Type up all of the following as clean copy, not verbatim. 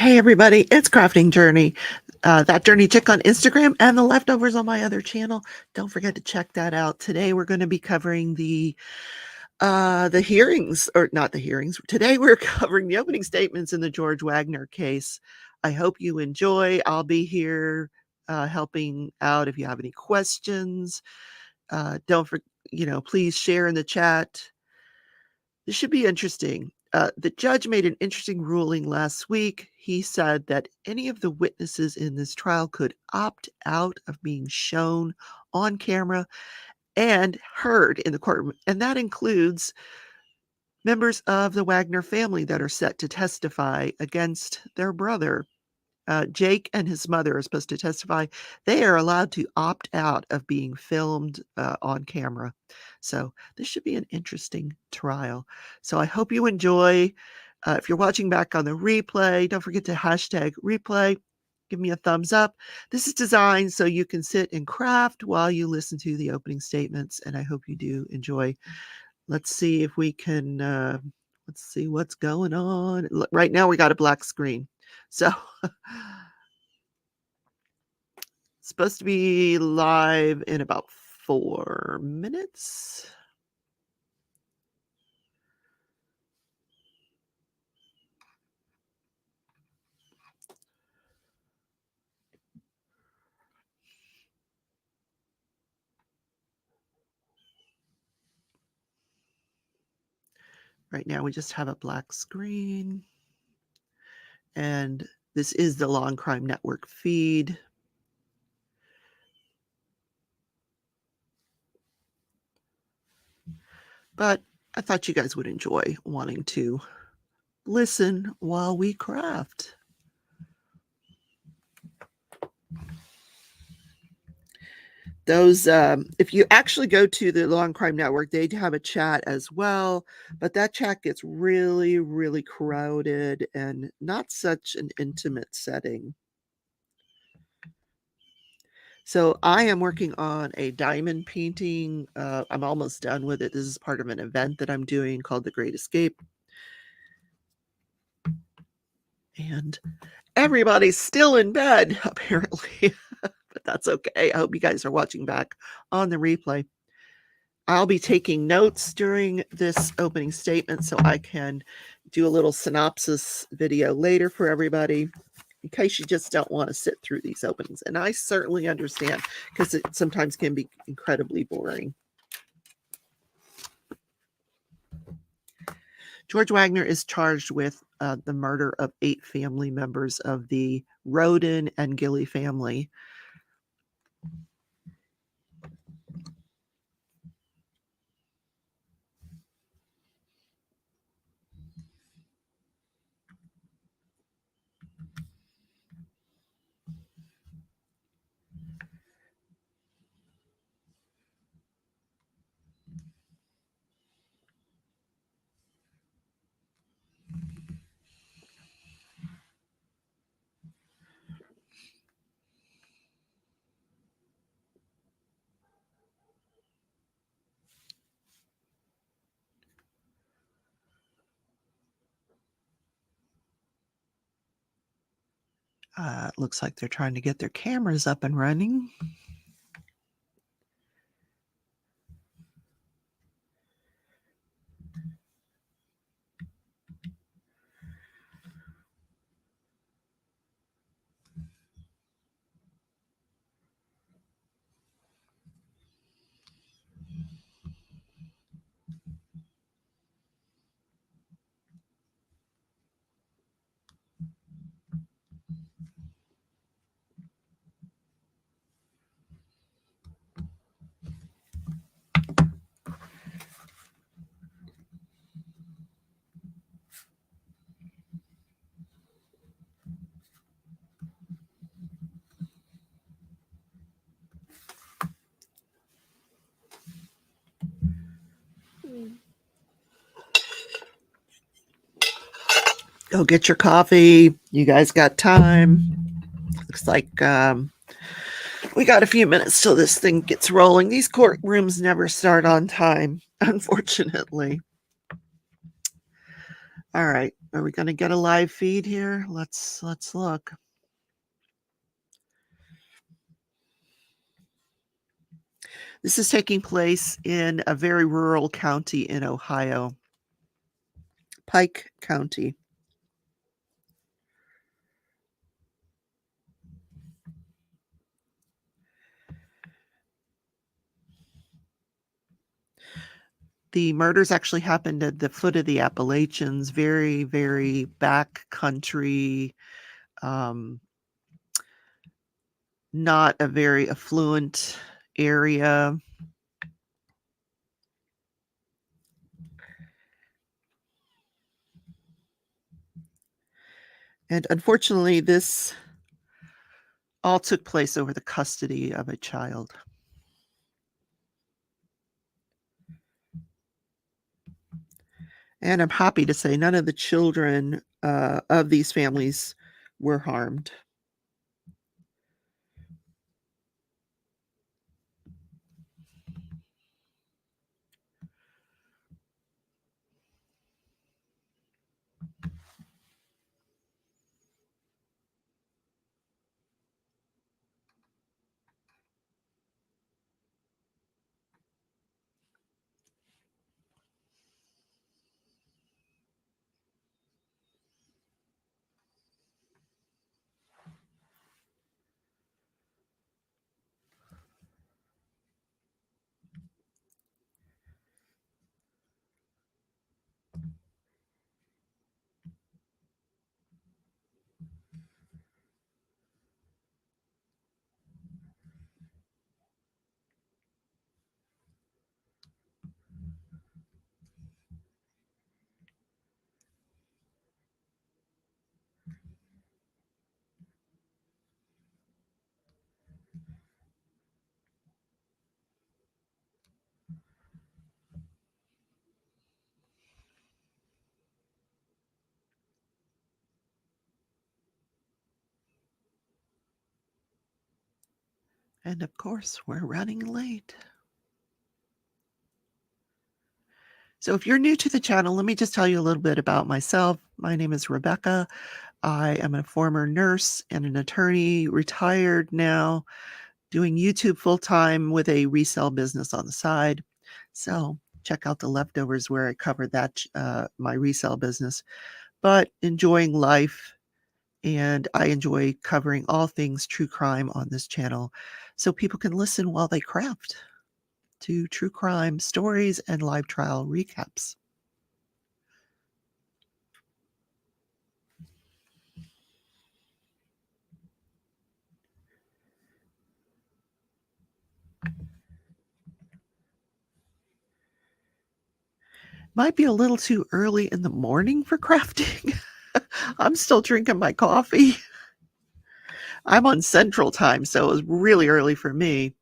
Hey everybody, it's Crafting Journey. That Journey Chick on Instagram and the leftovers on my other channel. Don't forget to check that out. Today we're going to be covering the hearings, or not the hearings. Today we're covering the opening statements in the George Wagner case. I hope you enjoy. I'll be here helping out if you have any questions. Don't forget, please share in the chat. This should be interesting. The judge made an interesting ruling last week. He said that any of the witnesses in this trial could opt out of being shown on camera and heard in the courtroom. And that includes members of the Wagner family that are set to testify against their brother. Jake and his mother are supposed to testify. They are allowed to opt out of being filmed on camera. So this should be an interesting trial. So I hope you enjoy. If you're watching back on the replay, don't forget to hashtag replay. Give me a thumbs up. This is designed so you can sit and craft while you listen to the opening statements, and I hope you do enjoy. Let's see if we can, let's see what's going on. Right now we got a black screen. So supposed to be live in about 4 minutes. Right now we just have a black screen. And this is the Law and Crime Network feed. But I thought you guys would enjoy wanting to listen while we craft. Those, if you actually go to the Law and Crime Network, they have a chat as well, but that chat gets really, really crowded and not such an intimate setting. So I am working on a diamond painting. I'm almost done with it. This is part of an event that I'm doing called The Great Escape. And everybody's still in bed, apparently, but that's okay. I hope you guys are watching back on the replay. I'll be taking notes during this opening statement so I can do a little synopsis video later for everybody in case you just don't want to sit through these openings. And I certainly understand because it sometimes can be incredibly boring. George Wagner is charged with the murder of 8 family members of the Rhoden and Gilly family. Looks like they're trying to get their cameras up and running. Go get your coffee. You guys got time. Looks like we got a few minutes till this thing gets rolling. These courtrooms never start on time, unfortunately. All right, are we going to get a live feed here? Let's look. This is taking place in a very rural county in Ohio, Pike County. The murders actually happened at the foot of the Appalachians, very, very back country, not a very affluent area. And unfortunately, this all took place over the custody of a child. And I'm happy to say none of the children of these families were harmed. And of course, we're running late. So if you're new to the channel, let me just tell you a little bit about myself. My name is Rebecca. I am a former nurse and an attorney, retired now, doing YouTube full-time with a resale business on the side. So check out the leftovers where I covered that, my resale business, but enjoying life. And I enjoy covering all things true crime on this channel so people can listen while they craft to true crime stories and live trial recaps. Might be a little too early in the morning for crafting. I'm still drinking my coffee. I'm on Central Time, so it was really early for me.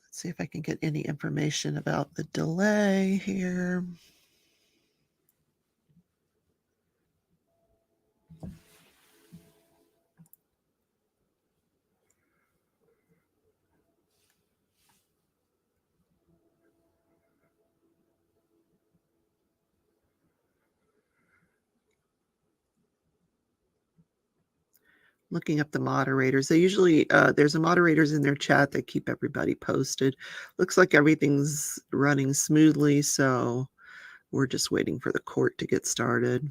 Let's see if I can get any information about the delay here. Looking up the moderators. They usually, there's a moderators in their chat that keep everybody posted. Looks like everything's running smoothly, so we're just waiting for the court to get started.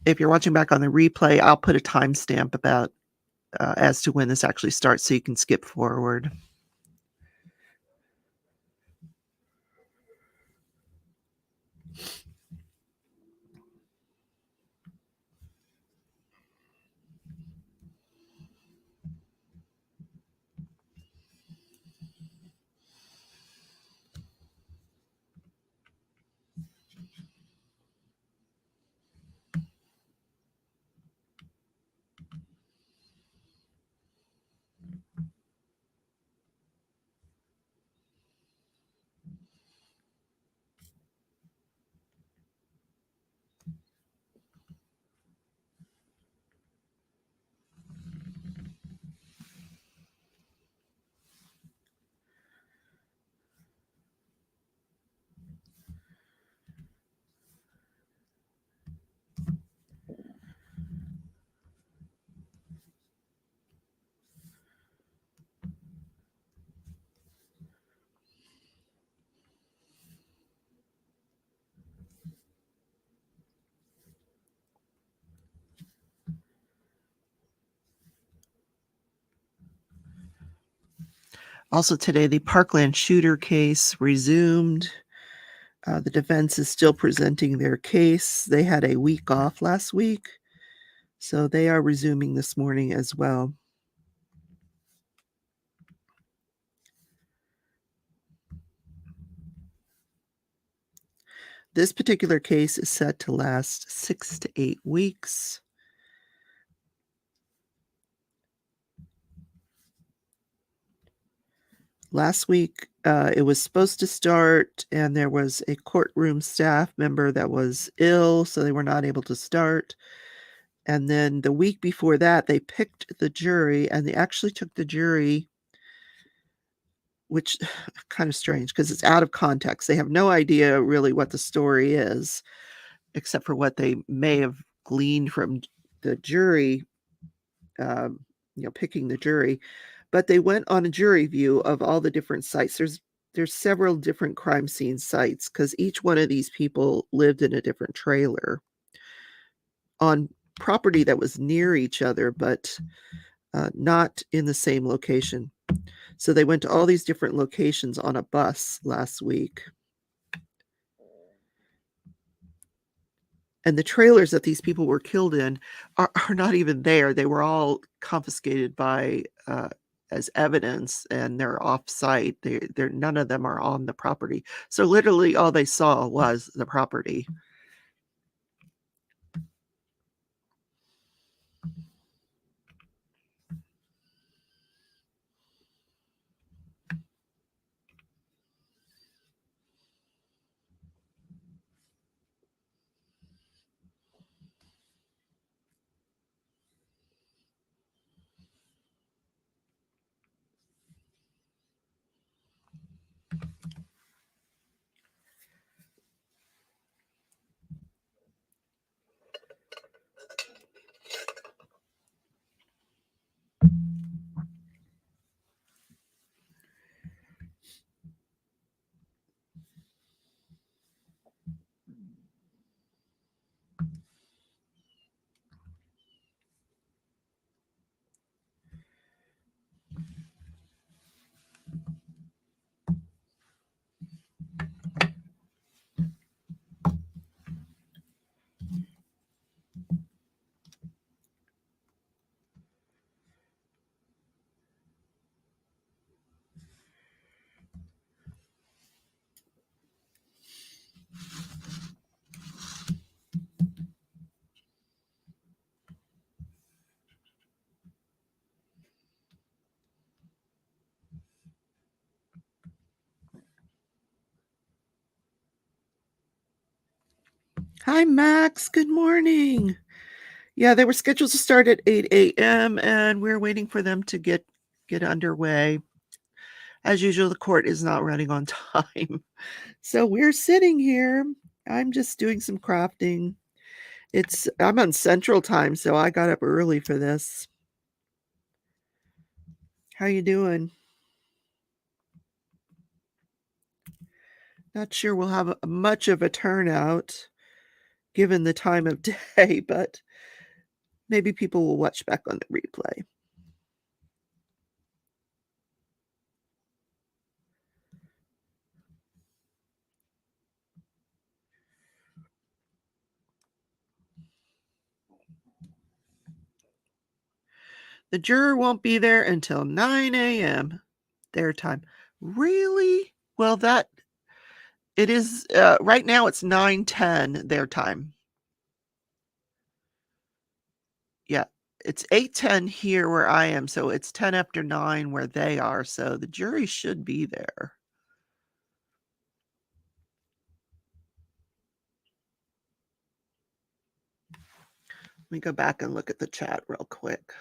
If you're watching back on the replay, I'll put a timestamp about as to when this actually starts so you can skip forward. Also today, the Parkland shooter case resumed. The defense is still presenting their case. They had a week off last week, so they are resuming this morning as well. This particular case is set to last 6 to 8 weeks. Last week, it was supposed to start, and there was a courtroom staff member that was ill, so they were not able to start. And then the week before that, they picked the jury, and they actually took the jury, which kind of strange because it's out of context. They have no idea really what the story is, except for what they may have gleaned from the jury, picking the jury. But they went on a jury view of all the different sites. There's several different crime scene sites because each one of these people lived in a different trailer on property that was near each other, but not in the same location. So they went to all these different locations on a bus last week. And the trailers that these people were killed in are not even there. They were all confiscated by as evidence, and they're off-site. They're none of them are on the property. So literally all they saw was the property. Hi, Max. Good morning. Yeah, they were scheduled to start at 8 a.m., and we're waiting for them to get underway. As usual, the court is not running on time. So we're sitting here. I'm just doing some crafting. I'm on Central Time, so I got up early for this. How you doing? Not sure we'll have much of a turnout given the time of day, but maybe people will watch back on the replay. The juror won't be there until 9 a.m. their time. Really? Well, it is, right now it's 9:10 their time. Yeah, it's 8:10 here where I am, so it's 10 after 9 where they are, so the jury should be there. Let me go back and look at the chat real quick.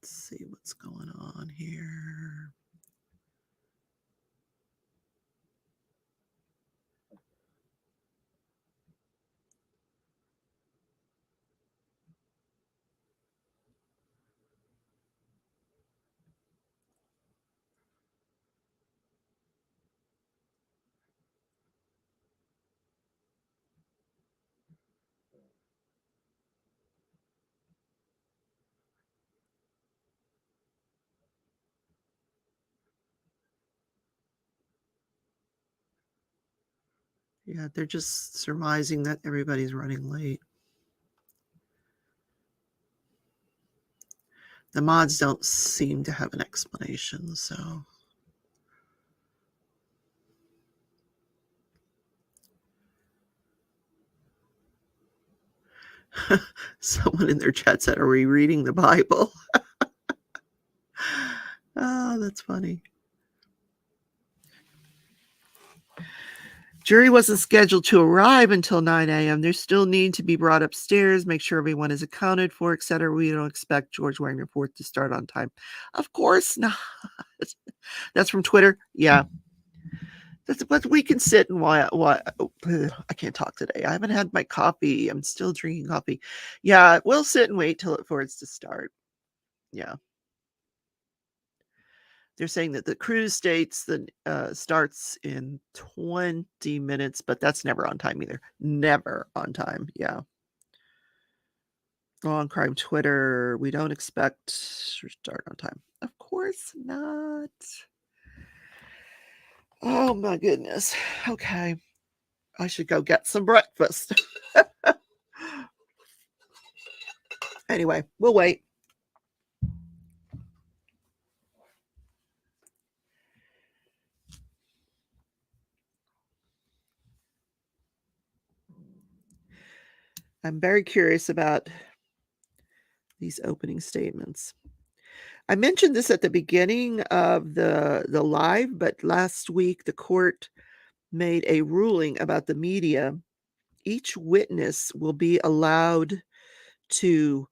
Let's see what's going on here. Yeah, they're just surmising that everybody's running late. The mods don't seem to have an explanation, so. Someone in their chat said, "Are we reading the Bible?" Oh, that's funny. Jury wasn't scheduled to arrive until 9 a.m. They still need to be brought upstairs, make sure everyone is accounted for, etc. We don't expect George Wagner IV to start on time. Of course not. That's from Twitter. Yeah. But we can sit and why I can't talk today. I haven't had my coffee. I'm still drinking coffee. Yeah, we'll sit and wait for it to start. Yeah. They're saying that the cruise starts in 20 minutes, but that's never on time either. Never on time. Yeah. On crime Twitter, we don't expect to start on time. Of course not. Oh my goodness. Okay. I should go get some breakfast. Anyway, we'll wait. I'm very curious about these opening statements. I mentioned this at the beginning of the live, but last week the court made a ruling about the media. Each witness will be allowed to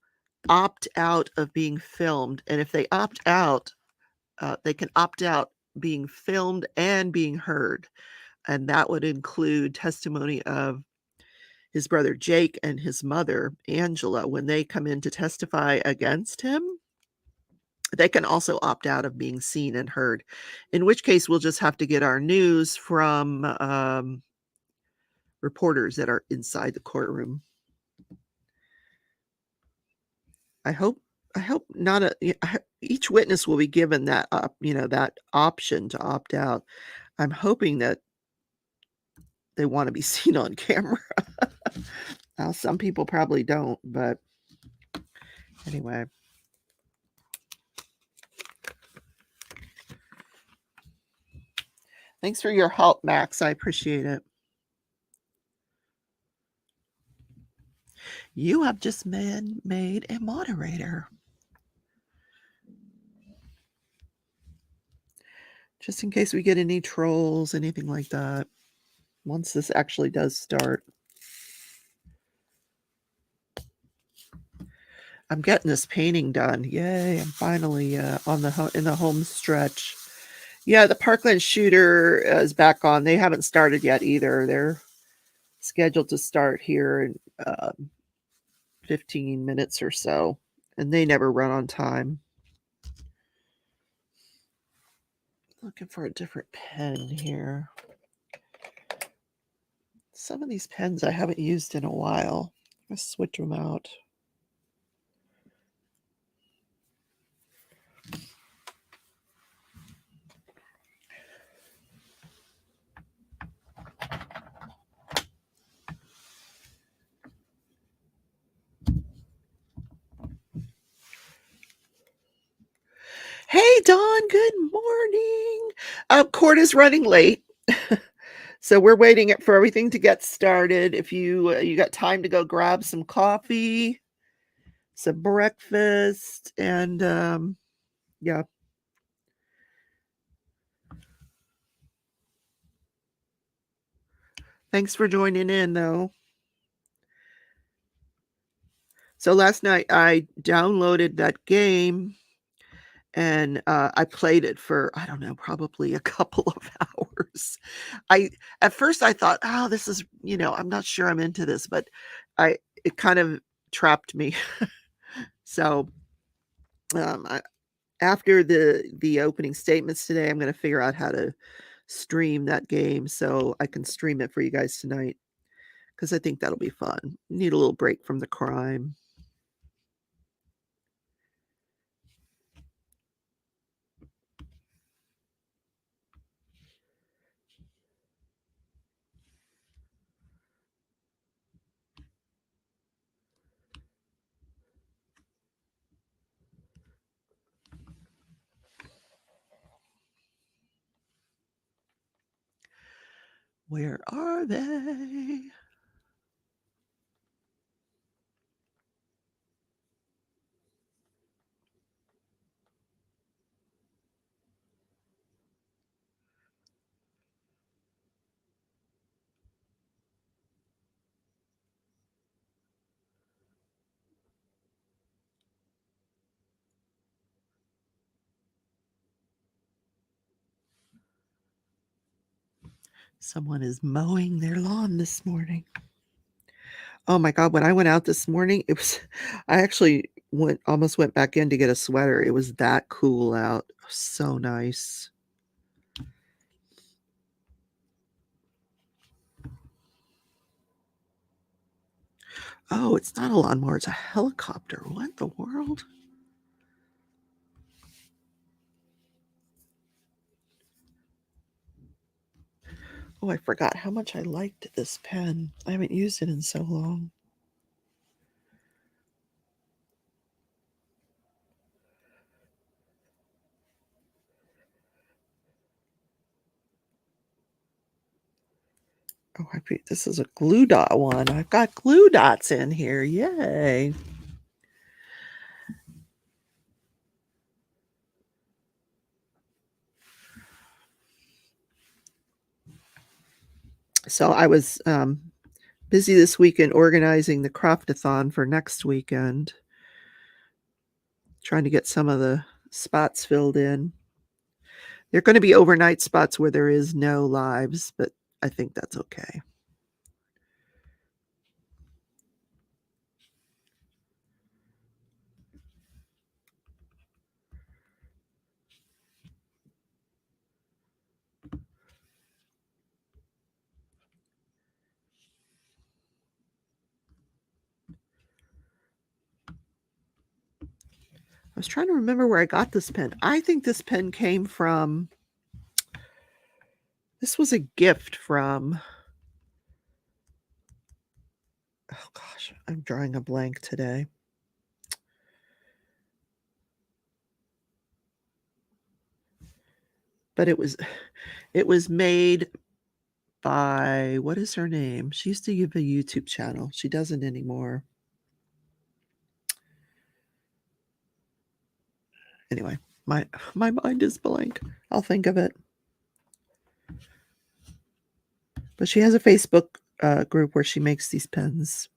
opt out of being filmed, and if they opt out, they can opt out being filmed and being heard, and that would include testimony of his brother Jake and his mother Angela when they come in to testify against him. They can also opt out of being seen and heard, in which case we'll just have to get our news from reporters that are inside the courtroom. I hope not each witness will be given that that option to opt out. I'm hoping that they want to be seen on camera. Now, some people probably don't, but anyway. Thanks for your help, Max. I appreciate it. You have just been made a moderator. Just in case we get any trolls, anything like that. Once this actually does start. I'm getting this painting done. Yay, I'm finally in the home stretch. Yeah, the Parkland shooter is back on. They haven't started yet either. They're scheduled to start here in 15 minutes or so, and they never run on time. Looking for a different pen here. Some of these pens I haven't used in a while. Let's switch them out. Hey, Dawn, good morning. Court is running late. So we're waiting for everything to get started. If you got time to go grab some coffee, some breakfast, and yeah. Thanks for joining in, though. So last night I downloaded that game and I played it for, I don't know, probably a couple of hours. At first I thought, oh, this is, I'm not sure I'm into this, but it kind of trapped me. So I, after the opening statements today, I'm going to figure out how to stream that game so I can stream it for you guys tonight because I think that'll be fun. Need a little break from the crime. Where are they? Someone is mowing their lawn this morning. Oh my god, when I went out this morning, it was I actually almost went back in to get a sweater. It was that cool out. So nice. Oh, it's not a lawnmower, it's a helicopter. What the world? Oh, I forgot how much I liked this pen. I haven't used it in so long. Oh, this is a glue dot one. I've got glue dots in here. Yay. So I was busy this weekend organizing the craftathon for next weekend, trying to get some of the spots filled in. There are going to be overnight spots where there is no lives, but I think that's okay. I was trying to remember where I got this pen. I think this pen came from, this was a gift from, oh gosh, I'm drawing a blank today. But it was made by, what is her name? She used to give a YouTube channel. She doesn't anymore. Anyway, my mind is blank. I'll think of it. But she has a Facebook group where she makes these pens.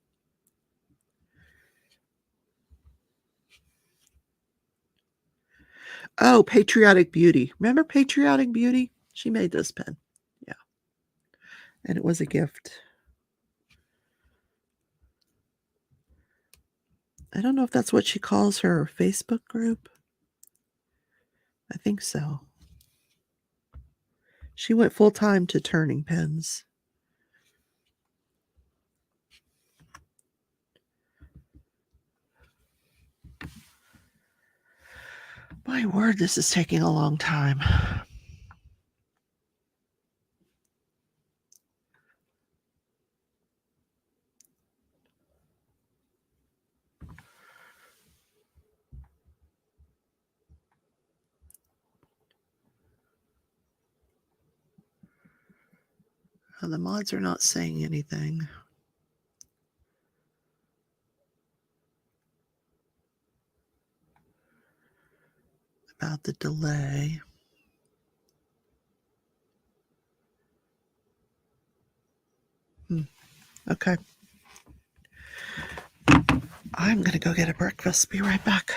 Oh, Patriotic Beauty. Remember Patriotic Beauty? She made this pen. Yeah. And it was a gift. I don't know if that's what she calls her Facebook group. I think so. She went full time to turning pens. My word, this is taking a long time. The mods are not saying anything about the delay. Okay. I'm going to go get a breakfast. Be right back.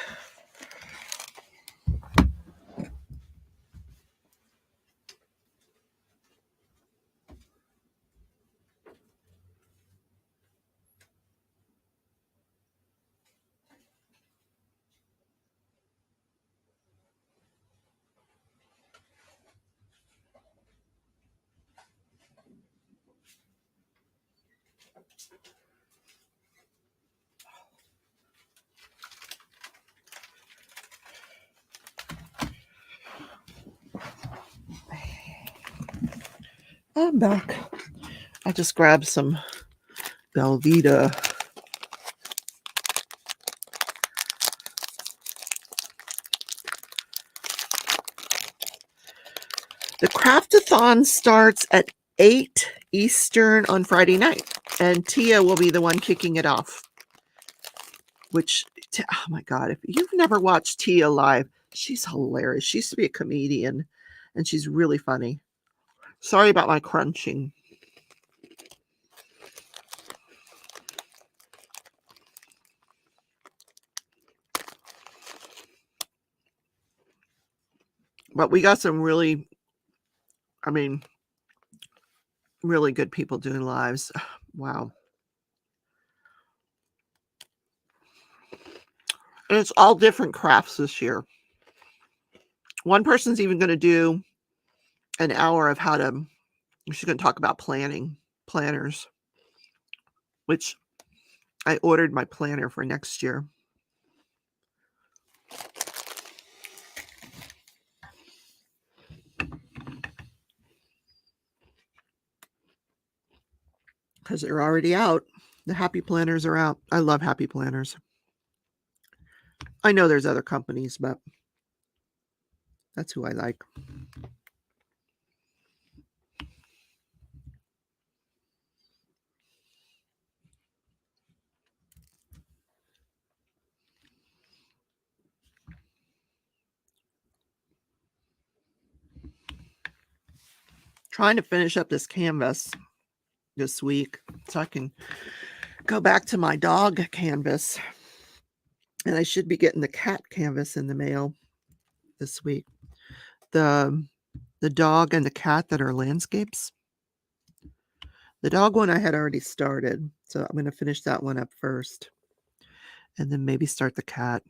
I'm back. I just grabbed some Velveeta. The Craftathon starts at 8 Eastern on Friday night, and Tia will be the one kicking it off. Which, oh my God, if you've never watched Tia live, she's hilarious. She used to be a comedian, and she's really funny. Sorry about my crunching. But we got some really, really good people doing lives. Wow. And it's all different crafts this year. One person's even going to do an hour of how to, she's going to talk about planners, which I ordered my planner for next year. Because they're already out. The happy planners are out. I love happy planners. I know there's other companies, but that's who I like. Trying to finish up this canvas this week so I can go back to my dog canvas. And I should be getting the cat canvas in the mail this week. The dog and the cat that are landscapes. The dog one I had already started, so I'm going to finish that one up first. And then maybe start the cat.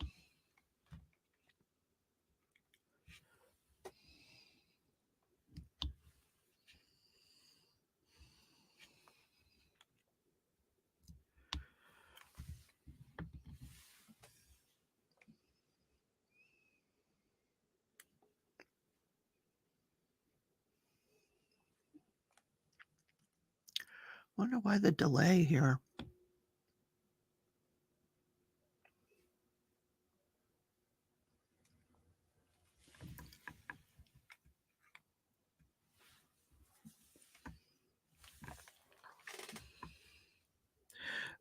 Wonder why the delay here.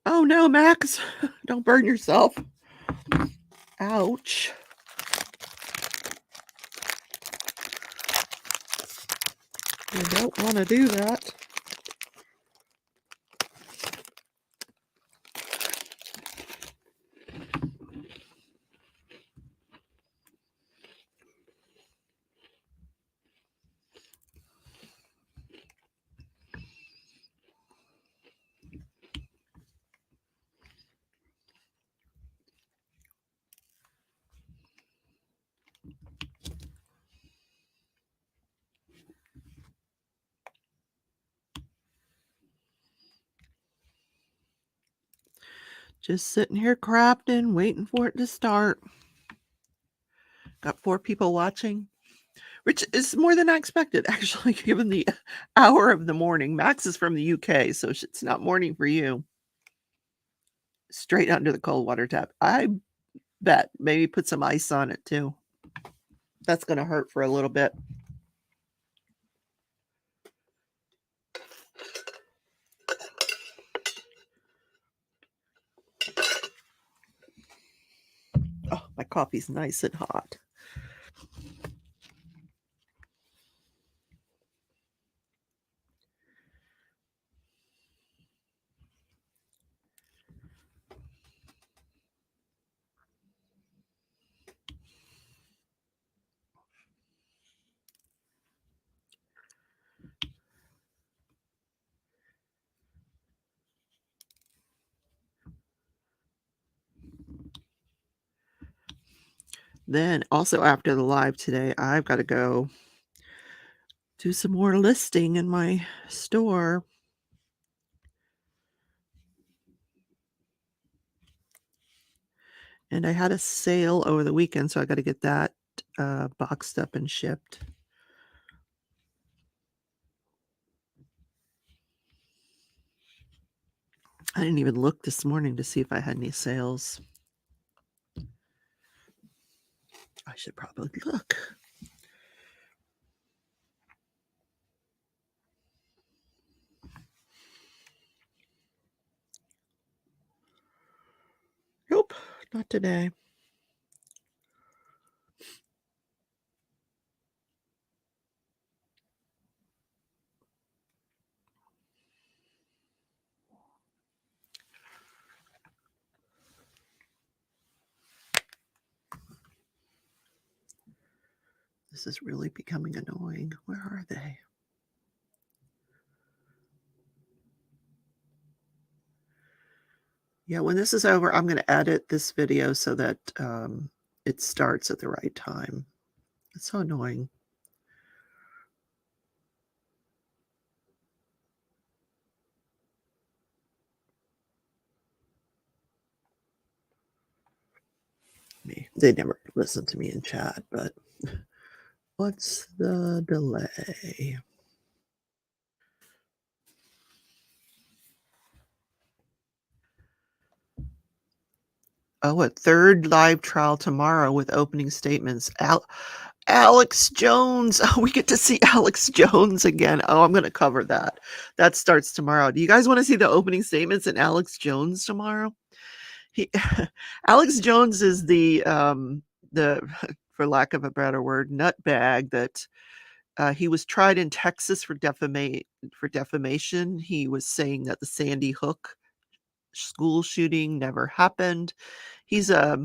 Oh no, Max, don't burn yourself. Ouch. You don't want to do that. Just sitting here crafting, waiting for it to start. Got 4 people watching, which is more than I expected, actually, given the hour of the morning. Max is from the UK, so it's not morning for you. Straight under the cold water tap. I bet. Maybe put some ice on it, too. That's going to hurt for a little bit. My coffee's nice and hot. Then also after the live today, I've got to go do some more listing in my store. And I had a sale over the weekend, so I got to get that boxed up and shipped. I didn't even look this morning to see if I had any sales. I should probably look. Nope, not today. This is really becoming annoying. Where are they? Yeah, when this is over, I'm going to edit this video so that it starts at the right time. It's so annoying. They never listen to me in chat, but what's the delay? Oh, a third live trial tomorrow with opening statements. Alex Jones. Oh, we get to see Alex Jones again. Oh, I'm going to cover that. That starts tomorrow. Do you guys want to see the opening statements and Alex Jones tomorrow? Alex Jones is the for lack of a better word, nutbag that he was tried in Texas for defamation. He was saying that the Sandy Hook school shooting never happened. He was a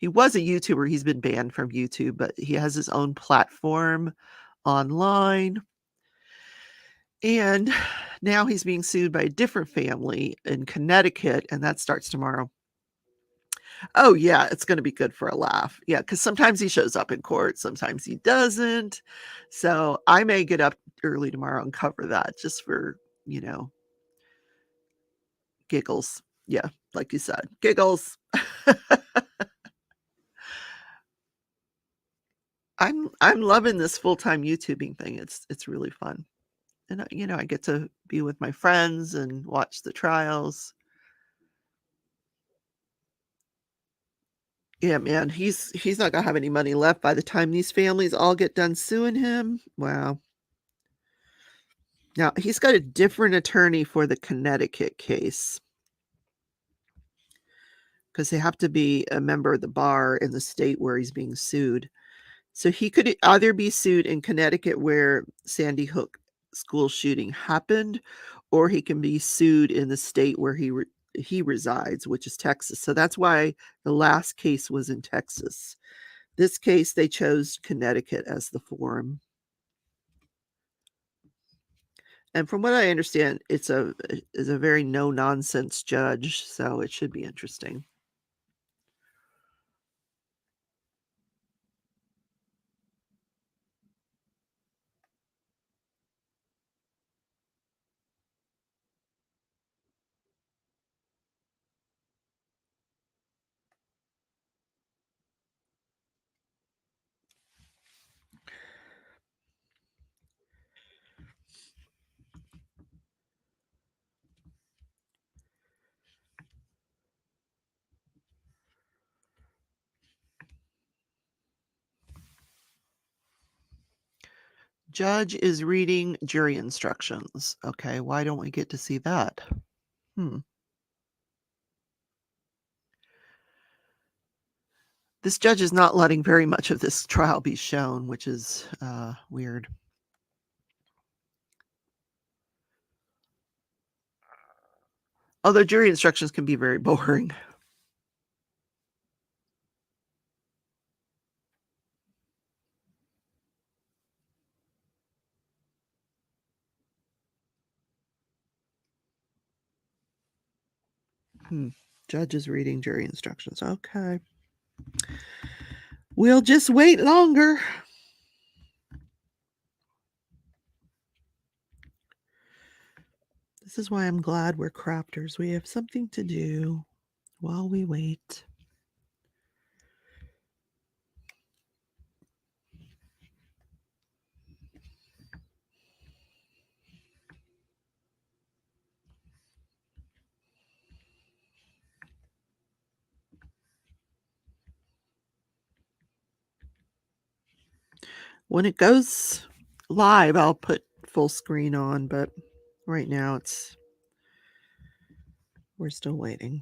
YouTuber. He's been banned from YouTube, but he has his own platform online. And now he's being sued by a different family in Connecticut, and that starts tomorrow. Oh, yeah, it's gonna be good for a laugh. Yeah, because sometimes he shows up in court, sometimes he doesn't. So, I may get up early tomorrow and cover that just for, giggles. Yeah, like you said, giggles. I'm loving this full-time YouTubing thing. It's really fun. And, I get to be with my friends and watch the trials. Yeah, man, he's not gonna have any money left by the time these families all get done suing him. Wow. Now, he's got a different attorney for the Connecticut case because they have to be a member of the bar in the state where he's being sued. So he could either be sued in Connecticut where Sandy Hook school shooting happened, or he can be sued in the state where he resides, which is Texas. So that's why the last case was in Texas. This case, they chose Connecticut as the forum. And from what I understand, it's a very no-nonsense judge, so it should be interesting. Judge is reading jury instructions. Okay, why don't we get to see that? This judge is not letting very much of this trial be shown, which is weird. Although jury instructions can be very boring. Judge is reading jury instructions. Okay. We'll just wait longer. This is why I'm glad we're crafters. We have something to do while we wait. When it goes live, I'll put full screen on, but right now we're still waiting.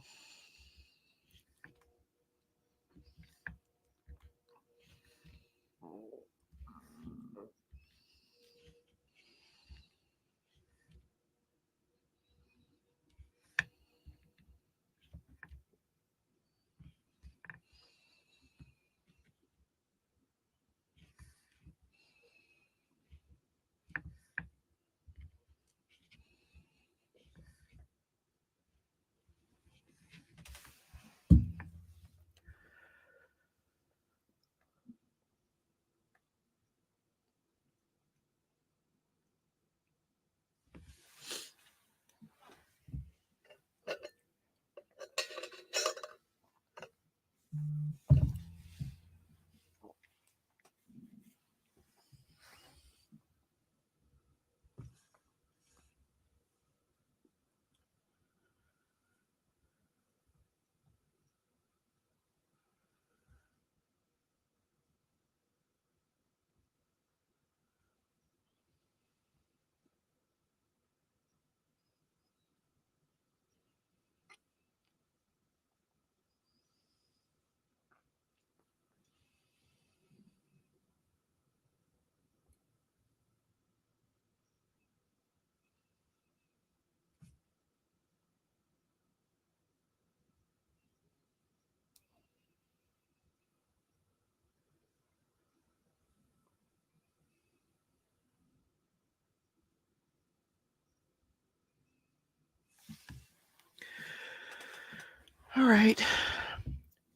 All right.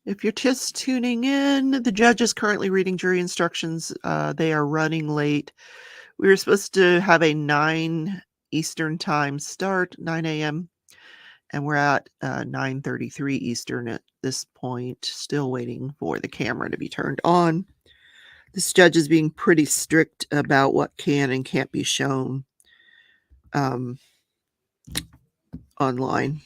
If you're just tuning in, the judge is currently reading jury instructions. They are running late. We were supposed to have a 9 Eastern time start, 9 a.m., and we're at 9:33 Eastern at this point, still waiting for the camera to be turned on. This judge is being pretty strict about what can and can't be shown online.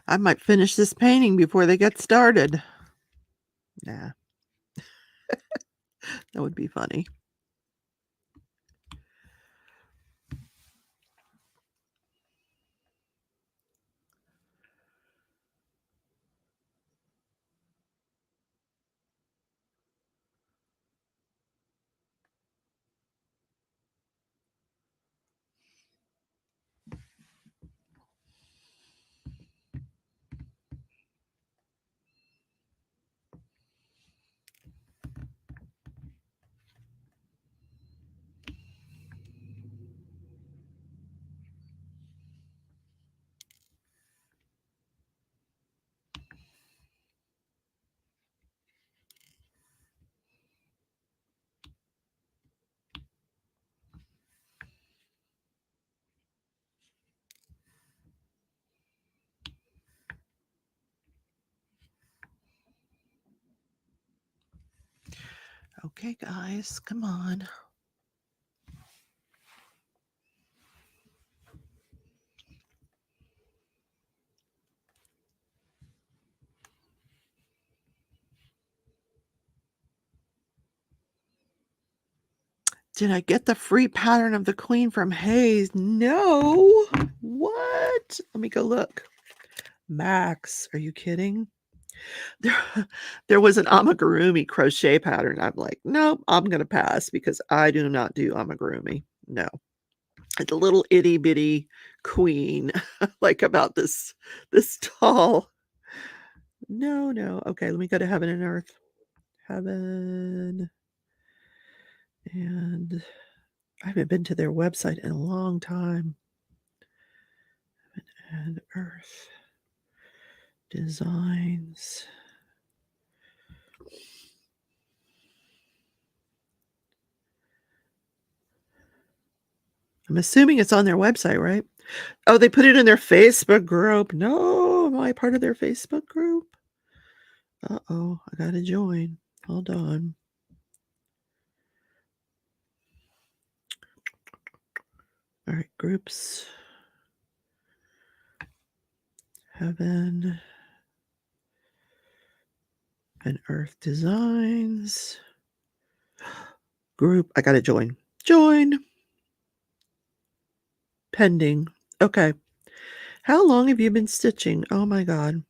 I might finish this painting before they get started. Nah, that would be funny. Okay, guys, come on. Did I get the free pattern of the Queen from Hayes? No. What? Let me go look. Max, are you kidding? There was an amigurumi crochet pattern. I'm like, nope, I'm going to pass because I do not do amigurumi. No. It's a little itty bitty queen, like about this tall. No. Okay, let me go to Heaven and Earth. Heaven. And I haven't been to their website in a long time. Heaven and Earth. Designs. I'm assuming it's on their website, right? Oh, they put it in their Facebook group. No, am I part of their Facebook group? Uh-oh, I gotta join. Hold on. All right, groups. Heaven and Earth Designs. Group. I gotta join. Join. Pending. Okay. How long have you been stitching? Oh my God.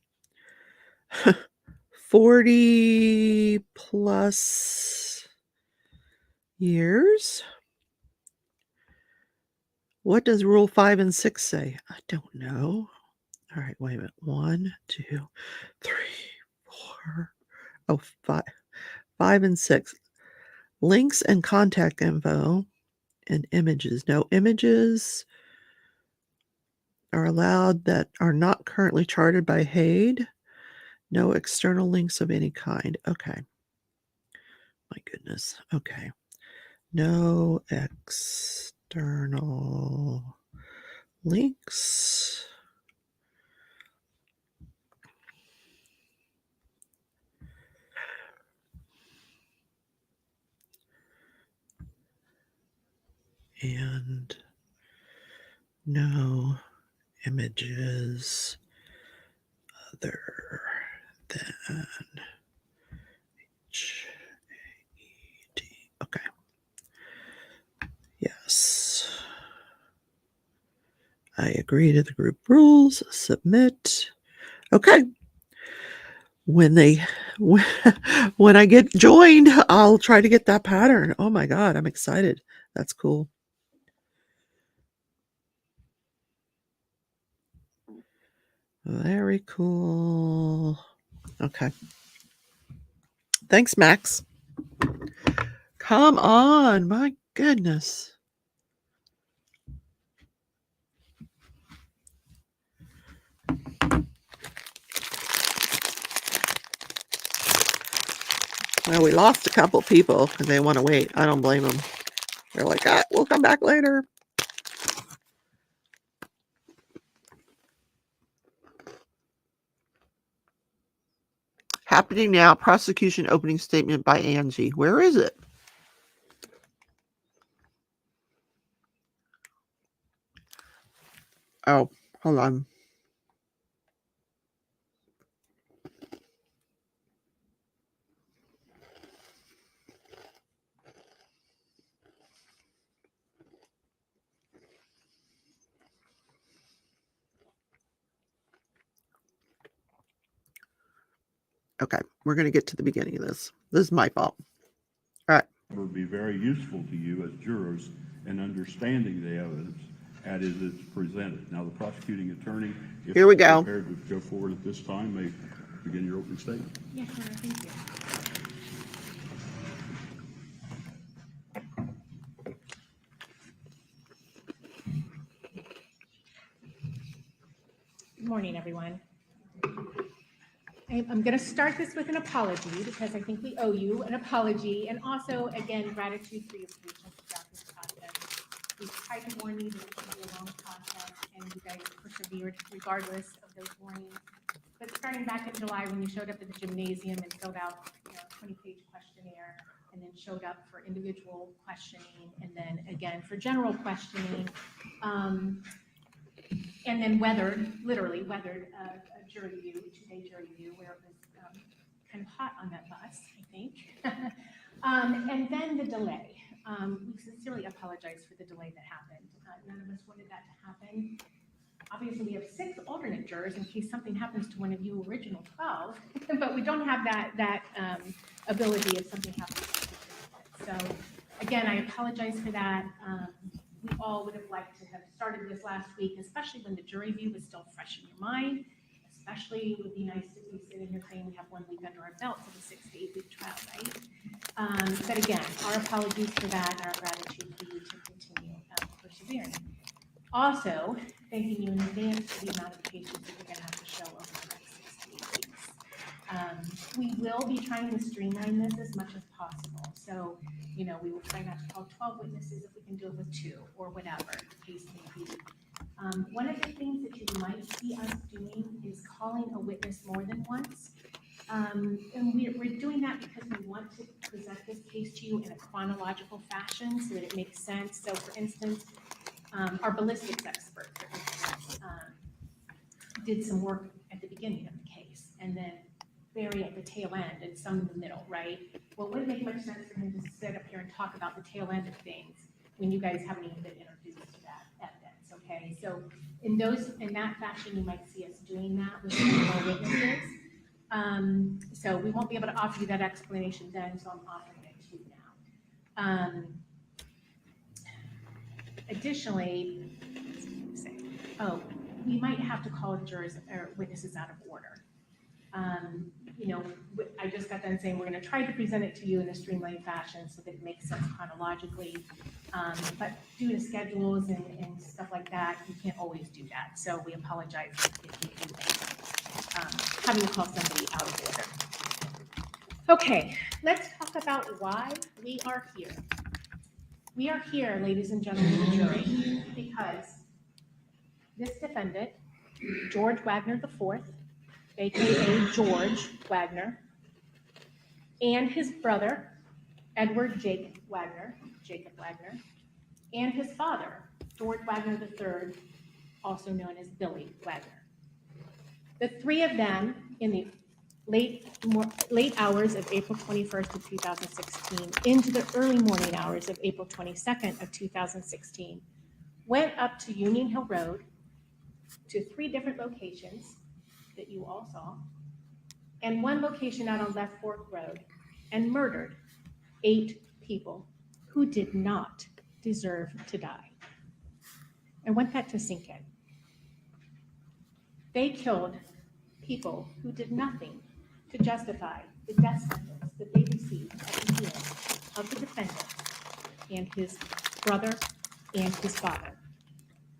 40 plus years? What does rule 5 and 6 say? I don't know. All right, wait a minute. 1, 2, 3, 4. Oh, 5. 5 and 6. Links and contact info and images. No images are allowed that are not currently charted by Hayes. No external links of any kind. Okay. My goodness. Okay. No external links. And no images other than HAED. Okay. Yes. I agree to the group rules. Submit. Okay. When I get joined, I'll try to get that pattern. Oh my God, I'm excited. That's cool. Very cool. Okay. Thanks, Max. Come on. My goodness. Well, we lost a couple people because they want to wait. I don't blame them. They're like, we'll come back later. Happening now. Prosecution opening statement by Angie. Where is it? Oh, hold on. Okay, we're going to get to the beginning of this. This is my fault. All right. It would be very useful to you as jurors in understanding the evidence as it's presented. Now, the prosecuting attorney, if here we go. Prepared to go forward at this time, may begin your opening statement. Yes, sir. Thank you. Good morning, everyone. I'm going to start this with an apology because I think we owe you an apology, and also, again, gratitude for your patience throughout this process. We've tried to warn you that it can be a long process, and you guys persevered regardless of those warnings. But starting back in July, when you showed up at the gymnasium and filled out, a 20-page questionnaire, and then showed up for individual questioning, and then again for general questioning, and then literally weathered a jury review, a 2-day jury review where it was kind of hot on that bus, I think. And then the delay. We sincerely apologize for the delay that happened. None of us wanted that to happen. Obviously, we have 6 alternate jurors in case something happens to one of you original 12, but we don't have that ability if something happens. So again, I apologize for that. We all would have liked to have started this last week, especially when the jury view was still fresh in your mind. Especially, it would be nice to be sitting here saying we have 1 week under our belt for the 6 to 8 week trial, right? But again, our apologies for that and our gratitude for you to continue persevering. Also, thanking you in advance for the amount of patience that you're going to have to show over the next 6 to 8 weeks. We will be trying to streamline this as much as possible. So, we will try not to call 12 witnesses if we can do it with 2 or whatever the case may be. One of the things that you might see us doing is calling a witness more than once. And we're doing that because we want to present this case to you in a chronological fashion so that it makes sense. So for instance, our ballistics expert, for instance, did some work at the beginning of the case and then very at the tail end and some in the middle, right? Well, it wouldn't make much sense for him to sit up here and talk about the tail end of things when you guys haven't even been introduced to that evidence, okay? So in that fashion, you might see us doing that with more witnesses. So we won't be able to offer you that explanation then, so I'm offering it to you now. Additionally, we might have to call jurors or witnesses out of order. I just got done saying we're going to try to present it to you in a streamlined fashion so that it makes sense chronologically. But due to schedules and stuff like that, you can't always do that. So we apologize if you do having to call somebody out of order. Okay, let's talk about why we are here. We are here, ladies and gentlemen of the jury, because this defendant, George Wagner IV, aka George Wagner, and his brother, Edward Jacob Wagner, and his father, George Wagner III, also known as Billy Wagner. The 3 of them, in the late hours of April 21st of 2016 into the early morning hours of April 22nd of 2016, went up to Union Hill Road to 3 different locations that you all saw, and 1 location out on Left Fork Road, and murdered 8 people who did not deserve to die. I want that to sink in. They killed people who did nothing to justify the death sentence that they received at the hands of the defendant and his brother and his father.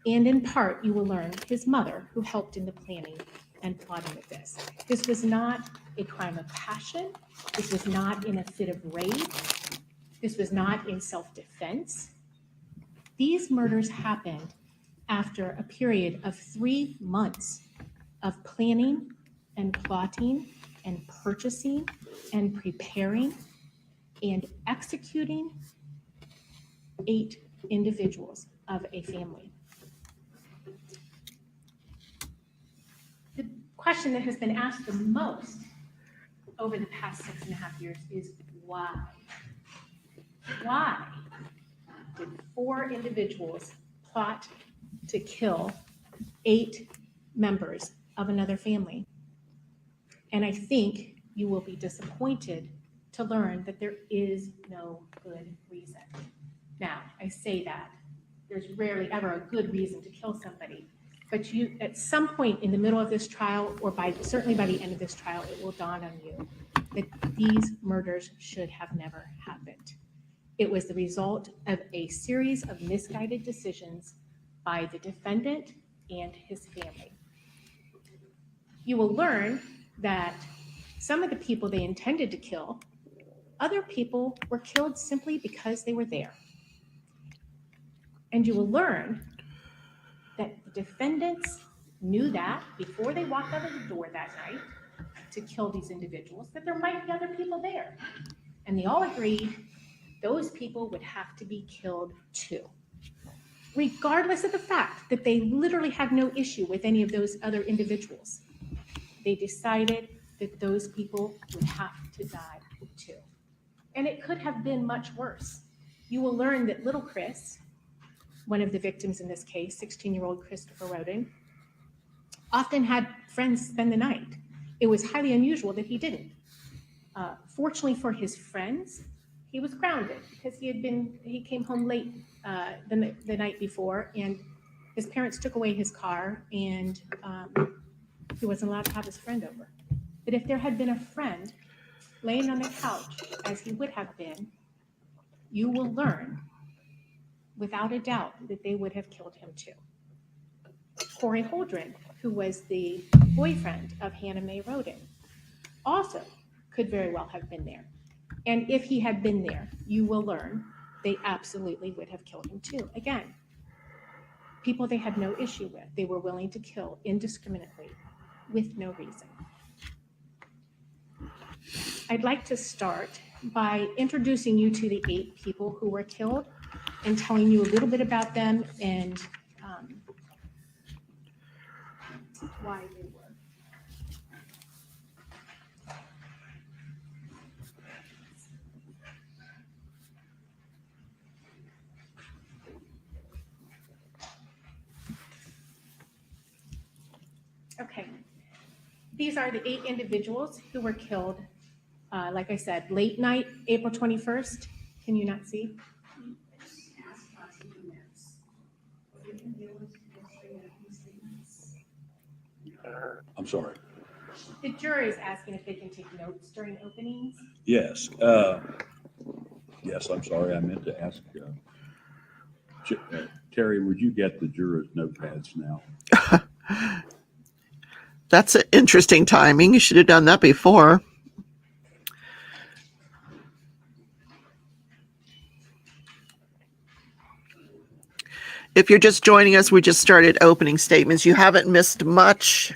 And in part, you will learn his mother, who helped in the planning and plotting of this. This was not a crime of passion. This was not in a fit of rage. This was not in self-defense. These murders happened after a period of 3 months of planning and plotting and purchasing and preparing and executing 8 individuals of a family. The question that has been asked the most over the past 6.5 years is why? Why did 4 individuals plot to kill 8 members of another family? And I think you will be disappointed to learn that there is no good reason. Now, I say that. There's rarely ever a good reason to kill somebody. But you, at some point in the middle of this trial, or certainly by the end of this trial, it will dawn on you that these murders should have never happened. It was the result of a series of misguided decisions by the defendant and his family. You will learn that some of the people they intended to kill, other people were killed simply because they were there. And you will learn that the defendants knew that before they walked out of the door that night to kill these individuals, that there might be other people there. And they all agreed those people would have to be killed too, regardless of the fact that they literally had no issue with any of those other individuals. They decided that those people would have to die too. And it could have been much worse. You will learn that little Chris, one of the victims in this case, 16-year-old Christopher Rhoden, often had friends spend the night. It was highly unusual that he didn't. Fortunately for his friends, he was grounded because he came home late the night before, and his parents took away his car, and he wasn't allowed to have his friend over. But if there had been a friend laying on the couch, as he would have been, you will learn without a doubt that they would have killed him too. Corey Holdren, who was the boyfriend of Hannah Mae Rhoden, also could very well have been there. And if he had been there, you will learn they absolutely would have killed him too. Again, people they had no issue with, they were willing to kill indiscriminately with no reason. I'd like to start by introducing you to the 8 people who were killed and telling you a little bit about them and why they were. Okay, these are the 8 individuals who were killed, like I said, late night, April 21st. Can you not see? I'm sorry. The jury is asking if they can take notes during openings. Yes. Yes, I'm sorry. I meant to ask Terry, would you get the jurors' notepads now? That's an interesting timing. You should have done that before. If you're just joining us, we just started opening statements. You haven't missed much,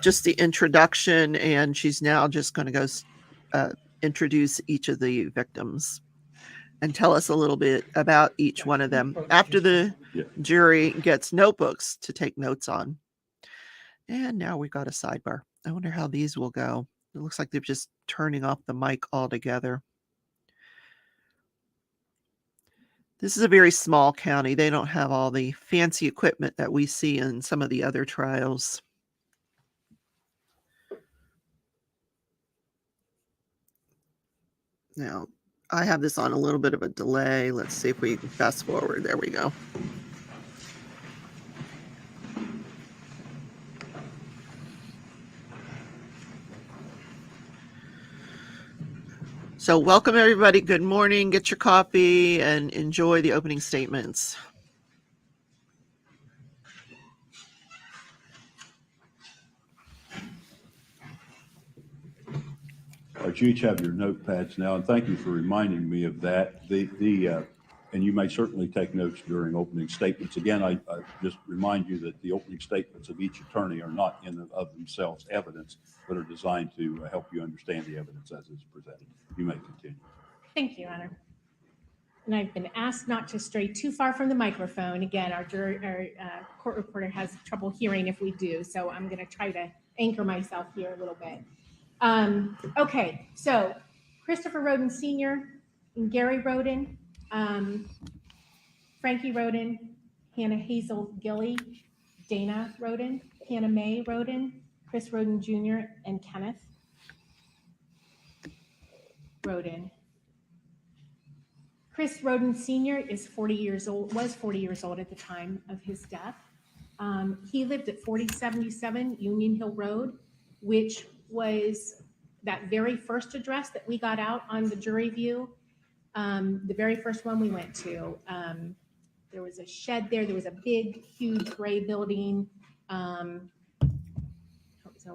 just the introduction, and she's now just going to go introduce each of the victims and tell us a little bit about each one of them after the jury gets notebooks to take notes on. And now we've got a sidebar. I wonder how these will go. It looks like they're just turning off the mic altogether. This is a very small county. They don't have all the fancy equipment that we see in some of the other trials. Now, I have this on a little bit of a delay. Let's see if we can fast forward. There we go. So welcome, everybody. Good morning. Get your coffee and enjoy the opening statements. All right, you each have your notepads now, and thank you for reminding me of that. And you may certainly take notes during opening statements. Again, I just remind you that the opening statements of each attorney are not in and of themselves evidence, but are designed to help you understand the evidence as it's presented. You may continue. Thank you, Your Honor. And I've been asked not to stray too far from the microphone. Again, our court reporter has trouble hearing if we do, so I'm going to try to anchor myself here a little bit. Okay, so Christopher Rhoden Sr., and Gary Rhoden, Frankie Rhoden, Hannah Hazel Gilly, Dana Rhoden, Hannah Mae Rhoden, Chris Rhoden Jr., and Kenneth Rhoden. Chris Rhoden Sr. is 40 years old, was 40 years old at the time of his death. He lived at 4077 Union Hill Road, which was that very first address that we got out on the jury view. The very first one we went to. There was a shed there. There was a big, huge gray building. So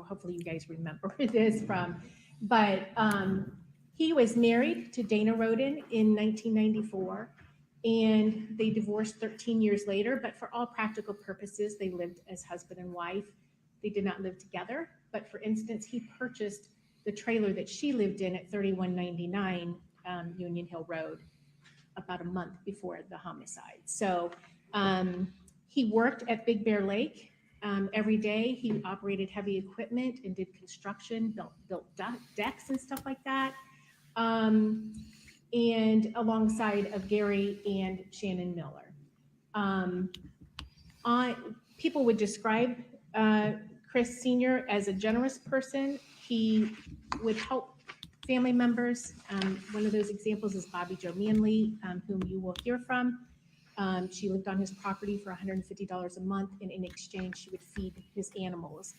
hopefully you guys remember this from. But he was married to Dana Rhoden in 1994, and they divorced 13 years later. But for all practical purposes, they lived as husband and wife. They did not live together. But for instance, he purchased the trailer that she lived in at 3199 Union Hill Road about a month before the homicide. So he worked at Big Bear Lake every day. He operated heavy equipment and did construction, built decks and stuff like that. And alongside of Gary and Shannon Miller. People would describe Chris Sr. as a generous person. He would help family members. One of those examples is Bobby Jo Manley, whom you will hear from. She lived on his property for $150 a month, and in exchange, she would feed his animals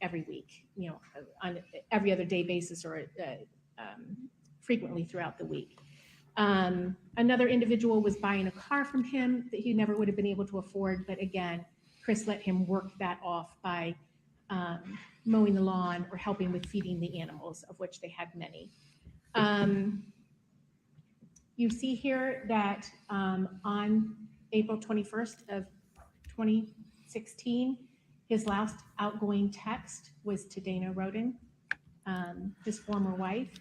every week, on every other day basis or frequently throughout the week. Another individual was buying a car from him that he never would have been able to afford, but again, Chris let him work that off by mowing the lawn or helping with feeding the animals, of which they had many. You see here that on April 21st of 2016, his last outgoing text was to Dana Rhoden, his former wife.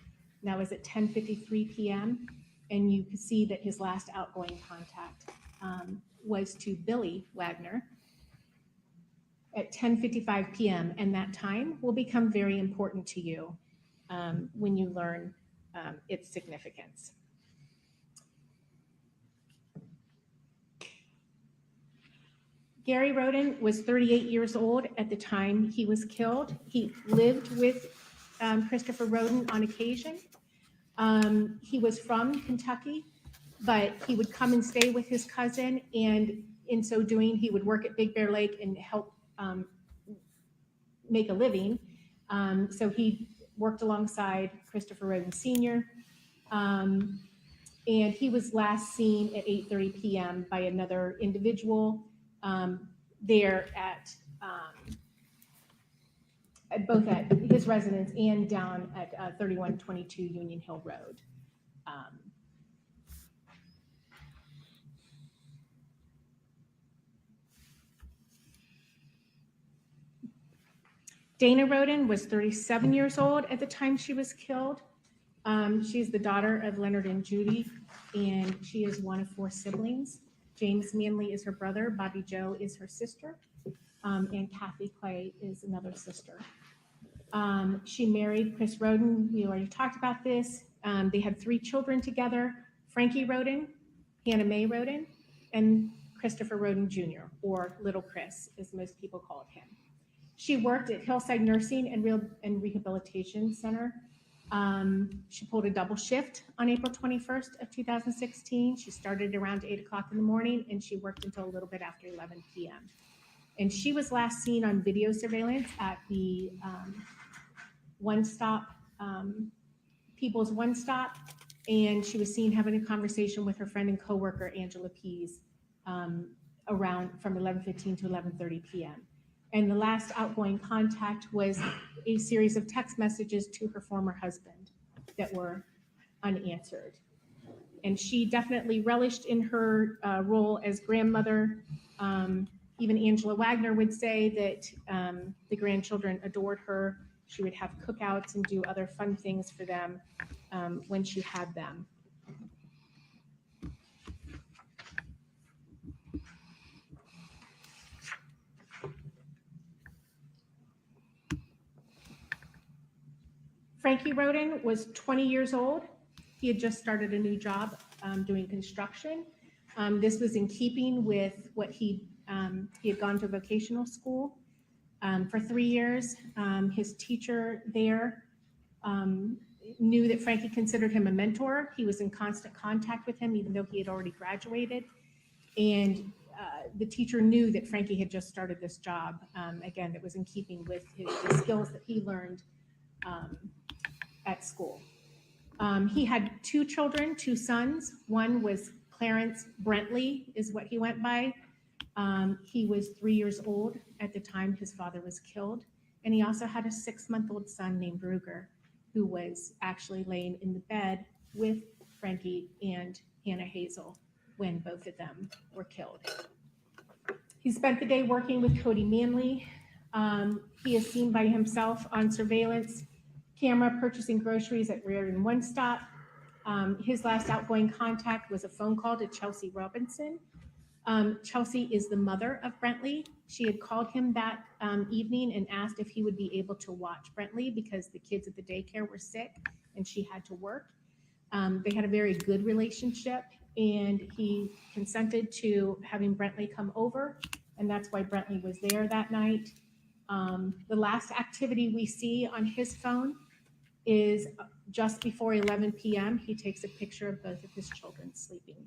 That was at 10:53 p.m. And you can see that his last outgoing contact was to Billy Wagner at 10:55 p.m. And that time will become very important to you when you learn its significance. Gary Rhoden was 38 years old at the time he was killed. He lived with Christopher Rhoden on occasion. He was from Kentucky, but he would come and stay with his cousin, and in so doing, he would work at Big Bear Lake and help make a living. So he worked alongside Christopher Rhoden Sr., and he was last seen at 8:30 p.m. by another individual there at both at his residence and down at 3122 Union Hill Road. Dana Rhoden was 37 years old at the time she was killed. She's the daughter of Leonard and Judy, and she is one of 4 siblings. James Manley is her brother, Bobby Jo is her sister, and Kathy Clay is another sister. She married Chris Rhoden. We already talked about this. They had 3 children together, Frankie Rhoden, Hannah Mae Rhoden, and Christopher Rhoden Jr., or Little Chris, as most people called him. She worked at Hillside Nursing and Rehabilitation Center. She pulled a double shift on April 21st of 2016. She started around 8 o'clock in the morning, and she worked until a little bit after 11 p.m. And she was last seen on video surveillance at the People's One Stop, and she was seen having a conversation with her friend and coworker, Angela Pease, around from 11:15 to 11:30 p.m. And the last outgoing contact was a series of text messages to her former husband that were unanswered. And she definitely relished in her role as grandmother. Even Angela Wagner would say that the grandchildren adored her. She would have cookouts and do other fun things for them when she had them. Frankie Rhoden was 20 years old. He had just started a new job doing construction. This was in keeping with what he had gone to vocational school for 3 years. His teacher there knew that Frankie considered him a mentor. He was in constant contact with him, even though he had already graduated. And the teacher knew that Frankie had just started this job. Again, that was in keeping with the skills that he learned at school. He had 2 children, 2 sons. One was Clarence Brentley, is what he went by. He was 3 years old at the time his father was killed. And he also had a 6-month-old son named Ruger, who was actually laying in the bed with Frankie and Hannah Hazel when both of them were killed. He spent the day working with Cody Manley. He is seen by himself on surveillance camera purchasing groceries at Rhoden One Stop. His last outgoing contact was a phone call to Chelsea Robinson. Chelsea is the mother of Brentley. She had called him that evening and asked if he would be able to watch Brentley because the kids at the daycare were sick and she had to work. They had a very good relationship, and he consented to having Brentley come over, and that's why Brentley was there that night. The last activity we see on his phone is just before 11 p.m. He takes a picture of both of his children sleeping.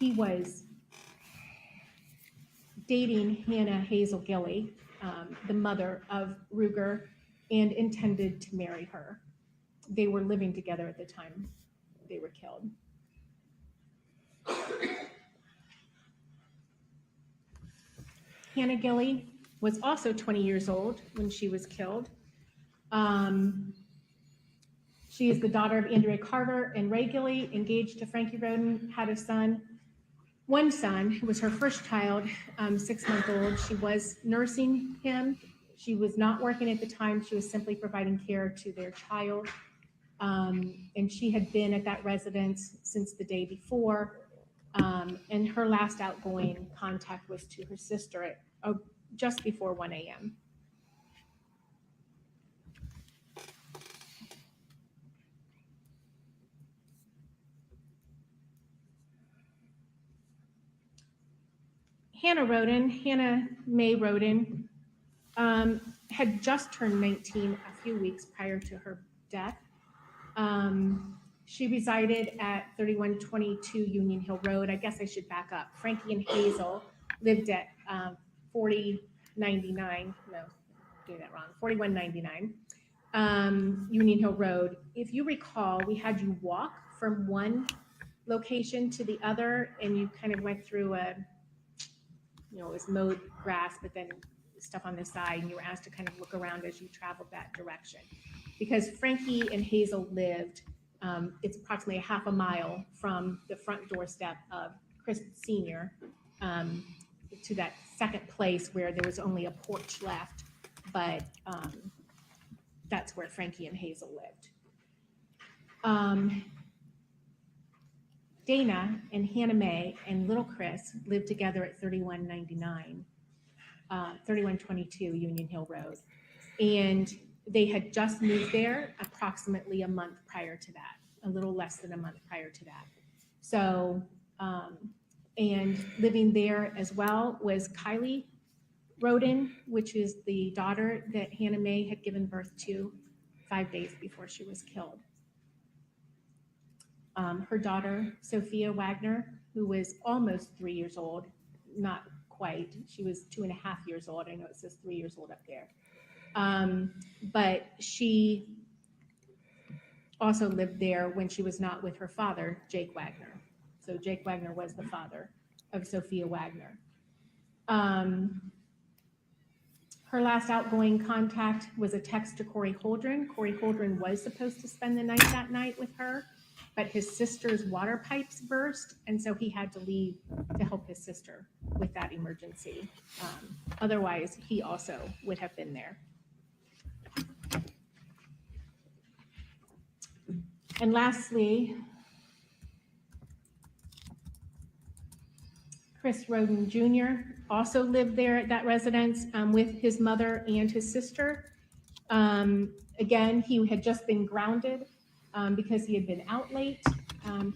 He was dating Hannah Hazel Gilley, the mother of Ruger, and intended to marry her. They were living together at the time they were killed. Hannah Gilley was also 20 years old when she was killed. She is the daughter of Andrea Carter and Ray Gilley, engaged to Frankie Rhoden, had a son. One son, who was her first child, 6 months old. She was nursing him. She was not working at the time. She was simply providing care to their child. And she had been at that residence since the day before. And her last outgoing contact was to her sister at just before 1 a.m. Hannah Rhoden, Hannah Mae Rhoden, had just turned 19 a few weeks prior to her death. She resided at 3122 Union Hill Road. I guess I should back up. Frankie and Hazel lived at 4099, no, doing that wrong, 4199 Union Hill Road. If you recall, we had you walk from one location to the other, and you kind of went through a, it was mowed grass, but then stuff on the side, and you were asked to kind of look around as you traveled that direction. Because Frankie and Hazel lived, it's approximately a half a mile from the front doorstep of Chris Sr. To that second place where there was only a porch left, but that's where Frankie and Hazel lived. Dana and Hannah Mae and little Chris lived together at 3122 Union Hill Road. And they had just moved there approximately a month prior to that, a little less than a month prior to that. So, and living there as well was Kylie Rhoden, which is the daughter that Hannah Mae had given birth to 5 days before she was killed. Her daughter, Sophia Wagner, who was almost 3 years old, not quite, she was 2.5 years old. I know it says 3 years old up there. But she also lived there when she was not with her father, Jake Wagner. So Jake Wagner was the father of Sophia Wagner. Her last outgoing contact was a text to Corey Holdren. Corey Holdren was supposed to spend the night that night with her, but his sister's water pipes burst, and so he had to leave to help his sister with that emergency. Otherwise, he also would have been there. And lastly, Chris Rhoden Jr. also lived there at that residence with his mother and his sister. Again, he had just been grounded because he had been out late.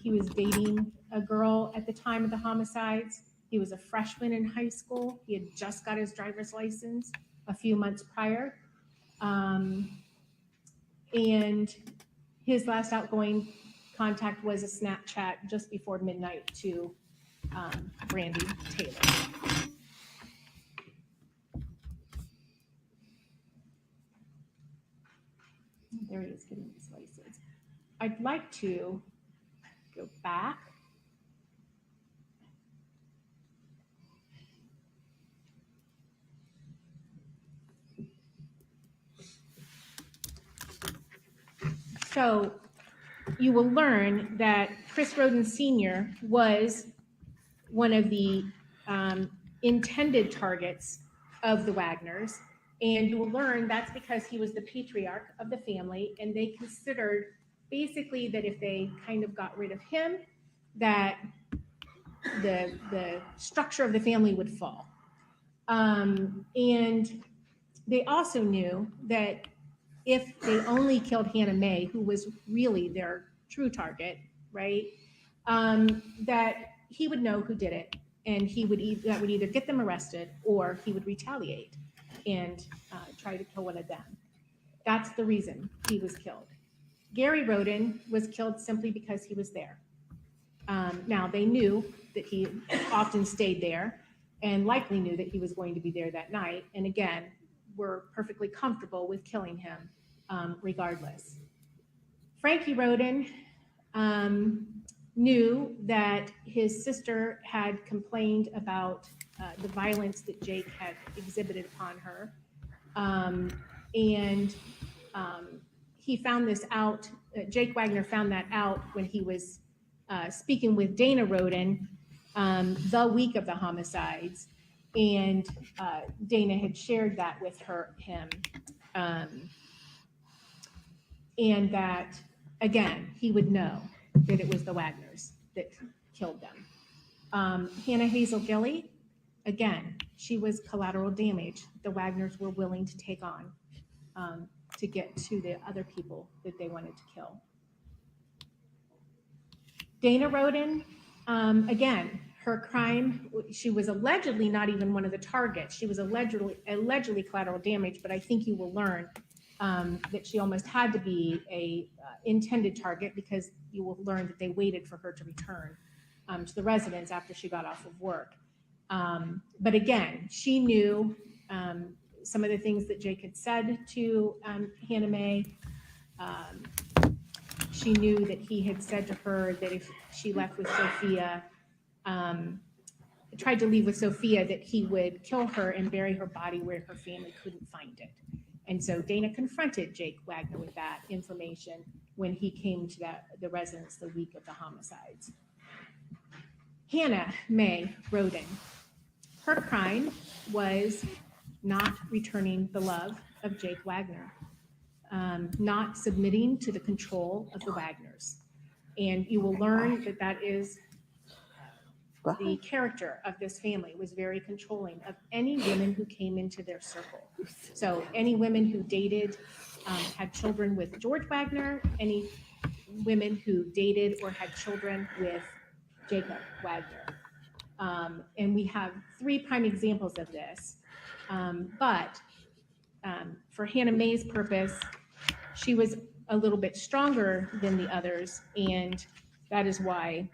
He was dating a girl at the time of the homicides. He was a freshman in high school. He had just got his driver's license a few months prior. And his last outgoing contact was a Snapchat just before midnight to Brandy Taylor. There he is getting his license. I'd like to go back. So you will learn that Chris Rhoden Sr. was one of the intended targets of the Wagners, And you will learn that's because he was the patriarch of the family, and they considered basically that if they kind of got rid of him, that the structure of the family would fall. And they also knew that if they only killed Hannah Mae, who was really their true target, right, that he would know who did it, and that would either get them arrested or he would retaliate and try to kill one of them. That's the reason he was killed. Gary Rhoden was killed simply because he was there. Now, they knew that he often stayed there and likely knew that he was going to be there that night. And again, were perfectly comfortable with killing him regardless. Frankie Rhoden knew that his sister had complained about the violence that Jake had exhibited upon her. And he found this out, Jake Wagner found that out when he was speaking with Dana Rhoden the week of the homicides. And Dana had shared that with him. And that, again, he would know that it was the Wagners that killed them. Hannah Hazel Gilley, again, she was collateral damage the Wagners were willing to take on to get to the other people that they wanted to kill. Dana Rhoden, again, her crime, she was allegedly not even one of the targets. She was allegedly collateral damage, but I think you will learn that she almost had to be a intended target, because you will learn that they waited for her to return to the residence after she got off of work. But again, she knew some of the things that Jake had said to Hannah Mae. She knew that he had said to her that if she left with Sophia, tried to leave with Sophia, that he would kill her and bury her body where her family couldn't find it. And so Dana confronted Jake Wagner with that information when he came to the residence the week of the homicides. Hannah Mae Rhoden, her crime was not returning the love of Jake Wagner, not submitting to the control of the Wagners. And you will learn that that is the character of this family, was very controlling of any women who came into their circle. So any women who dated, had children with George Wagner, any women who dated or had children with Jacob Wagner. And we have 3 prime examples of this. But for Hannah Mae's purpose, she was a little bit stronger than the others, and that is why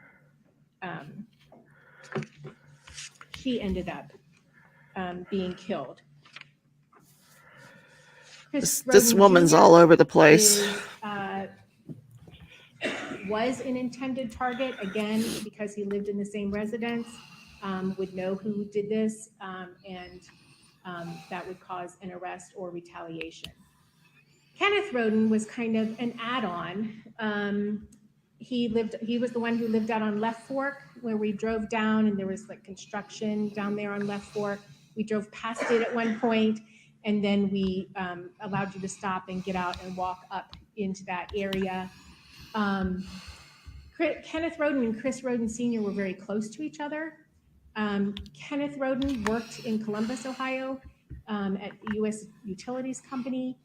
she ended up being killed. This woman's all over the place. Was an intended target, again, because he lived in the same residence, would know who did this, and that would cause an arrest or retaliation. Kenneth Rhoden was kind of an add-on. He was the one who lived out on Left Fork, where we drove down, and there was like construction down there on Left Fork. We drove past it at one point, and then we allowed you to stop and get out and walk up into that area. Kenneth Rhoden and Chris Rhoden Sr. were very close to each other. Kenneth Rhoden worked in Columbus, Ohio, at U.S. Utilities Company,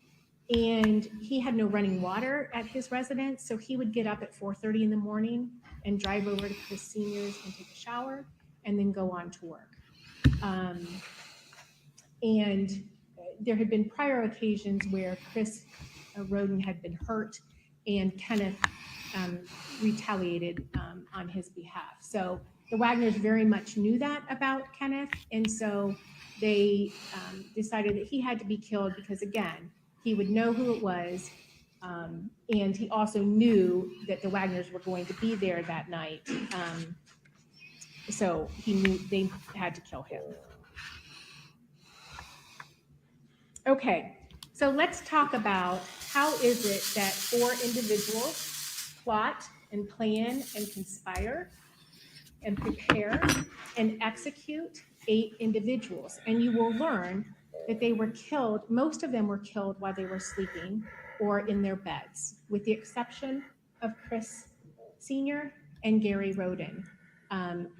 and he had no running water at his residence, so he would get up at 4:30 in the morning and drive over to Chris Sr.'s and take a shower and then go on to work. And there had been prior occasions where Chris Rhoden had been hurt, and Kenneth retaliated on his behalf. So the Wagners very much knew that about Kenneth, and so they decided that he had to be killed because, again, he would know who it was, and he also knew that the Wagners were going to be there that night, so he knew they had to kill him. Okay, so let's talk about how is it that 4 individuals plot and plan and conspire and prepare and execute 8 individuals. And you will learn that they were killed. Most of them were killed while they were sleeping or in their beds, with the exception of Chris Sr. and Gary Rhoden,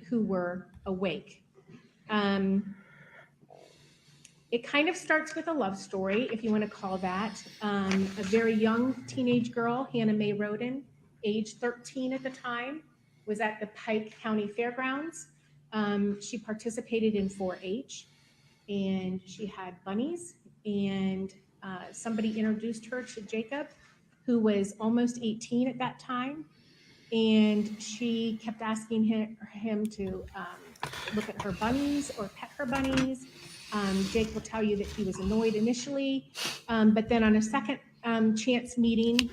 who were awake. It kind of starts with a love story, if you want to call that. A very young teenage girl, Hannah Mae Rhoden, age 13 at the time, was at the Pike County Fairgrounds. She participated in 4-H, and she had bunnies, and somebody introduced her to Jacob, who was almost 18 at that time, and she kept asking him to look at her bunnies or pet her bunnies. Jake will tell you that he was annoyed initially, but then on a second chance meeting,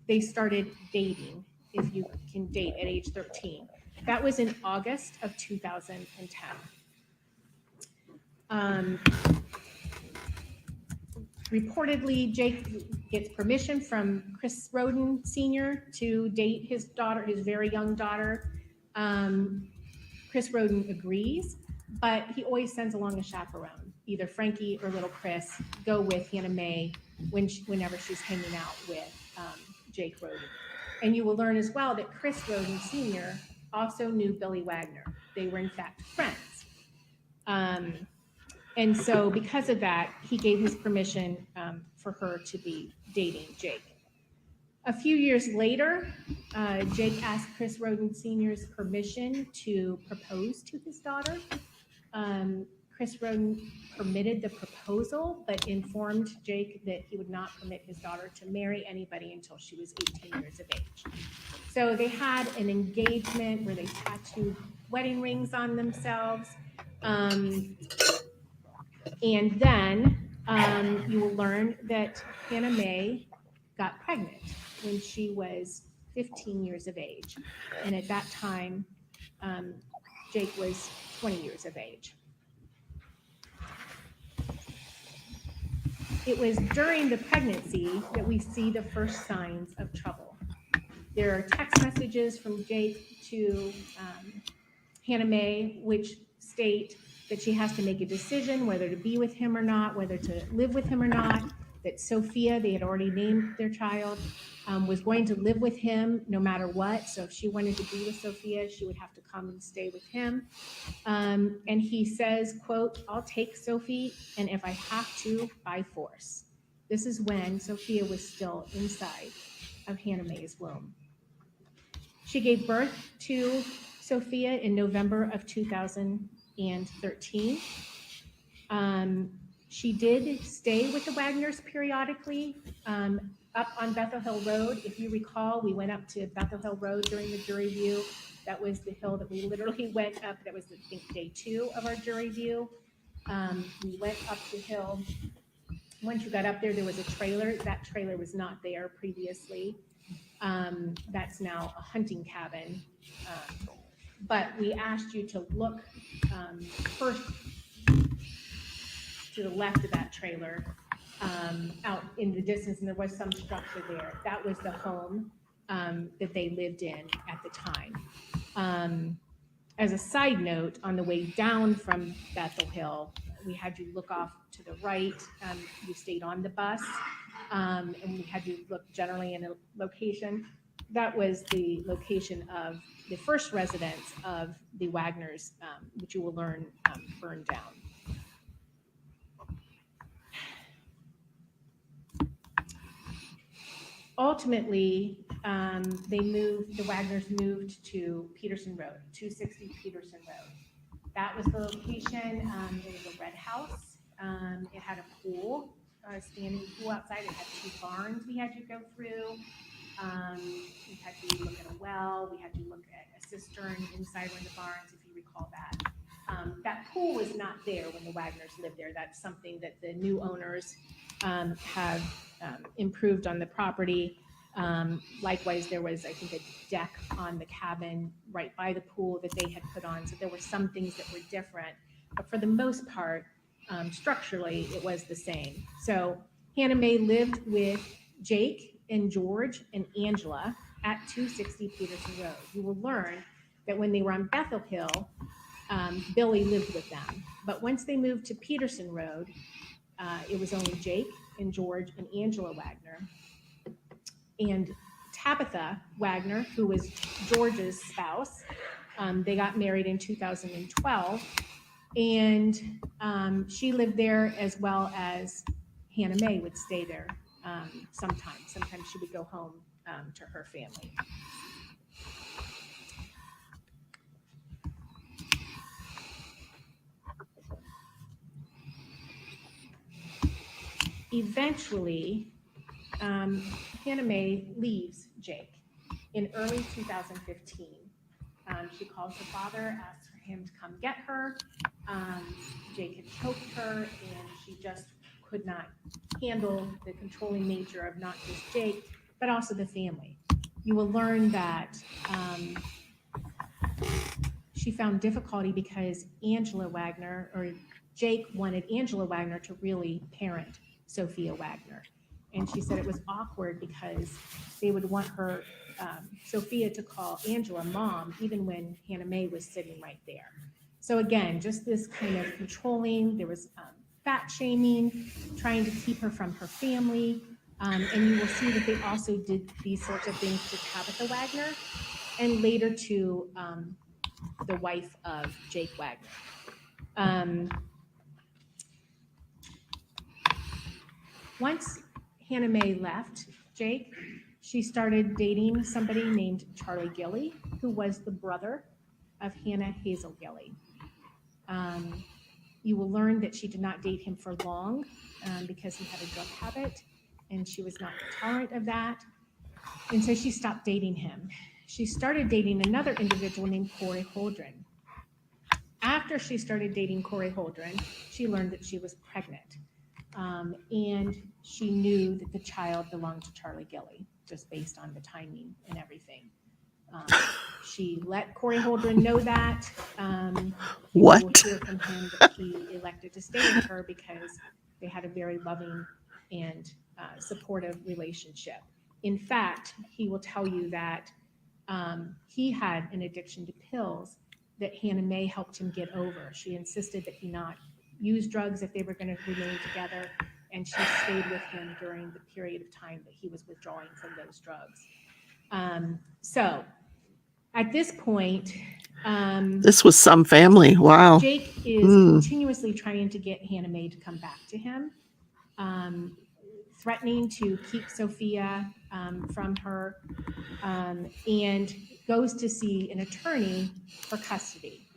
they started dating, if you can date at age 13. That was in August of 2010. Reportedly, Jake gets permission from Chris Rhoden Sr. to date his daughter, his very young daughter. Chris Rhoden agrees, but he always sends along a chaperone, either Frankie or little Chris, go with Hannah Mae whenever she's hanging out with Jake Rhoden. And you will learn as well that Chris Rhoden Sr. also knew Billy Wagner. They were in fact friends. And so because of that, he gave his permission for her to be dating Jake. A few years later, Jake asked Chris Rhoden Sr.'s permission to propose to his daughter. Chris Rhoden permitted the proposal, but informed Jake that he would not permit his daughter to marry anybody until she was 18 years of age. So they had an engagement where they tattooed wedding rings on themselves. And then you will learn that Hannah Mae got pregnant when she was 15 years of age. And at that time, Jake was 20 years of age. It was during the pregnancy that we see the first signs of trouble. There are text messages from Jake to Hannah Mae, which state that she has to make a decision whether to be with him or not, whether to live with him or not, that Sophia, they had already named their child, was going to live with him no matter what. So if she wanted to be with Sophia, she would have to come and stay with him. And he says, quote, "I'll take Sophie, and if I have to, by force." This is when Sophia was still inside of Hannah Mae's womb. She gave birth to Sophia in November of 2013. She did stay with the Wagners periodically up on Bethel Hill Road. If you recall, we went up to Bethel Hill Road during the jury view. That was the hill that we literally went up. That was, I think, day 2 of our jury view. We went up the hill. Once you got up there, there was a trailer. That trailer was not there previously. That's now a hunting cabin. But we asked you to look first to the left of that trailer, out in the distance, and there was some structure there. That was the home that they lived in at the time. As a side note, on the way down from Bethel Hill, we had you look off to the right. You stayed on the bus, and we had you look generally in a location. That was the location of the first residence of the Wagners, which you will learn burned down. Ultimately, the Wagners moved to Peterson Road, 260 Peterson Road. That was the location. It was a red house. It had a pool, a standing pool outside. It had 2 barns we had to go through. We had to look at a well. We had to look at a cistern inside one of the barns, if you recall that. That pool was not there when the Wagners lived there. That's something that the new owners have improved on the property. Likewise, there was, I think, a deck on the cabin right by the pool that they had put on. So there were some things that were different, but for the most part, structurally, it was the same. So Hannah Mae lived with Jake and George and Angela at 260 Peterson Road. You will learn that when they were on Bethel Hill, Billy lived with them. But once they moved to Peterson Road, it was only Jake and George and Angela Wagner. And Tabitha Wagner, who was George's spouse, they got married in 2012. And she lived there, as well as Hannah Mae would stay there sometimes. Sometimes she would go home to her family. Eventually, Hannah Mae leaves Jake in early 2015. She calls her father, asks for him to come get her. Jake had choked her, and she just could not handle the controlling nature of not just Jake, but also the family. You will learn that she found difficulty because Angela Wagner, or Jake wanted Angela Wagner to really parent Sophia Wagner. And she said it was awkward because they would want her, Sophia, to call Angela mom, even when Hannah Mae was sitting right there. So again, just this kind of controlling. There was fat shaming, trying to keep her from her family. And you will see that they also did these sorts of things to Tabitha Wagner, and later to the wife of Jake Wagner. Once Hannah Mae left Jake, she started dating somebody named Charlie Gilley, who was the brother of Hannah Hazel Gilley. You will learn that she did not date him for long because he had a drug habit, and she was not tolerant of that. And so she stopped dating him. She started dating another individual named Corey Holdren. After she started dating Corey Holdren, she learned that she was pregnant. And she knew that the child belonged to Charlie Gilley, just based on the timing and everything. She let Corey Holdren know that. What? You will hear from him that he elected to stay with her because they had a very loving and supportive relationship. In fact, he will tell you that he had an addiction to pills that Hannah Mae helped him get over. She insisted that he not use drugs if they were going to remain together, and she stayed with him during the period of time that he was withdrawing from those drugs. So at this point, This was some family. Wow. Jake is continuously trying to get Hannah Mae to come back to him, threatening to keep Sophia from her, and goes to see an attorney for custody.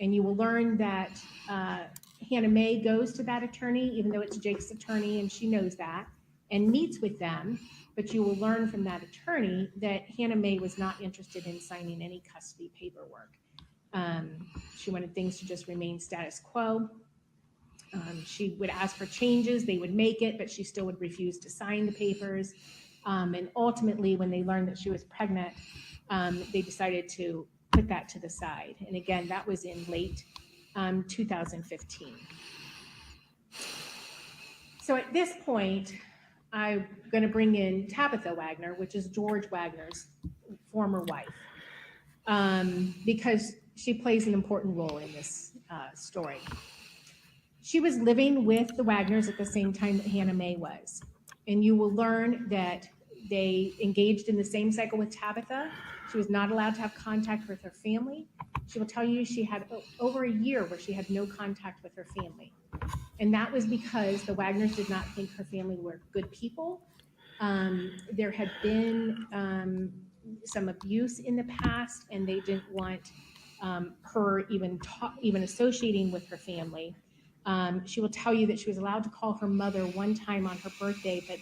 And you will learn that Hannah Mae goes to that attorney, even though it's Jake's attorney, and she knows that, and meets with them. But you will learn from that attorney that Hannah Mae was not interested in signing any custody paperwork. She wanted things to just remain status quo. She would ask for changes, they would make it, but she still would refuse to sign the papers. And ultimately, when they learned that she was pregnant, they decided to put that to the side. And again, that was in late 2015. So at this point, I'm going to bring in Tabitha Wagner, which is George Wagner's former wife, because she plays an important role in this story. She was living with the Wagners at the same time that Hannah Mae was. And you will learn that they engaged in the same cycle with Tabitha. She was not allowed to have contact with her family. She will tell you she had over a year where she had no contact with her family. And that was because the Wagners did not think her family were good people. There had been some abuse in the past, and they didn't want her even associating with her family. She will tell you that she was allowed to call her mother one time on her birthday, but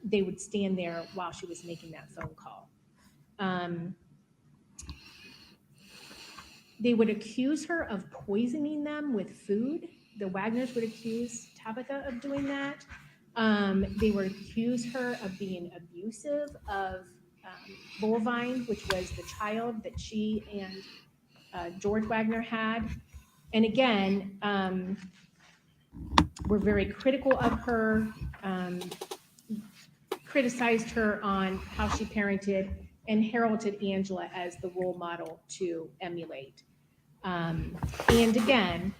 they would stand there while she was making that phone call. They would accuse her of poisoning them with food. The Wagners would accuse Tabitha of doing that. They would accuse her of being abusive of Bullvine, which was the child that she and George Wagner had. And again, were very critical of her, criticized her on how she parented, and heralded Angela as the role model to emulate. And again,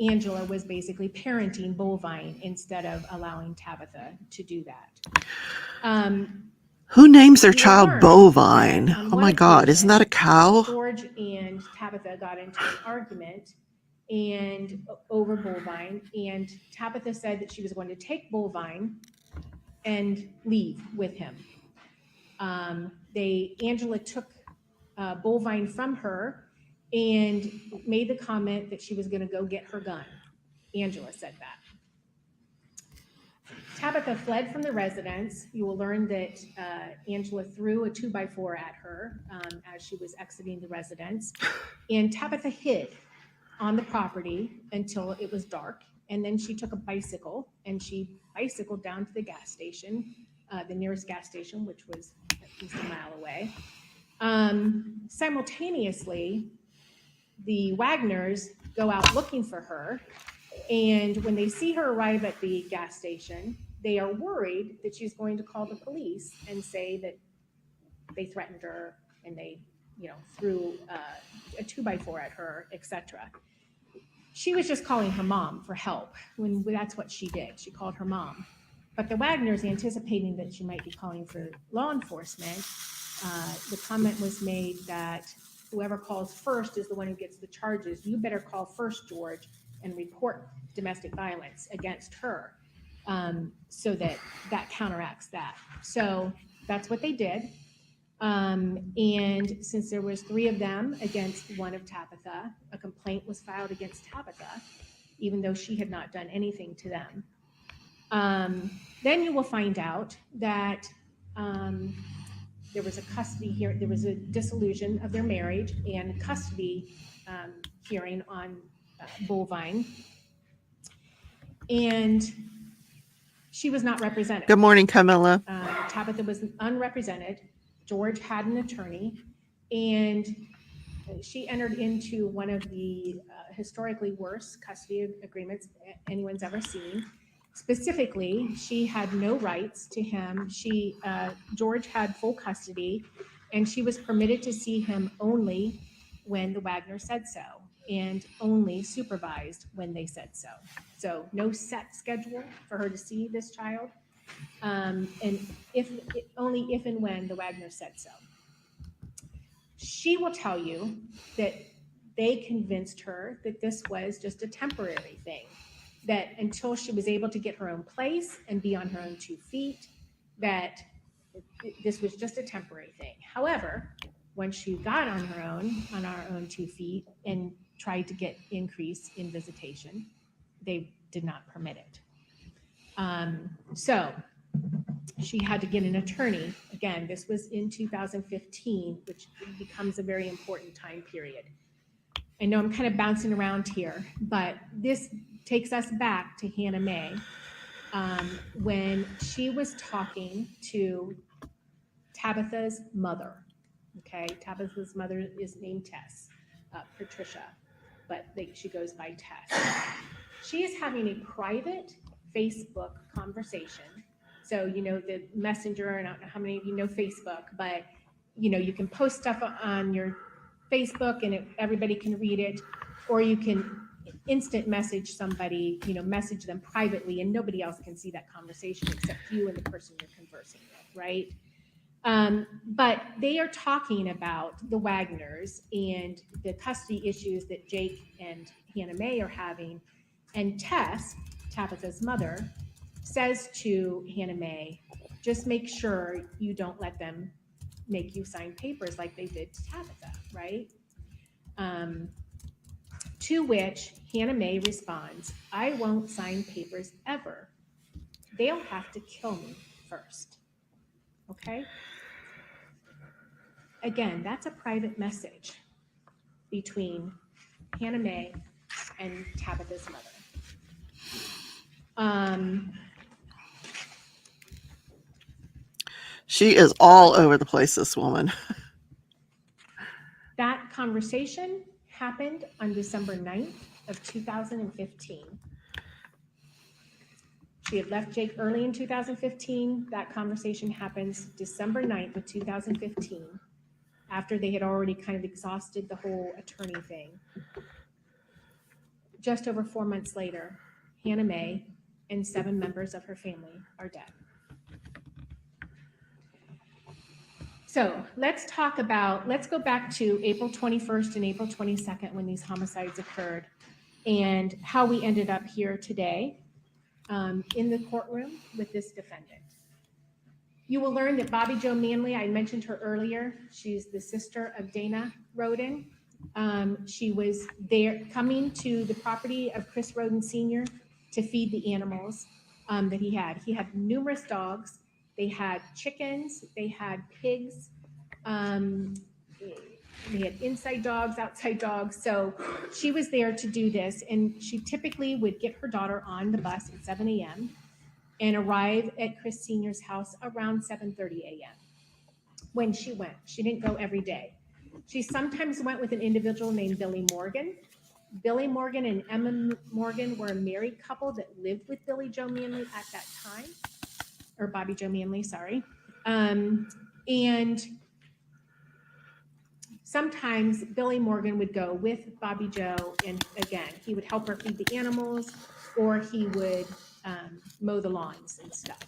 Angela was basically parenting Bovine instead of allowing Tabitha to do that. Who names their You will child learn Bovine? that on Oh one my God, isn't that a occasion, cow? George and Tabitha got into an argument and over Bovine, and Tabitha said that she was going to take Bovine and leave with him. Angela took Bovine from her and made the comment that she was going to go get her gun. Angela said that. Tabitha fled from the residence. You will learn that Angela threw a 2x4 at her as she was exiting the residence. And Tabitha hid on the property until it was dark. And then she took a bicycle and she bicycled down to the gas station, the nearest gas station, which was at least a mile away. Simultaneously, the Wagners go out looking for her. And when they see her arrive at the gas station, they are worried that she's going to call the police and say that they threatened her and they, threw a 2x4 at her, etc. She was just calling her mom for help when that's what she did. She called her mom. But the Wagners, anticipating that she might be calling for law enforcement, the comment was made that whoever calls first is the one who gets the charges. You better call first, George, and report domestic violence against her, so that counteracts that. So that's what they did. And since there was 3 of them against one of Tabitha, a complaint was filed against Tabitha, even though she had not done anything to them. Then you will find out that there was a custody here. There was a dissolution of their marriage and custody hearing on Bovine, and she was not represented. Good morning, Camilla. Tabitha was unrepresented. George had an attorney, and she entered into one of the historically worst custody agreements anyone's ever seen. Specifically, she had no rights to him. George had full custody, and she was permitted to see him only when the Wagner said so, and only supervised when they said so. So no set schedule for her to see this child, and only if and when the Wagner said so. She will tell you that they convinced her that this was just a temporary thing, that until she was able to get her own place and be on her own 2 feet, that this was just a temporary thing. However, when she got on our own 2 feet and tried to get increase in visitation, they did not permit it. So she had to get an attorney. Again, this was in 2015, which becomes a very important time period. I know I'm kind of bouncing around here, but this takes us back to Hannah Mae when she was talking to Tabitha's mother. Okay, Tabitha's mother is named Tess, Patricia, but she goes by Tess. She is having a private Facebook conversation. So, the messenger, and I don't know how many of you know Facebook, but, you can post stuff on your Facebook and everybody can read it, or you can instant message somebody, message them privately and nobody else can see that conversation except you and the person you're conversing with, right? But they are talking about the Wagners and the custody issues that Jake and Hannah Mae are having. And Tess, Tabitha's mother, says to Hannah Mae, just make sure you don't let them make you sign papers like they did to Tabitha, right? To which Hannah Mae responds, I won't sign papers ever. They'll have to kill me first. Okay? Again, that's a private message between Hannah Mae and Tabitha's mother. She is all over the place, this woman. That conversation happened on December 9th of 2015. She had left Jake early in 2015. That conversation happens December 9th of 2015 after they had already kind of exhausted the whole attorney thing. Just over 4 months later, Hannah Mae and 7 members of her family are dead. So let's go back to April 21st and April 22nd when these homicides occurred, and how we ended up here today in the courtroom with this defendant. You will learn that Bobby Jo Manley, I mentioned her earlier, she's the sister of Dana Rhoden. She was there coming to the property of Chris Rhoden Sr. to feed the animals that he had. He had numerous dogs. They had chickens, they had pigs, they had inside dogs, outside dogs. So she was there to do this, and she typically would get her daughter on the bus at 7 a.m. and arrive at Chris Sr.'s house around 7:30 a.m. when she went. She didn't go every day. She sometimes went with an individual named Billy Morgan. Billy Morgan and Emma Morgan were a married couple that lived with Billy Jo Manley at that time, or Bobby Jo Manley, sorry. And sometimes Billy Morgan would go with Bobby Jo, and again, he would help her feed the animals, or he would mow the lawns and stuff.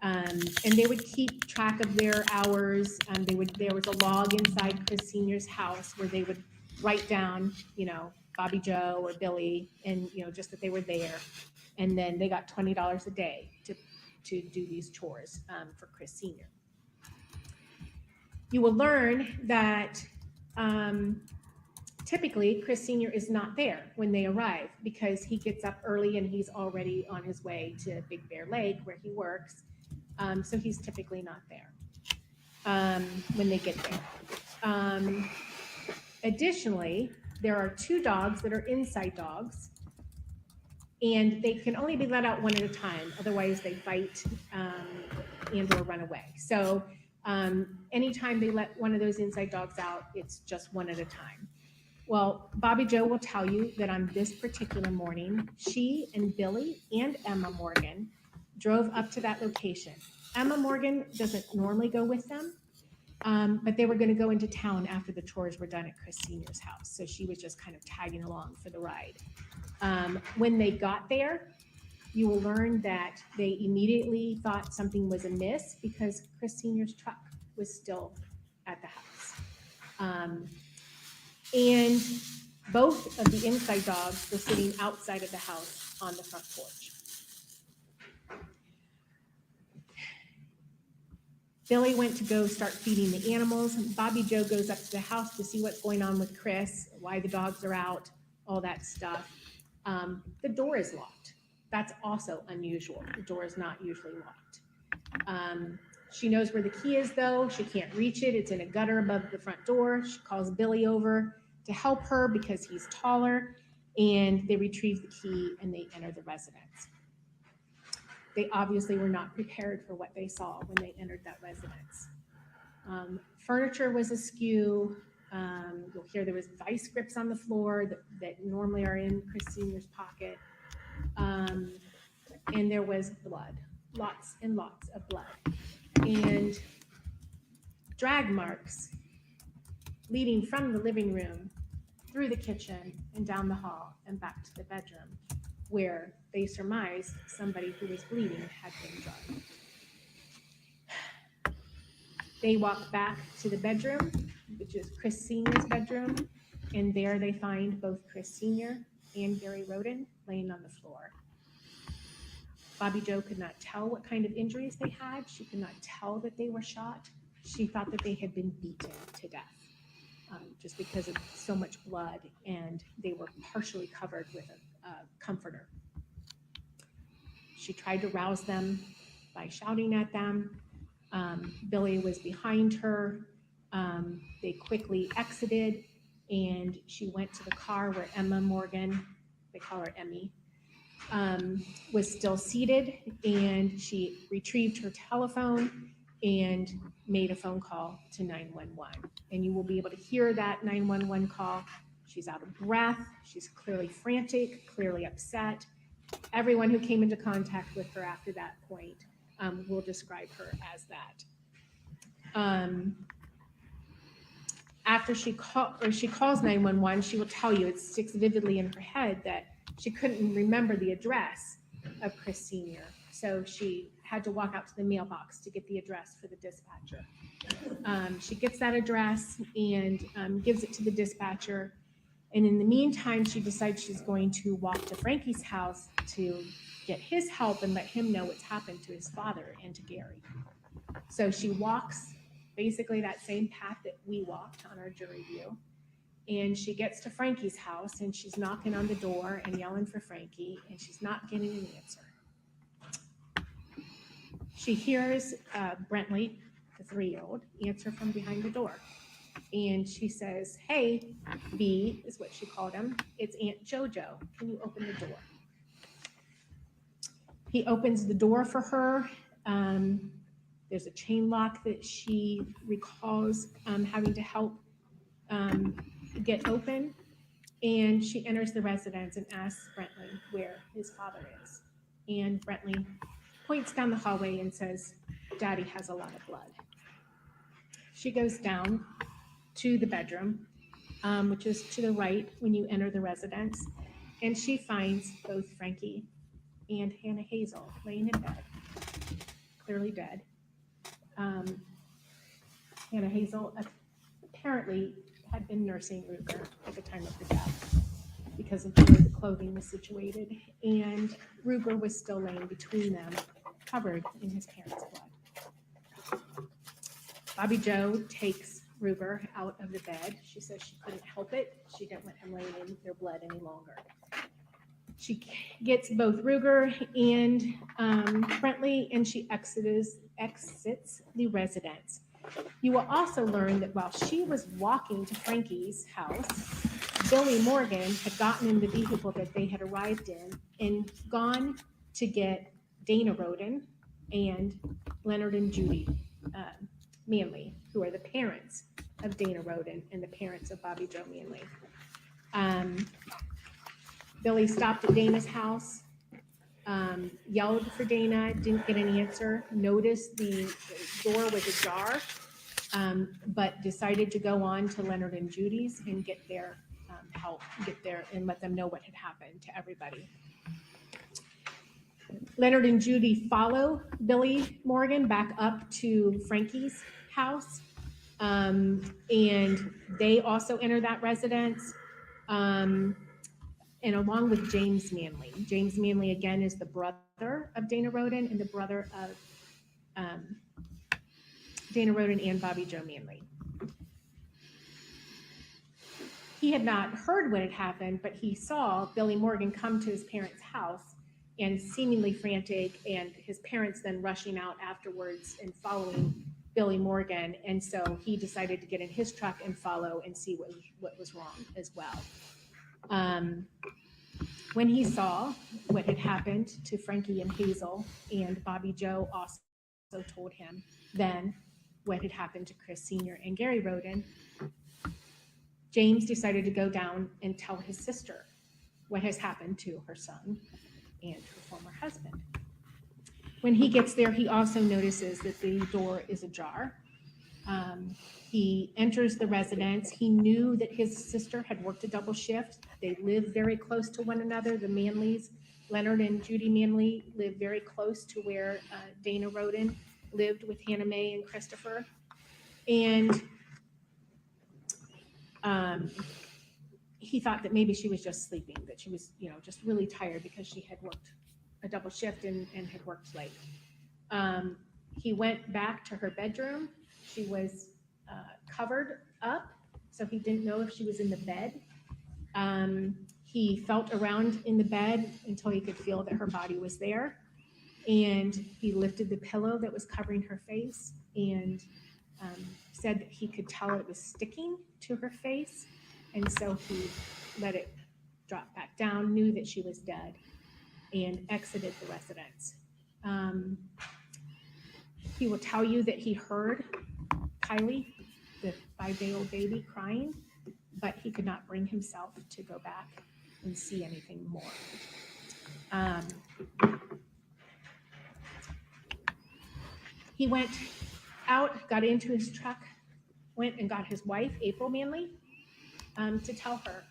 And they would keep track of their hours. There was a log inside Chris Sr.'s house where they would write down, Bobby Jo or Billy, and just that they were there. And then they got $20 a day to do these chores for Chris Sr. You will learn that typically Chris Sr. is not there when they arrive, because he gets up early and he's already on his way to Big Bear Lake where he works. So he's typically not there when they get there. Additionally, there are 2 dogs that are inside dogs, and they can only be let out one at a time. Otherwise, they fight and or run away. So anytime they let one of those inside dogs out, it's just one at a time. Well, Bobby Jo will tell you that on this particular morning, she and Billy and Emma Morgan drove up to that location. Emma Morgan doesn't normally go with them, but they were going to go into town after the chores were done at Chris Sr.'s house. So she was just kind of tagging along for the ride. When they got there, you will learn that they immediately thought something was amiss because Chris Sr.'s truck was still at the house. And both of the inside dogs were sitting outside of the house on the front porch. Billy went to go start feeding the animals. Bobby Jo goes up to the house to see what's going on with Chris, why the dogs are out, all that stuff. The door is locked. That's also unusual. The door is not usually locked. She knows where the key is, though. She can't reach it. It's in a gutter above the front door. She calls Billy over to help her because he's taller, and they retrieve the key and they enter the residence. They obviously were not prepared for what they saw when they entered that residence. Furniture was askew. You'll hear there was vice grips on the floor that normally are in Chris Sr.'s pocket. And there was blood, lots and lots of blood. And drag marks leading from the living room through the kitchen and down the hall and back to the bedroom, where they surmised somebody who was bleeding had been drugged. They walk back to the bedroom, which is Chris Sr.'s bedroom, and there they find both Chris Sr. and Gary Rhoden laying on the floor. Bobby Jo could not tell what kind of injuries they had. She could not tell that they were shot. She thought that they had been beaten to death just because of so much blood, and they were partially covered with a comforter. She tried to rouse them by shouting at them. Billy was behind her. They quickly exited, and she went to the car where Emma Morgan, they call her Emmy, was still seated, and she retrieved her telephone and made a phone call to 911. And you will be able to hear that 911 call. She's out of breath. She's clearly frantic, clearly upset. Everyone who came into contact with her after that point will describe her as that. after she calls 911, she will tell you, it sticks vividly in her head that she couldn't remember the address of Chris Sr. So she had to walk out to the mailbox to get the address for the dispatcher. She gets that address and gives it to the dispatcher. And in the meantime, she decides she's going to walk to Frankie's house to get his help and let him know what's happened to his father and to Gary. So she walks basically that same path that we walked on our jury view. And she gets to Frankie's house and she's knocking on the door and yelling for Frankie, and she's not getting an answer. She hears Brentley, the 3-year-old, answer from behind the door. And she says, "Hey, B," is what she called him. "It's Aunt JoJo. Can you open the door?" He opens the door for her. There's a chain lock that she recalls having to help get open. And she enters the residence and asks Brentley where his father is. And Brentley points down the hallway and says, "Daddy has a lot of blood." She goes down to the bedroom, which is to the right when you enter the residence, and she finds both Frankie and Hannah Hazel laying in bed, clearly dead. Hannah Hazel apparently had been nursing Ruger at the time of her death because of the way the clothing was situated, and Ruger was still laying between them, covered in his parents' blood. Bobby Joe takes Ruger out of the bed. She says she couldn't help it. She didn't want him laying in their blood any longer. She gets both Ruger and Brentley, and she exits the residence. You will also learn that while she was walking to Frankie's house, Billy Morgan had gotten in the vehicle that they had arrived in and gone to get Dana Rhoden and Leonard and Judy Manley, who are the parents of Dana Rhoden and the parents of Bobby Joe Manley. Billy stopped at Dana's house, yelled for Dana, didn't get an answer, noticed the door was ajar, but decided to go on to Leonard and Judy's and get their help, get there and let them know what had happened to everybody. Leonard and Judy follow Billy Morgan back up to Frankie's house, and they also enter that residence, and along with James Manley. James Manley, again, is the brother of Dana Rhoden and the brother of Dana Rhoden and Bobby Joe Manley. He had not heard what had happened, but he saw Billy Morgan come to his parents' house and seemingly frantic, and his parents then rushing out afterwards and following Billy Morgan. And so he decided to get in his truck and follow and see what was wrong as well. When he saw what had happened to Frankie and Hazel, and Bobby Joe also told him then what had happened to Chris Sr. and Gary Rhoden, James decided to go down and tell his sister what has happened to her son and her former husband. When he gets there, he also notices that the door is ajar. He enters the residence. He knew that his sister had worked a double shift. They lived very close to one another. The Manleys, Leonard and Judy Manley, lived very close to where Dana Rhoden lived with Hannah Mae and Christopher. And he thought that maybe she was just sleeping, that she was, just really tired because she had worked a double shift and had worked late. He went back to her bedroom. She was covered up, so he didn't know if she was in the bed. He felt around in the bed until he could feel that her body was there. And he lifted the pillow that was covering her face and said that he could tell it was sticking to her face. And so he let it drop back down, knew that she was dead, and exited the residence. He will tell you that he heard Kylie, the 5-day-old baby, crying, but he could not bring himself to go back and see anything more. He went out, got into his truck, went and got his wife, April Manley, to tell her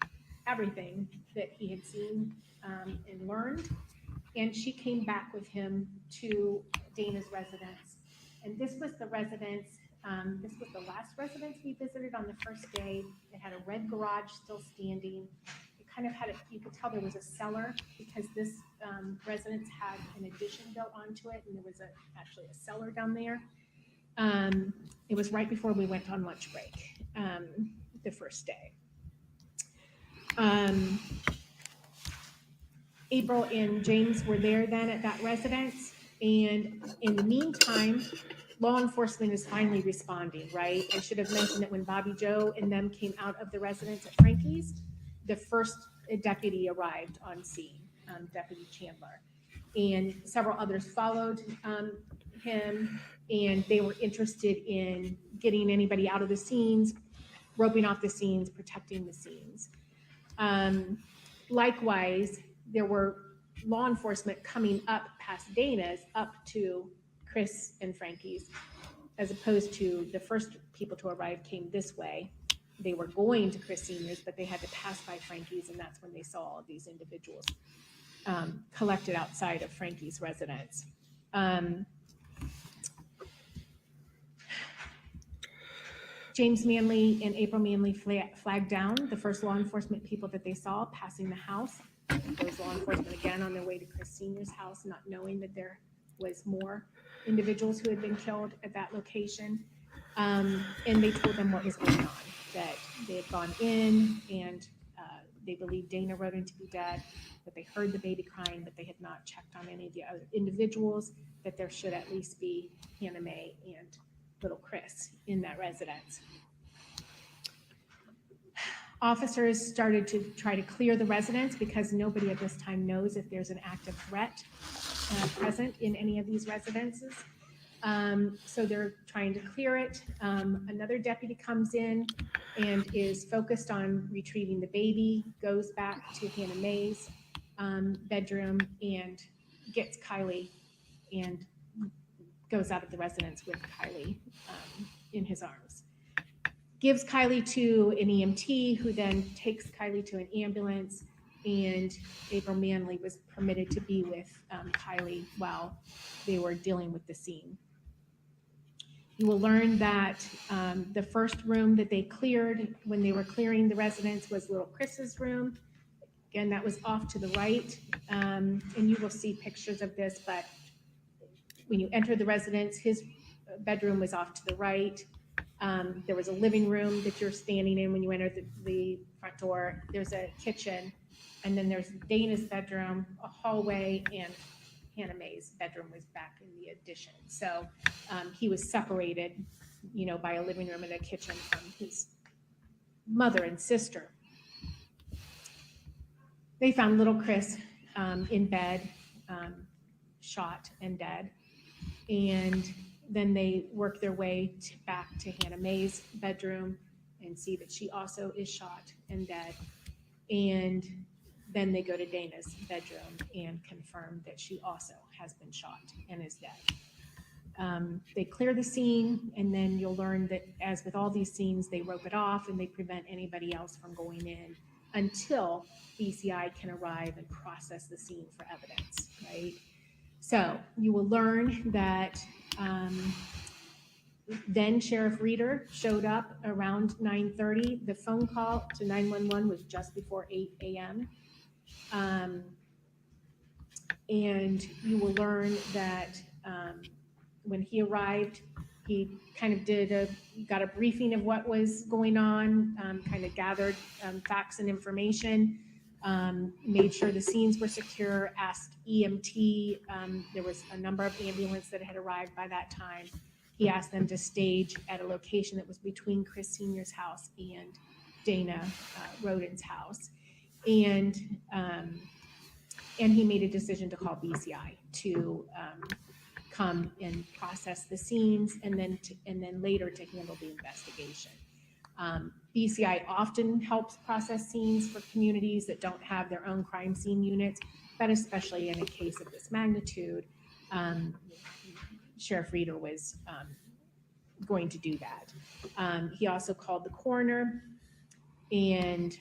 everything that he had seen and learned. And she came back with him to Dana's residence. And this was the residence, this was the last residence we visited on the first day. It had a red garage still standing. It kind of had, you could tell there was a cellar because this residence had an addition built onto it, and there was actually a cellar down there. It was right before we went on lunch break, the first day. April and James were there then at that residence, and in the meantime, law enforcement is finally responding, right? I should have mentioned that when Bobby Joe and them came out of the residence at Frankie's, the first deputy arrived on scene, Deputy Chandler, and several others followed him, and they were interested in getting anybody out of the scenes, roping off the scenes, protecting the scenes. Likewise, there were law enforcement coming up past Dana's up to Chris and Frankie's, as opposed to the first people to arrive came this way. They were going to Chris Sr.'s, but they had to pass by Frankie's, and that's when they saw all these individuals collected outside of Frankie's residence. James Manley and April Manley flagged down the first law enforcement people that they saw passing the house. Those law enforcement again on their way to Chris Sr.'s house, not knowing that there was more individuals who had been killed at that location. And they told them what was going on, that they had gone in and they believed Dana Rhoden to be dead, that they heard the baby crying, but they had not checked on any of the other individuals, that there should at least be Hannah Mae and little Chris in that residence. Officers started to try to clear the residence because nobody at this time knows if there's an active threat present in any of these residences. So they're trying to clear it. Another deputy comes in and is focused on retrieving the baby, goes back to Hannah Mae's bedroom and gets Kylie and goes out of the residence with Kylie in his arms. Gives Kylie to an EMT, who then takes Kylie to an ambulance, and April Manley was permitted to be with Kylie while they were dealing with the scene. You will learn that the first room that they cleared when they were clearing the residence was little Chris's room. Again, that was off to the right, and you will see pictures of this, but when you enter the residence, his bedroom was off to the right. There was a living room that you're standing in when you enter the front door. There's a kitchen, and then there's Dana's bedroom, a hallway, and Hannah Mae's bedroom was back in the addition. So he was separated, by a living room and a kitchen from his mother and sister. They found little Chris in bed, shot and dead. And then they work their way back to Hannah Mae's bedroom and see that she also is shot and dead. And then they go to Dana's bedroom and confirm that she also has been shot and is dead. They clear the scene, and then you'll learn that, as with all these scenes, they rope it off and they prevent anybody else from going in until BCI can arrive and process the scene for evidence, right? So you will learn that then Sheriff Reeder showed up around 9:30. The phone call to 911 was just before 8 a.m. And you will learn that when he arrived, he kind of got a briefing of what was going on, kind of gathered facts and information, made sure the scenes were secure, asked EMT. There was a number of ambulances that had arrived by that time. He asked them to stage at a location that was between Chris Sr.'s house and Dana Rhoden's house. And he made a decision to call BCI to come and process the scenes, and then later to handle the investigation. BCI often helps process scenes for communities that don't have their own crime scene units, but especially in a case of this magnitude, Sheriff Reeder was going to do that. He also called the coroner and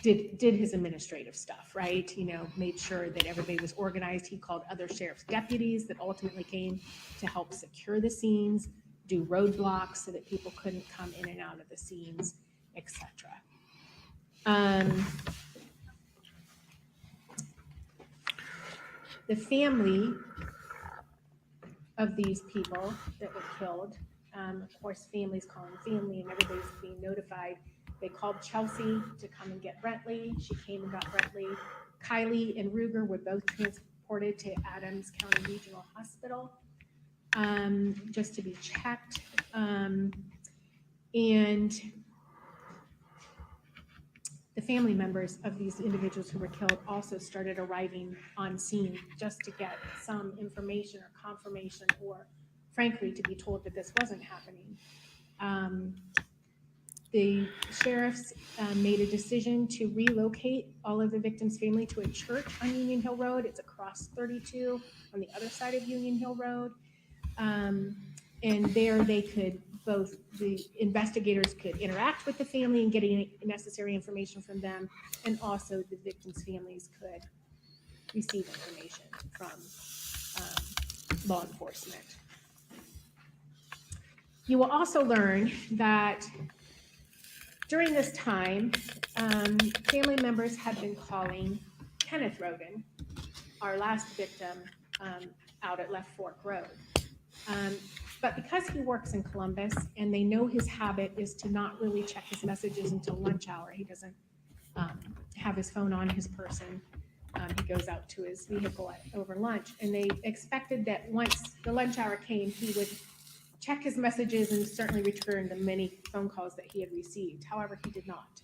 did his administrative stuff, right? Made sure that everybody was organized. He called other sheriff's deputies that ultimately came to help secure the scenes, do roadblocks so that people couldn't come in and out of the scenes, etc. The family of these people that were killed, of course, families calling family and everybody's being notified. They called Chelsea to come and get Brentley. She came and got Brentley. Kylie and Ruger were both transported to Adams County Regional Hospital just to be checked. And the family members of these individuals who were killed also started arriving on scene just to get some information or confirmation, or frankly, to be told that this wasn't happening. The sheriffs made a decision to relocate all of the victims' family to a church on Union Hill Road. It's across 32 on the other side of Union Hill Road. And there they could, both the investigators could interact with the family and get any necessary information from them, and also the victims' families could receive information from law enforcement. You will also learn that during this time, family members had been calling Kenneth Rhoden, our last victim, out at Left Fork Road. But because he works in Columbus and they know his habit is to not really check his messages until lunch hour, he doesn't have his phone on his person. He goes out to his vehicle over lunch, and they expected that once the lunch hour came, he would check his messages and certainly return the many phone calls that he had received. However, he did not.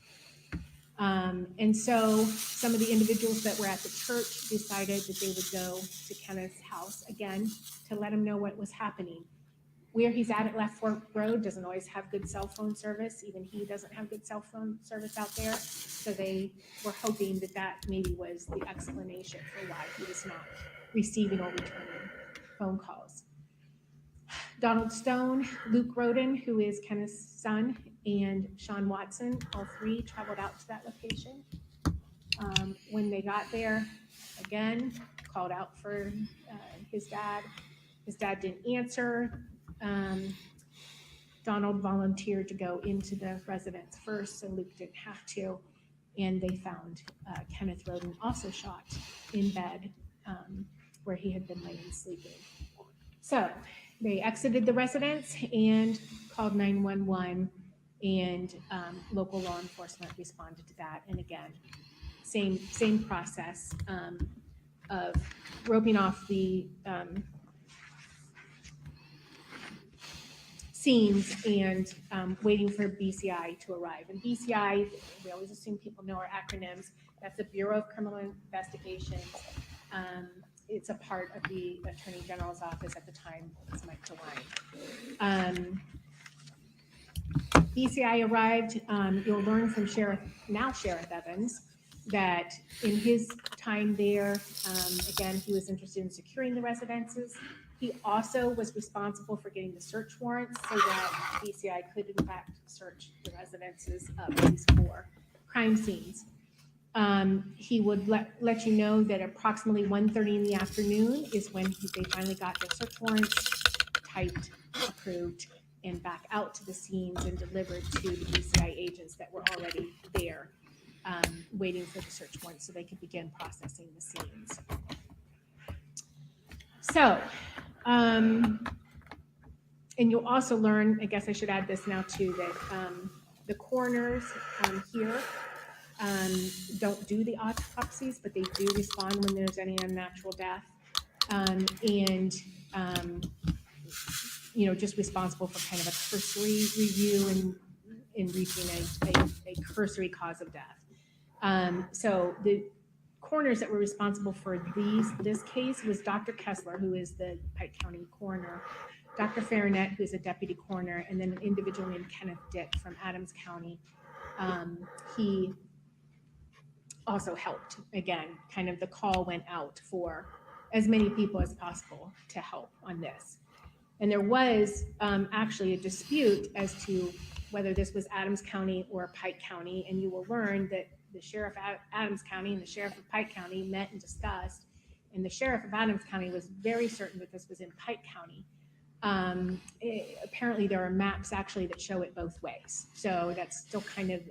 And so some of the individuals that were at the church decided that they would go to Kenneth's house again to let him know what was happening. Where he's at Left Fork Road doesn't always have good cell phone service. Even he doesn't have good cell phone service out there. So they were hoping that that maybe was the explanation for why he was not receiving or returning phone calls. Donald Stone, Luke Rhoden, who is Kenneth's son, and Sean Watson, all three traveled out to that location. When they got there, again, called out for his dad. His dad didn't answer. Donald volunteered to go into the residence first, so Luke didn't have to. And they found Kenneth Rhoden also shot in bed where he had been laying sleeping. So they exited the residence and called 911, and local law enforcement responded to that. And again, same process of roping off the scenes and waiting for BCI to arrive. And BCI, we always assume people know our acronyms. That's the Bureau of Criminal Investigations. It's a part of the Attorney General's office at the time. It's Mike DeWine. BCI arrived. You'll learn from Sheriff Evans that in his time there, again, he was interested in securing the residences. He also was responsible for getting the search warrants so that BCI could in fact search the residences of these 4 crime scenes. He would let you know that approximately 1:30 in the afternoon is when they finally got their search warrants typed, approved, and back out to the scenes and delivered to the BCI agents that were already there, waiting for the search warrant so they could begin processing the scenes. So, and you'll also learn, I guess I should add this now too, that the coroners here don't do the autopsies, but they do respond when there's any unnatural death, and just responsible for kind of a cursory review in reaching a cursory cause of death. So the coroners that were responsible for this case was Dr. Kessler, who is the Pike County coroner, Dr. Farranet, who is a deputy coroner, and then an individual named Kenneth Dick from Adams County. He also helped. Again, kind of the call went out for as many people as possible to help on this. And there was actually a dispute as to whether this was Adams County or Pike County. And you will learn that the sheriff of Adams County and the sheriff of Pike County met and discussed. And the sheriff of Adams County was very certain that this was in Pike County. Apparently there are maps actually that show it both ways. So that's still kind of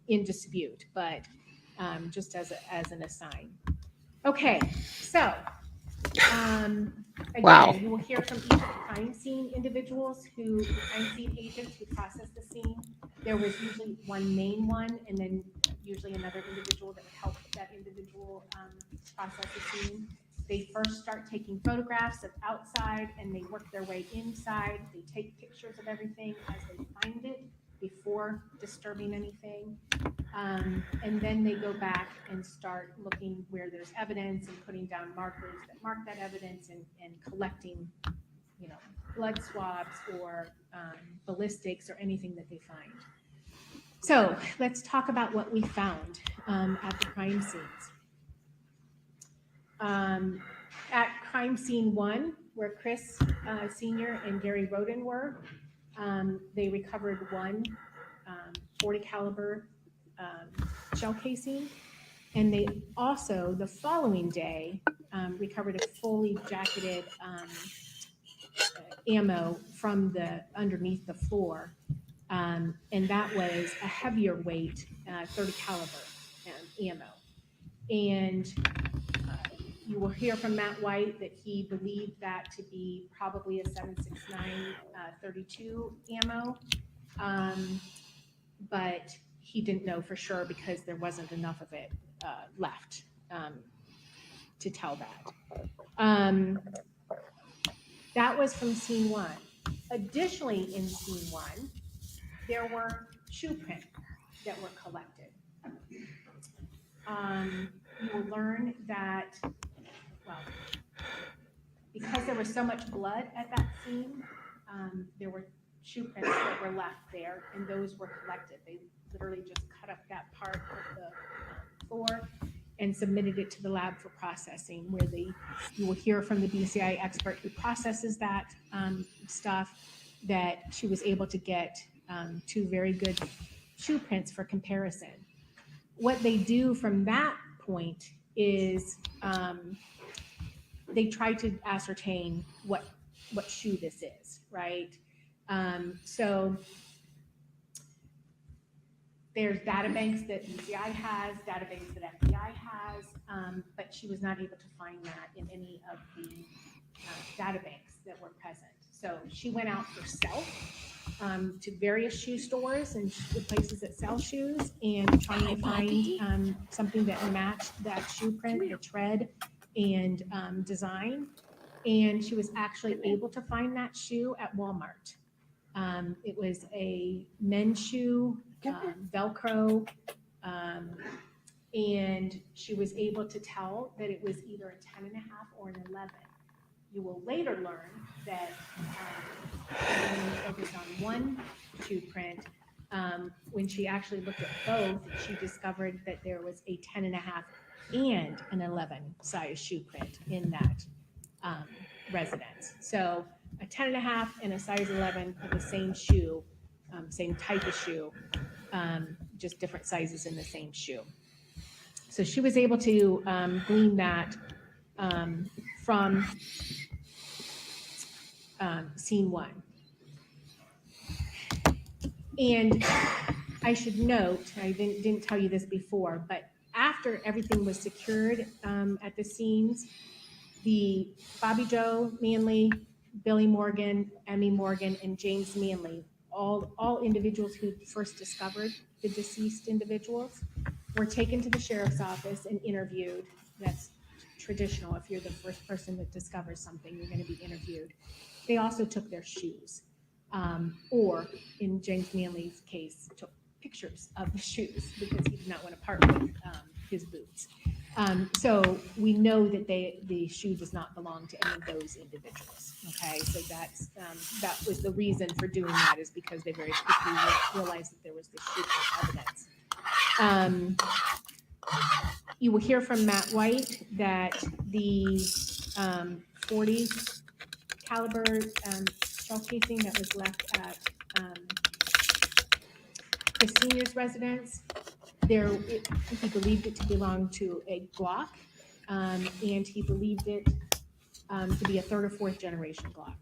in dispute, but just as an aside. Okay, so again, Wow. you will hear from each of the crime scene individuals the crime scene agents who process the scene. There was usually one main one, and then usually another individual that would help that individual process the scene. They first start taking photographs of outside, and they work their way inside. They take pictures of everything as they find it before disturbing anything. And then they go back and start looking where there's evidence and putting down markers that mark that evidence and collecting, blood swabs or ballistics or anything that they find. So let's talk about what we found at the crime scenes. At crime scene 1, where Chris Sr. and Gary Rhoden were, they recovered one 40 caliber shell casing, and they also the following day recovered a fully jacketed ammo from underneath the floor, and that was a heavier weight 30 caliber ammo. And you will hear from Matt White that he believed that to be probably a 7.69 32 ammo, but he didn't know for sure because there wasn't enough of it left to tell that. That was from scene 1. Additionally, in scene 1, there were shoe prints that were collected. You will learn that, because there was so much blood at that scene, there were shoe prints that were left there, and those were collected. They literally just cut up that part of the floor and submitted it to the lab for processing, where you will hear from the BCI expert who processes that stuff, that she was able to get 2 very good shoe prints for comparison. What they do from that point is they try to ascertain what shoe this is, right? So there's databanks that BCI has, databanks that FBI has, but she was not able to find that in any of the databanks that were present. So she went out herself to various shoe stores and places that sell shoes, and trying to find something that matched that shoe print, the tread and design. And she was actually able to find that shoe at Walmart. It was a men's shoe, Velcro, and she was able to tell that it was either a 10.5 or an 11. You will later learn that when we focused on one shoe print, when she actually looked at both, she discovered that there was a 10.5 and an 11 size shoe print in that residence. So a 10.5 and a size 11 of the same shoe, same type of shoe, just different sizes in the same shoe. So she was able to glean that from scene 1. And I should note, I didn't tell you this before, but after everything was secured at the scenes, the Bobby Joe Manley, Billy Morgan, Emmy Morgan, and James Manley, all individuals who first discovered the deceased individuals, were taken to the sheriff's office and interviewed. That's traditional. If you're the first person that discovers something, you're going to be interviewed. They also took their shoes, or in James Manley's case, took pictures of the shoes because he did not want to part with his boots. So we know that the shoe does not belong to any of those individuals. Okay, so that was the reason for doing that, is because they very quickly realized that there was this shoe evidence. You will hear from Matt White that the .40 caliber shell casing that was left at Chris Sr.'s residence. He believed it to belong to a Glock, and he believed it to be a third or fourth generation Glock.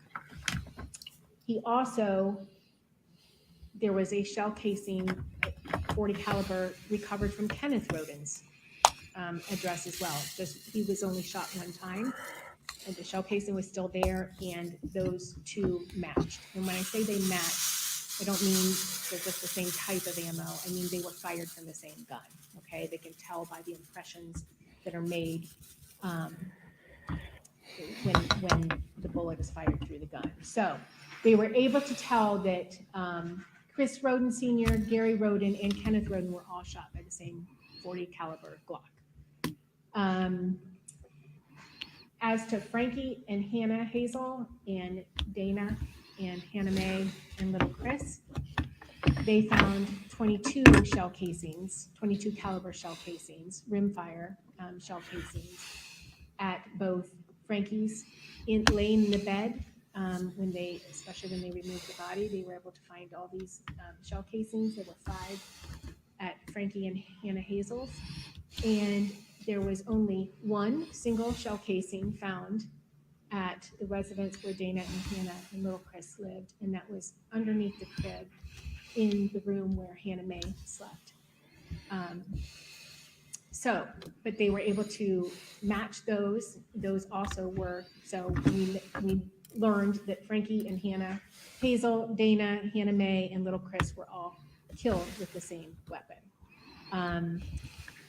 There was a shell casing, 40 caliber, recovered from Kenneth Rhoden's address as well. He was only shot one time, and the shell casing was still there, and those two matched. And when I say they matched, I don't mean they're just the same type of ammo. I mean they were fired from the same gun. Okay, they can tell by the impressions that are made when the bullet is fired through the gun. So they were able to tell that Chris Rhoden Sr., Gary Rhoden, and Kenneth Rhoden were all shot by the same 40 caliber Glock. As to Frankie and Hannah Hazel and Dana and Hannah Mae and little Chris, they found 22 shell casings, 22 caliber shell casings, rimfire shell casings at both Frankie's laying in the bed. Especially when they removed the body, they were able to find all these shell casings. There were 5 at Frankie and Hannah Hazel's, and there was only one single shell casing found at the residence where Dana and Hannah and little Chris lived, and that was underneath the crib in the room where Hannah Mae slept. But they were able to match those. Those also were, so we learned that Frankie and Hannah Hazel, Dana, Hannah Mae, and little Chris were all killed with the same weapon.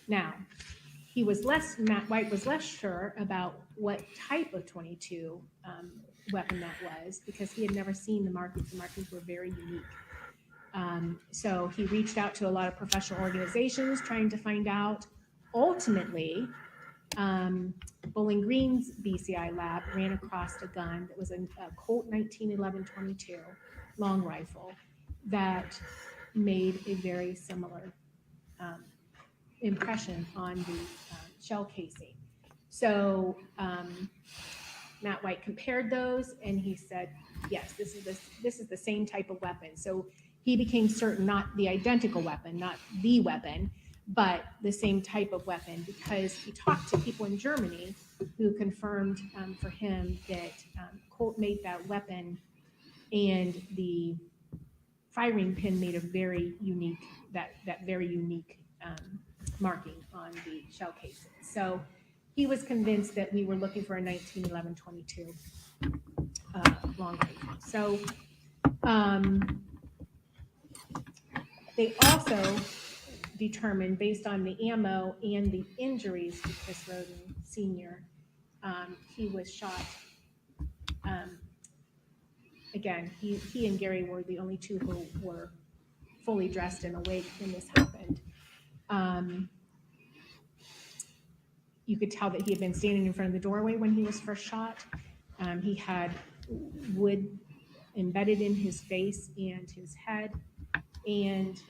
Now, Matt White was less sure about what type of 22 weapon that was, because he had never seen the markings. The markings were very unique. So he reached out to a lot of professional organizations trying to find out. Ultimately, Bowling Green's BCI lab ran across a gun that was a Colt 1911-22 long rifle that made a very similar impression on the shell casing. So Matt White compared those, and he said, yes, this is the same type of weapon. So he became certain, not the identical weapon, not the weapon, but the same type of weapon, because he talked to people in Germany who confirmed for him that Colt made that weapon, and the firing pin made a very unique, that very unique marking on the shell casing. So he was convinced that we were looking for a 1911-22 long rifle. So they also determined, based on the ammo and the injuries to Chris Rhoden Sr., he was shot. Again, he and Gary were the only two who were fully dressed and awake when this happened. You could tell that he had been standing in front of the doorway when he was first shot. He had wood embedded in his face and his head, and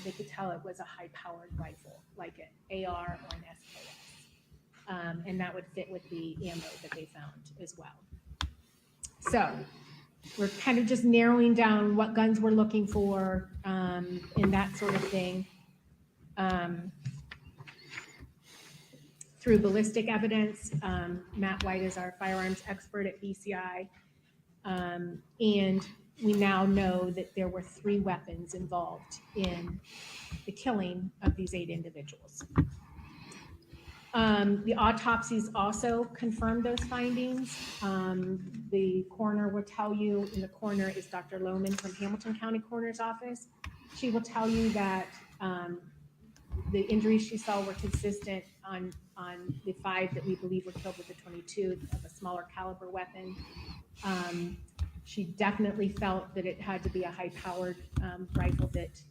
they could tell it was a high-powered rifle, like an AR or an SKS, and that would fit with the ammo that they found as well. So we're kind of just narrowing down what guns we're looking for and that sort of thing. Through ballistic evidence, Matt White is our firearms expert at BCI, and we now know that there were 3 weapons involved in the killing of these 8 individuals. The autopsies also confirmed those findings. The coroner will tell you, and the coroner is Dr. Lohman from Hamilton County Coroner's Office. She will tell you that the injuries she saw were consistent on the 5 that we believe were killed with the 22 of a smaller caliber weapon. She definitely felt that it had to be a high-powered rifle that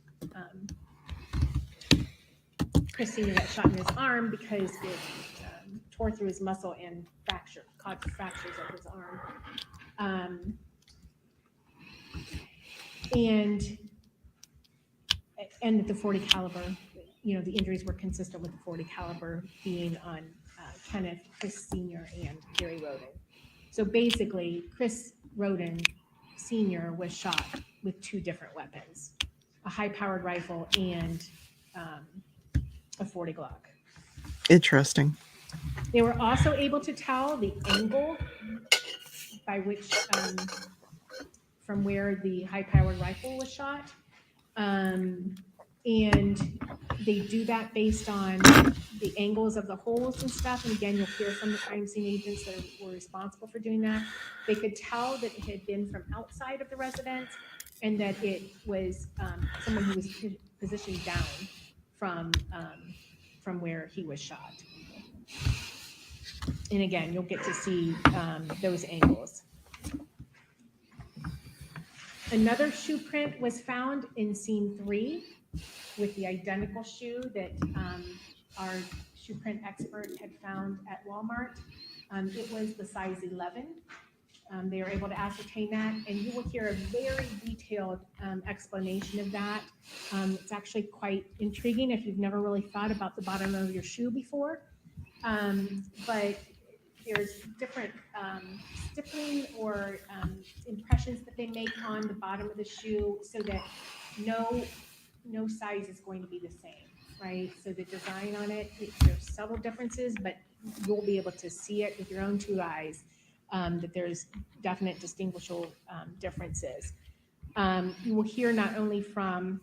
Chris Sr. got shot in his arm, because it tore through his muscle and caused fractures of his arm. And that the 40 caliber, the injuries were consistent with the 40 caliber being on Kenneth, Chris Sr., and Gary Rhoden. So basically, Chris Rhoden Sr. was shot with 2 different weapons, a high-powered rifle and a 40 Glock. Interesting. They were also able to tell the angle by which, from where the high-powered rifle was shot. And they do that based on the angles of the holes and stuff. And again, you'll hear from the crime scene agents that were responsible for doing that. They could tell that it had been from outside of the residence and that it was someone who was positioned down from where he was shot. And again, you'll get to see those angles. Another shoe print was found in scene 3 with the identical shoe that our shoe print expert had found at Walmart. It was the size 11. They were able to ascertain that, and you will hear a very detailed explanation of that. It's actually quite intriguing if you've never really thought about the bottom of your shoe before. But there's different stippling or impressions that they make on the bottom of the shoe so that no size is going to be the same, right? So the design on it, there's several differences, but you'll be able to see it with your own 2 eyes, that there's definite distinguishable differences. You will hear not only from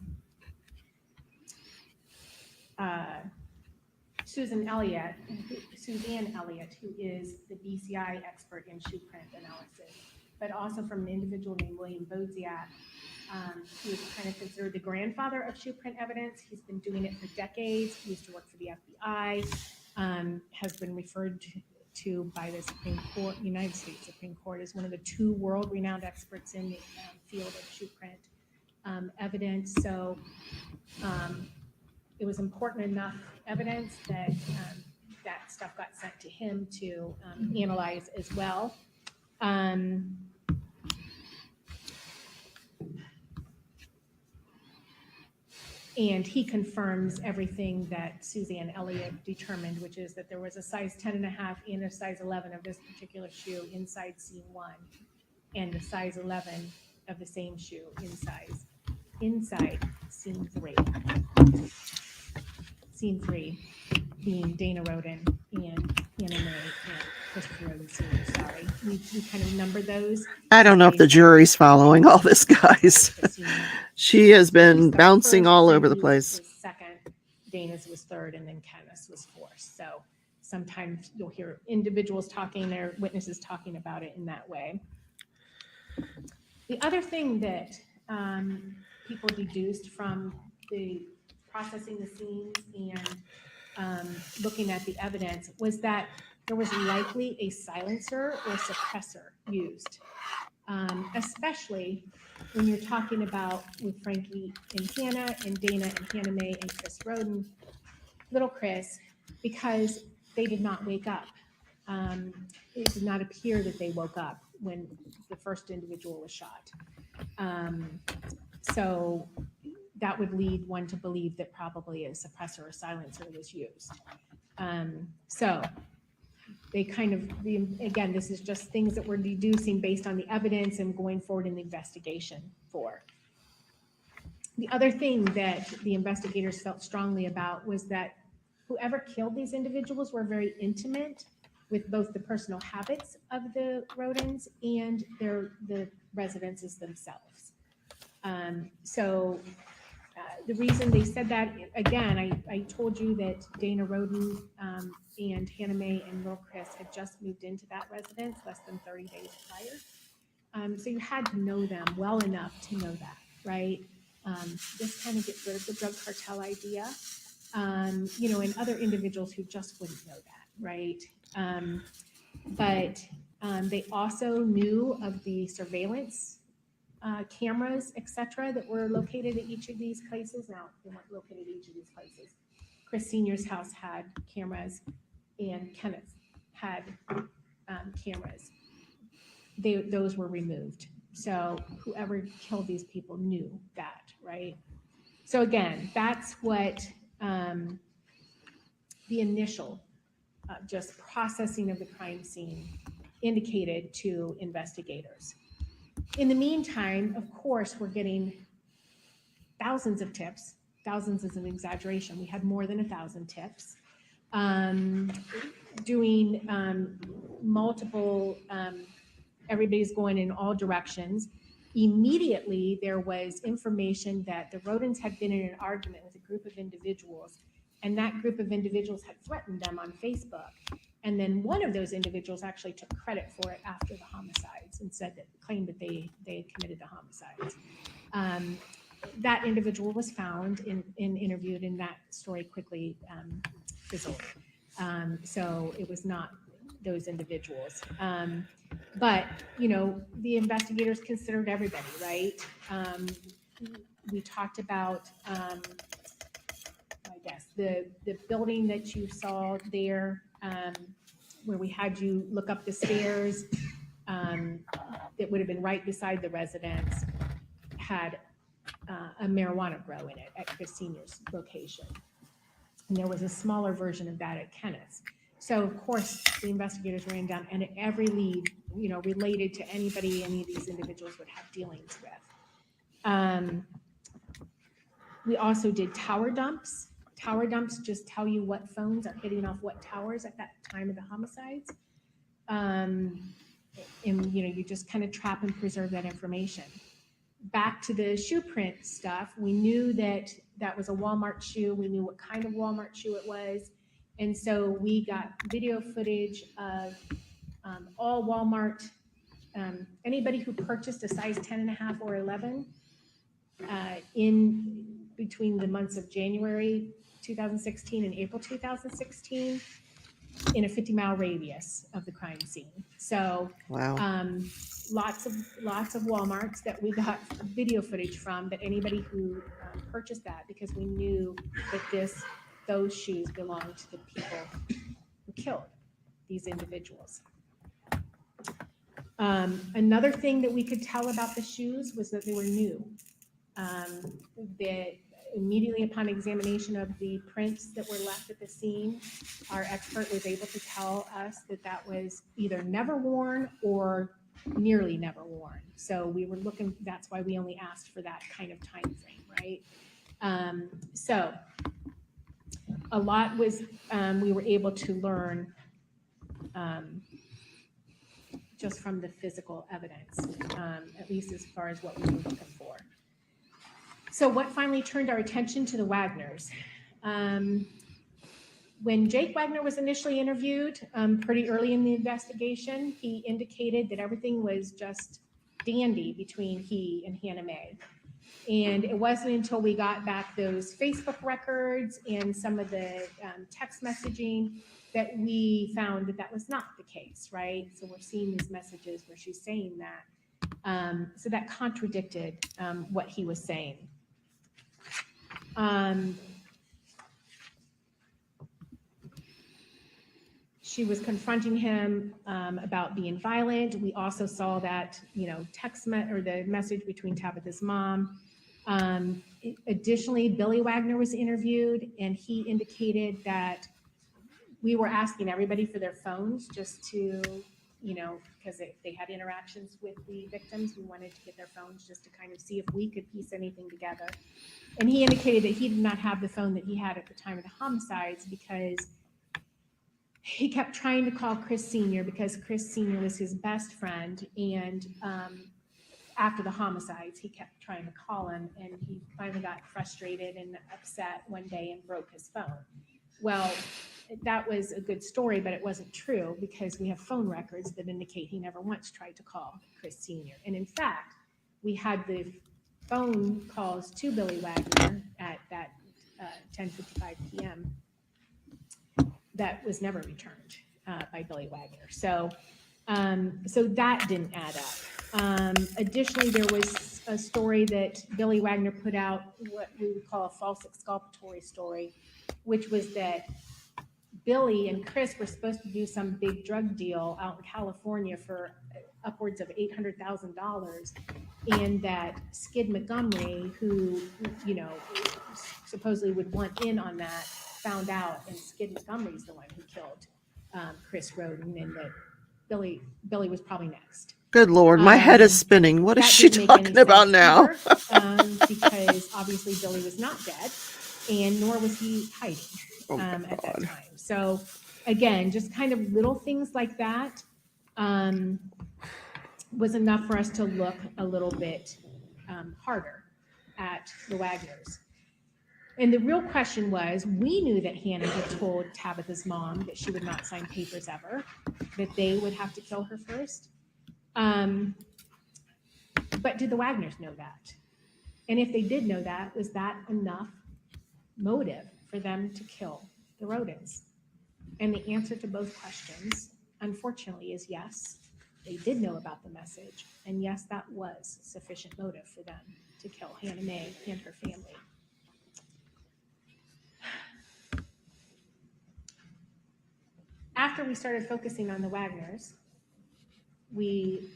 Suzanne Elliott, who is the BCI expert in shoe print analysis, but also from an individual named William Bodziak, who is kind of considered the grandfather of shoe print evidence. He's been doing it for decades. He used to work for the FBI, has been referred to by the Supreme Court, United States Supreme Court, as one of the 2 world-renowned experts in the field of shoe print evidence. So it was important enough evidence that that stuff got sent to him to analyze as well. And he confirms everything that Suzanne Elliott determined, which is that there was a size 10.5 and a size 11 of this particular shoe inside scene 1, and a size 11 of the same shoe inside scene 3. Scene 3 being Dana Rhoden and Hannah Mae and Christopher Rhoden Sr. Sorry, we kind of number those. I don't know if the jury's following all this, guys. She has been bouncing all over the place. Was second, Dana's was third, and then Kenneth's was fourth. So sometimes you'll hear individuals talking, their witnesses talking about it in that way. The other thing that people deduced from the processing the scenes and looking at the evidence was that there was likely a silencer or suppressor used, especially when you're talking about with Frankie and Hannah and Dana and Hannah Mae and Chris Rhoden, little Chris, because they did not wake up. It did not appear that they woke up when the first individual was shot. So that would lead one to believe that probably a suppressor or silencer was used. So they kind of, again, this is just things that we're deducing based on the evidence and going forward in the investigation for. The other thing that the investigators felt strongly about was that whoever killed these individuals were very intimate with both the personal habits of the Rhodens and the residences themselves. The reason they said that, again, I told you that Dana Rhoden and Hannah Mae and little Chris had just moved into that residence less than 30 days prior. So you had to know them well enough to know that, right? This kind of gets rid of the drug cartel idea, and other individuals who just wouldn't know that, right? But they also knew of the surveillance cameras, etc., that were located at each of these places. Now, they weren't located at each of these places. Chris Sr.'s house had cameras, and Kenneth had cameras. Those were removed. So whoever killed these people knew that, right? So again, that's what the initial just processing of the crime scene indicated to investigators. In the meantime, of course, we're getting thousands of tips. Thousands is an exaggeration. We had more than 1,000 tips. Doing multiple, everybody's going in all directions. Immediately, there was information that the Rhodens had been in an argument with a group of individuals, and that group of individuals had threatened them on Facebook. And then one of those individuals actually took credit for it after the homicides and claimed that they committed the homicides. That individual was found and interviewed, and that story quickly fizzled. So it was not those individuals. But, you know, the investigators considered everybody, right? We talked about, I guess, the building that you saw there, where we had you look up the stairs, that would have been right beside the residence, had a marijuana grow in it at Chris Sr.'s location. And there was a smaller version of that at Kenneth's. So of course the investigators ran down, and every lead, you know, related to anybody any of these individuals would have dealings with. We also did tower dumps. Tower dumps just tell you what phones are hitting off what towers at that time of the homicides. And you know, you just kind of trap and preserve that information. Back to the shoe print stuff, we knew that that was a Walmart shoe. We knew what kind of Walmart shoe it was. And so we got video footage of all Walmart, anybody who purchased a size 10.5 or 11 in between the months of January 2016 and April 2016 in a 50-mile radius of the crime scene. So Wow. lots of Walmarts that we got video footage from, that anybody who purchased that, because we knew that those shoes belonged to the people who killed these individuals. Another thing that we could tell about the shoes was that they were new. That immediately upon examination of the prints that were left at the scene, our expert was able to tell us that that was either never worn or nearly never worn. So we were looking, that's why we only asked for that kind of time frame, right? So a lot was, we were able to learn just from the physical evidence, at least as far as what we were looking for. So what finally turned our attention to the Wagners? When Jake Wagner was initially interviewed, pretty early in the investigation, he indicated that everything was just dandy between he and Hannah Mae. And it wasn't until we got back those Facebook records and some of the text messaging that we found that that was not the case, right? So we're seeing these messages where she's saying that. So that contradicted what he was saying. She was confronting him about being violent. We also saw that, you know, or the message between Tabitha's mom. Additionally, Billy Wagner was interviewed, and he indicated that we were asking everybody for their phones just to, you know, because they had interactions with the victims. We wanted to get their phones just to kind of see if we could piece anything together. And he indicated that he did not have the phone that he had at the time of the homicides because he kept trying to call Chris Sr. because Chris Sr. was his best friend. And after the homicides, he kept trying to call him, and he finally got frustrated and upset one day and broke his phone. Well, that was a good story, but it wasn't true because we have phone records that indicate he never once tried to call Chris Sr. And in fact, we had the phone calls to Billy Wagner at that 10:55 p.m. that was never returned by Billy Wagner. So that didn't add up. Additionally, there was a story that Billy Wagner put out, what we would call a false exculpatory story, which was that Billy and Chris were supposed to do some big drug deal out in California for upwards of $800,000, and that Skid Montgomery, who, you know, supposedly would want in on that, found out, and Skid Montgomery's the one who killed Chris Rhoden, and that Billy was probably next. Good Lord, my head is spinning. What is she That didn't make any talking about sense now? either, because obviously Billy was not dead, and nor was he hiding at that time. So again, just kind of little things like that was enough for us to look a little bit harder at the Wagners. And the real question was, we knew that Hannah had told Tabitha's mom that she would not sign papers ever, that they would have to kill her first. But did the Wagners know that? And if they did know that, was that enough motive for them to kill the Rhodens? And the answer to both questions, unfortunately, is yes. They did know about the message. And yes, that was sufficient motive for them to kill Hannah Mae and her family. After we started focusing on the Wagners, we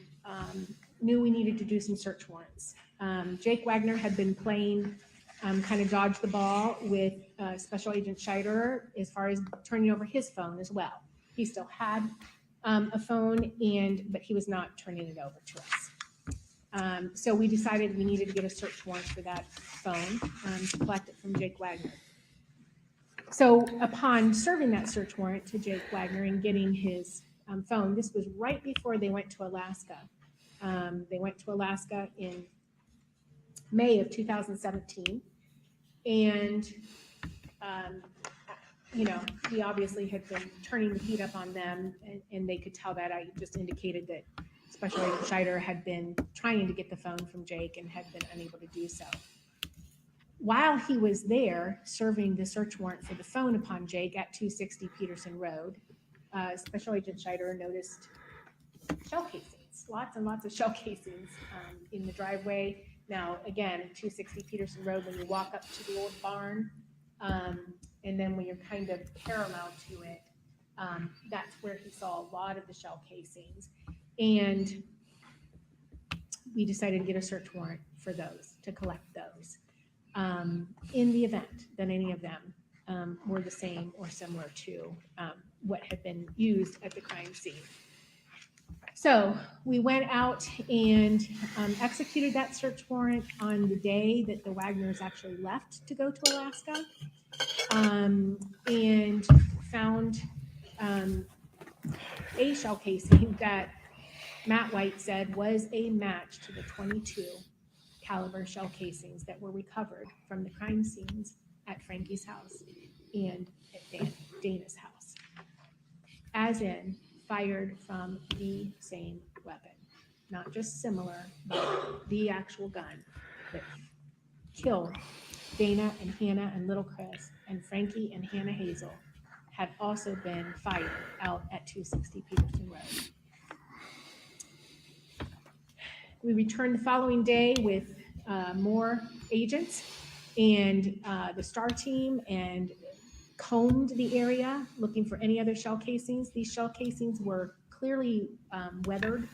knew we needed to do some search warrants. Jake Wagner had been playing kind of dodge the ball with Special Agent Scheider as far as turning over his phone as well. He still had a phone, but he was not turning it over to us. So we decided we needed to get a search warrant for that phone to collect it from Jake Wagner. So upon serving that search warrant to Jake Wagner and getting his phone, this was right before they went to Alaska. They went to Alaska in May of 2017. And, he obviously had been turning the heat up on them, and they could tell that. I just indicated that Special Agent Scheider had been trying to get the phone from Jake and had been unable to do so. While he was there serving the search warrant for the phone upon Jake at 260 Peterson Road, Special Agent Scheider noticed shell casings, lots and lots of shell casings in the driveway. Now, again, 260 Peterson Road, when you walk up to the old barn, and then when you're kind of parallel to it, that's where he saw a lot of the shell casings. And we decided to get a search warrant for those, to collect those. In the event that any of them were the same or similar to what had been used at the crime scene. So we went out and executed that search warrant on the day that the Wagners actually left to go to Alaska, and found a shell casing that Matt White said was a match to the 22 caliber shell casings that were recovered from the crime scenes at Frankie's house and at Dana's house, as in fired from the same weapon, not just similar, but the actual gun that killed Dana and Hannah and little Chris and Frankie and Hannah Hazel had also been fired out at 260 Peterson Road. We returned the following day with more agents and the STAR team, and combed the area looking for any other shell casings. These shell casings were clearly weathered.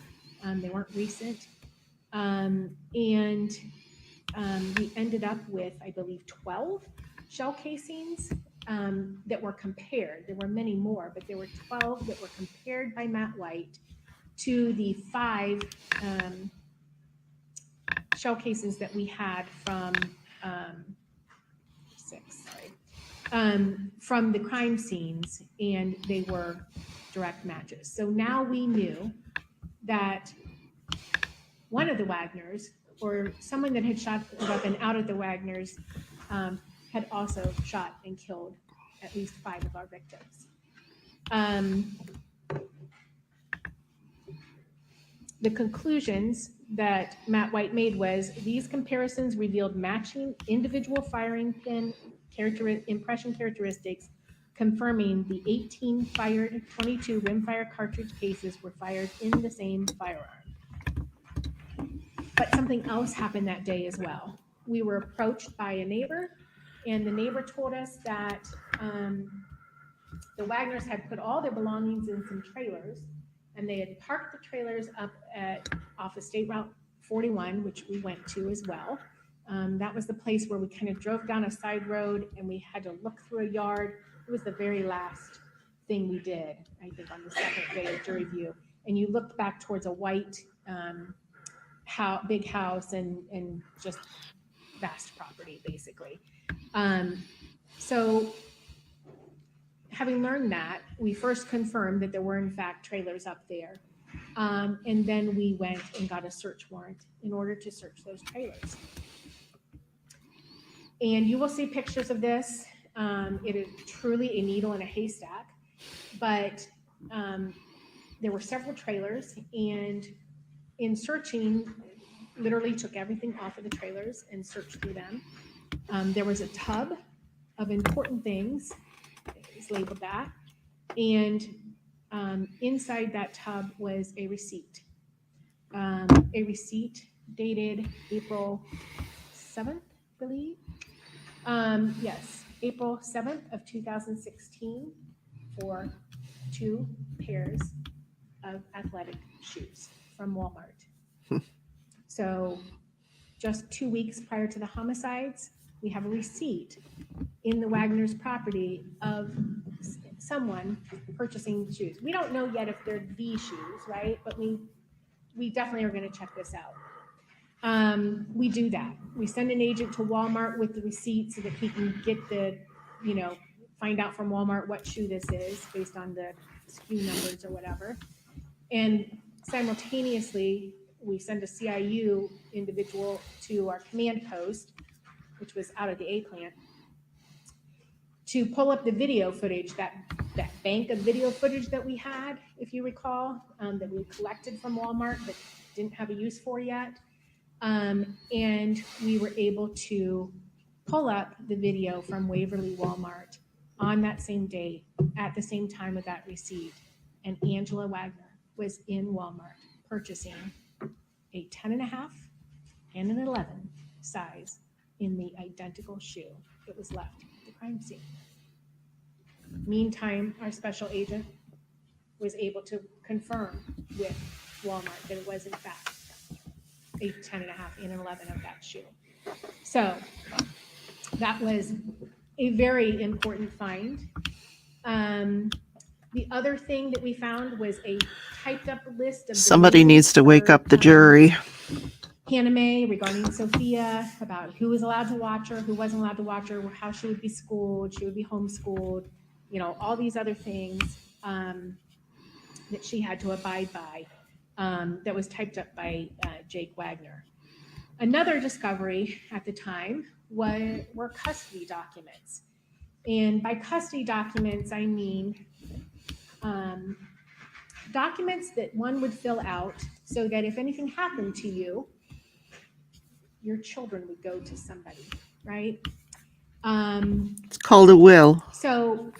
They weren't recent. And we ended up with, I believe, 12 shell casings that were compared. There were many more, but there were 12 that were compared by Matt White to the 5 shell casings that we had from 6, from the crime scenes, and they were direct matches. So now we knew that one of the Wagners, or someone that had shot a weapon out of the Wagners, had also shot and killed at least 5 of our victims. The conclusions that Matt White made was these comparisons revealed matching individual firing pin impression characteristics, confirming the 18 fired 22 rimfire cartridge cases were fired in the same firearm. But something else happened that day as well. We were approached by a neighbor, and the neighbor told us that the Wagners had put all their belongings in some trailers, and they had parked the trailers up off of State Route 41, which we went to as well. That was the place where we kind of drove down a side road and we had to look through a yard. It was the very last thing we did, I think, on the second day of jury view. And you looked back towards a white big house and just vast property, basically. So having learned that, we first confirmed that there were in fact trailers up there. And then we went and got a search warrant in order to search those trailers. And you will see pictures of this. It is truly a needle in a haystack, but there were several trailers, and in searching, literally took everything off of the trailers and searched through them. There was a tub of important things, it's labeled that, and inside that tub was a receipt dated April 7th, I believe. Yes, April 7th of 2016 for 2 pairs of athletic shoes from Walmart. So just 2 weeks prior to the homicides, we have a receipt in the Wagner's property of someone purchasing shoes. We don't know yet if they're the shoes, right? But we definitely are going to check this out. We do that. We send an agent to Walmart with the receipt so that he can get find out from Walmart what shoe this is based on the SKU numbers or whatever. And simultaneously, we send a CIU individual to our command post, which was out of the A plant, to pull up the video footage, that bank of video footage that we had, if you recall, that we collected from Walmart but didn't have a use for yet. And we were able to pull up the video from Waverly Walmart on that same day at the same time of that receipt. And Angela Wagner was in Walmart purchasing a 10.5 and an 11 size in the identical shoe that was left at the crime scene. Meantime, our special agent was able to confirm with Walmart that it was in fact a 10.5 and an 11 of that shoe. So that was a very important find. The other thing that we found was a typed up list of Somebody needs to wake up the jury. Hannah Mae regarding Sophia, about who was allowed to watch her, who wasn't allowed to watch her, how she would be schooled, she would be homeschooled, all these other things that she had to abide by, that was typed up by Jake Wagner. Another discovery at the time were custody documents. And by custody documents, I mean documents that one would fill out so that if anything happened to you, your children would go to somebody, right? It's called a will. So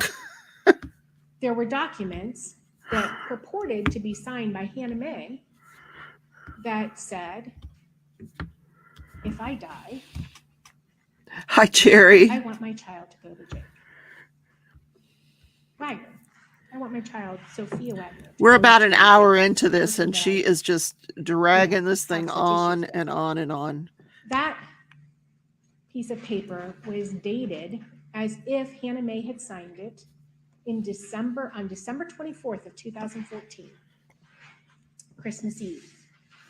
there were documents that purported to be signed by Hannah Mae that said, if I die, Hi, Jerry. I want my child to go to Jake Wagner. I want my child, Sophia Wagner. We're about an hour into this, and she is just dragging this thing on and on and on. That piece of paper was dated as if Hannah Mae had signed it on December 24th of 2014, Christmas Eve,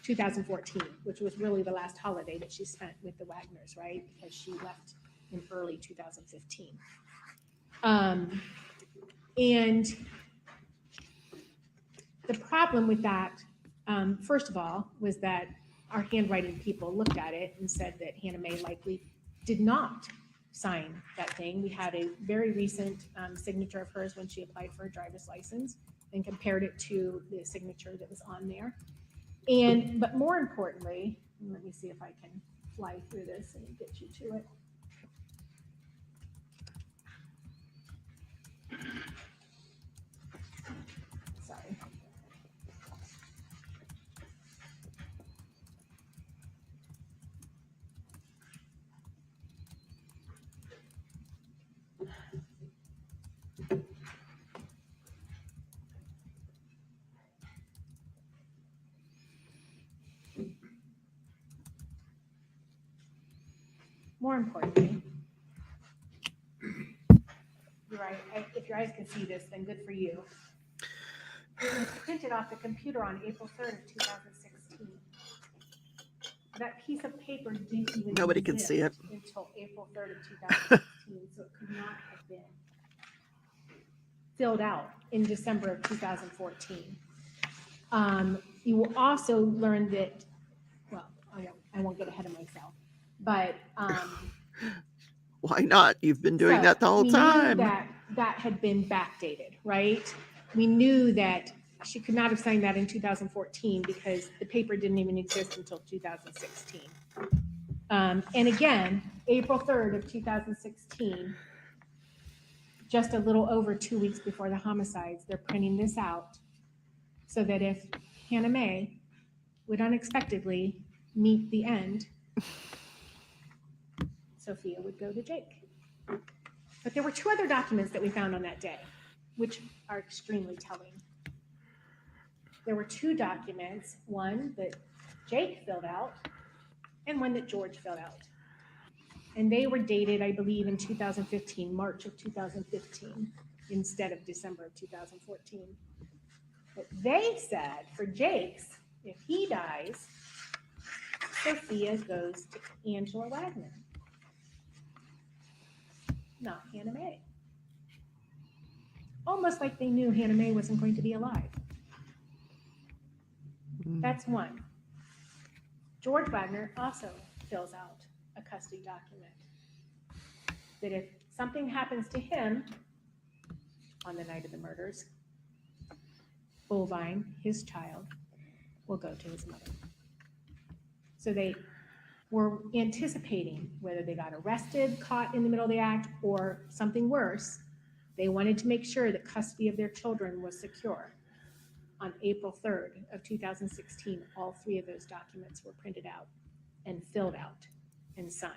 2014, which was really the last holiday that she spent with the Wagners, right? Because she left in early 2015. And the problem with that, first of all, was that our handwriting people looked at it and said that Hannah Mae likely did not sign that thing. We had a very recent signature of hers when she applied for a driver's license and compared it to the signature that was on there. But more importantly, let me see if I can fly through this and get you to it. Sorry. More importantly, you're right. if your eyes can see this, then good for you. It was printed off the computer on April 3rd of 2016. That piece of paper didn't even Nobody can see it. until April 3rd of 2016, so it could not have been filled out in December of 2014. You will also learn that, well, I won't get ahead of myself, but Why not? You've been doing that the whole time. We knew that had been backdated, right? We knew that she could not have signed that in 2014 because the paper didn't even exist until 2016. And again, April 3rd of 2016, just a little over 2 weeks before the homicides, they're printing this out so that if Hannah Mae would unexpectedly meet the end, Sophia would go to Jake. But there were 2 other documents that we found on that day, which are extremely telling. There were 2 documents, one that Jake filled out and one that George filled out. And they were dated, I believe, in 2015, March of 2015, instead of December of 2014. But they said for Jake's, if he dies, Sophia goes to Angela Wagner, not Hannah Mae. Almost like they knew Hannah Mae wasn't going to be alive. That's one. George Wagner also fills out a custody document that if something happens to him on the night of the murders, Bovine, his child, will go to his mother. So they were anticipating whether they got arrested, caught in the middle of the act, or something worse. They wanted to make sure that custody of their children was secure. On April 3rd of 2016, all 3 of those documents were printed out and filled out and signed.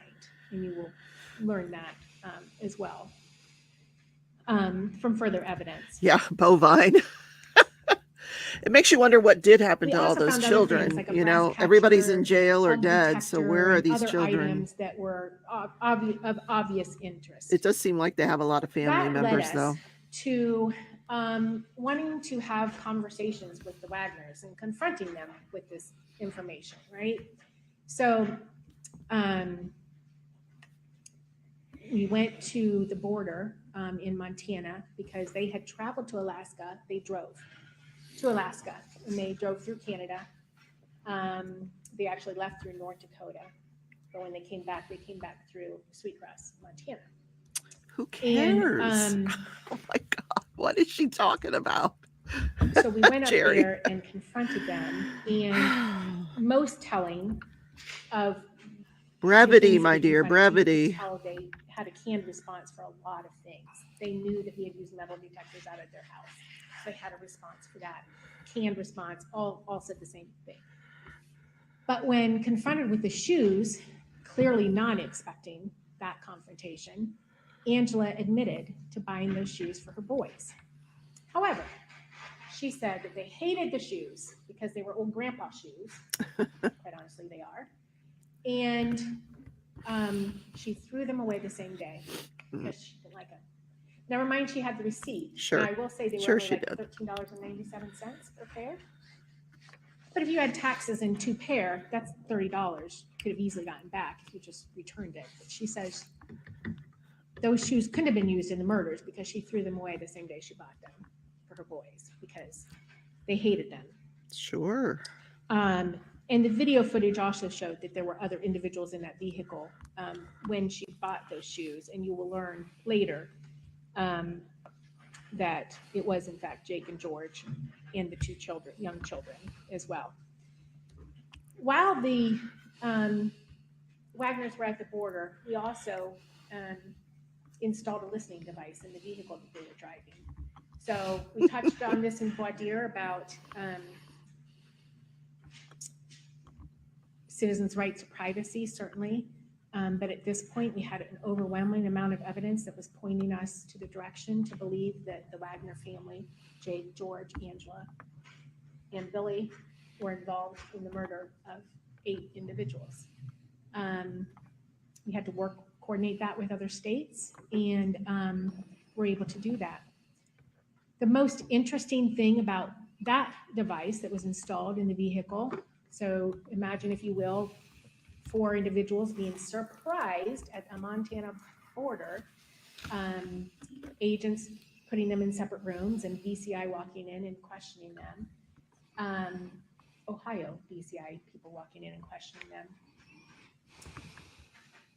And you will learn that as well from further evidence. Yeah, Bovine. It makes you wonder what did happen We to all also those found other children. things, like a You brass know, catcher, everybody's in jail or home dead. So detector, where are and these other children? items that were of obvious interest. It does seem like they have a lot of family That members, led us though. to wanting to have conversations with the Wagners and confronting them with this information, right? So we went to the border in Montana because they had traveled to Alaska. They drove to Alaska and they drove through Canada. They actually left through North Dakota, but when they came back through Sweetgrass, Montana. Who cares? And, oh my God, what is she talking about? So we went up Jerry. there and confronted them, and most telling of Brevity, the my things that we dear, confronted, you brevity. could tell they had a canned response for a lot of things. They knew that we had used metal detectors out at their house. So they had a response for that. Canned response, all said the same thing. But when confronted with the shoes, clearly not expecting that confrontation, Angela admitted to buying those shoes for her boys. However, she said that they hated the shoes because they were old grandpa shoes. Quite honestly, they are. And she threw them away the same day because she didn't like them. Never mind, she had the receipt. Sure. Now, I will say they were Sure only she like did. $13.97 per pair. But if you had taxes in 2 pair, that's $30. Could have easily gotten back if you just returned it. But she says those shoes couldn't have been used in the murders because she threw them away the same day she bought them for her boys because they hated them. Sure. And the video footage also showed that there were other individuals in that vehicle when she bought those shoes. And you will learn later that it was, in fact, Jake and George and the 2 children, young children as well. While the Wagners were at the border, we also installed a listening device in the vehicle that they were driving. So we touched on this in voir dire about citizens' rights to privacy, certainly. But at this point, we had an overwhelming amount of evidence that was pointing us to the direction to believe that the Wagner family, Jake, George, Angela, and Billy, were involved in the murder of 8 individuals. We had to coordinate that with other states, and were able to do that. The most interesting thing about that device that was installed in the vehicle, so imagine, if you will, 4 individuals being surprised at the Montana border, agents putting them in separate rooms and BCI walking in and questioning them. Ohio BCI people walking in and questioning them.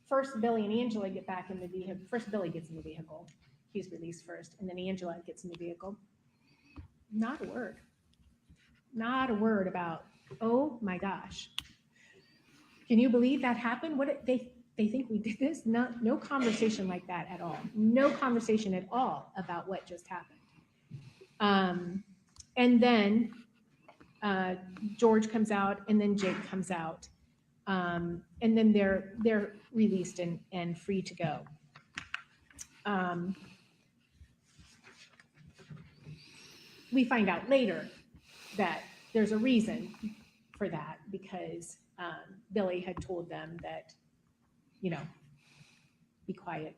First, Billy and Angela get back in the vehicle. First, Billy gets in the vehicle. He's released first. And then Angela gets in the vehicle. Not a word. Not a word about, oh my gosh. Can you believe that happened? What they think we did this? No conversation like that at all. No conversation at all about what just happened. And then George comes out, and then Jake comes out. And then they're released and free to go. We find out later that there's a reason for that, because Billy had told them that, be quiet.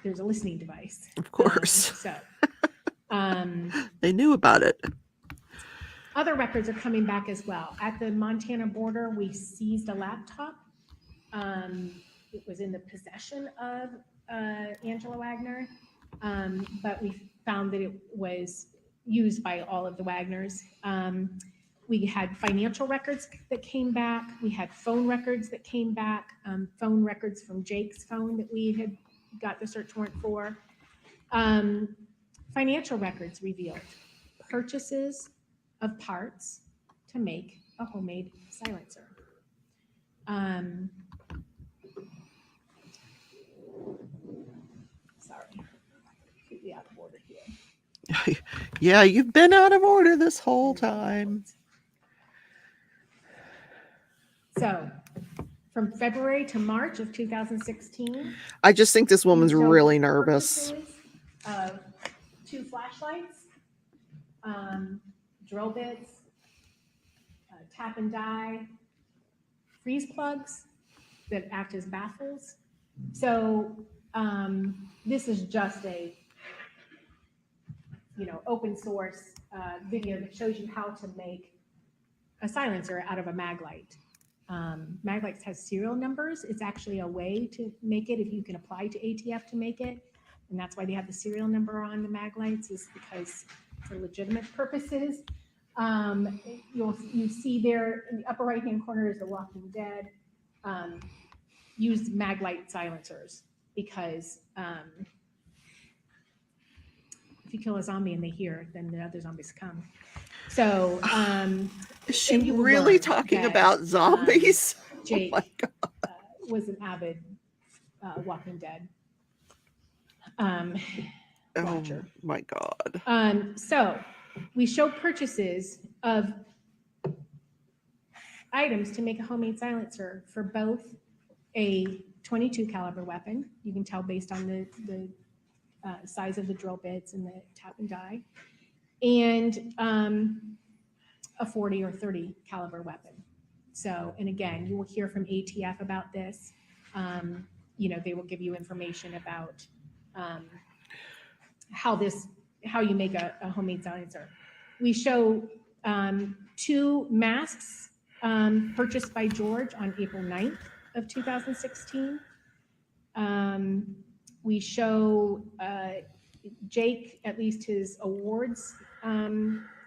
There's a listening device. Of course. They knew about it. Other records are coming back as well. At the Montana border, we seized a laptop. It was in the possession of Angela Wagner, but we found that it was used by all of the Wagners. We had financial records that came back. We had phone records that came back, phone records from Jake's phone that we had got the search warrant for. Financial records revealed purchases of parts to make a homemade silencer. Sorry, completely out of order here. Yeah, you've been out of order this whole time. So, from February to March of 2016, I just think this woman's we showed really nervous. purchases of 2 flashlights, drill bits, tap and die, freeze plugs that act as baffles. So this is just a open source video that shows you how to make a silencer out of a mag light. Mag lights has serial numbers. It's actually a way to make it if you can apply to ATF to make it. And that's why they have the serial number on the mag lights, is because for legitimate purposes. You see there in the upper right-hand corner is The Walking Dead. Used mag light silencers because if you kill a zombie and they hear, then the other zombies come. So is she really talking about zombies? Jake Oh my God. was an avid Walking Dead watcher. Oh my God. So we show purchases of items to make a homemade silencer for both a .22 caliber weapon. You can tell based on the size of the drill bits and the tap and die, and a 40 or 30 caliber weapon. So, and again, you will hear from ATF about this. They will give you information about how you make a homemade silencer. We show 2 masks purchased by George on April 9th of 2016. We show Jake, at least his awards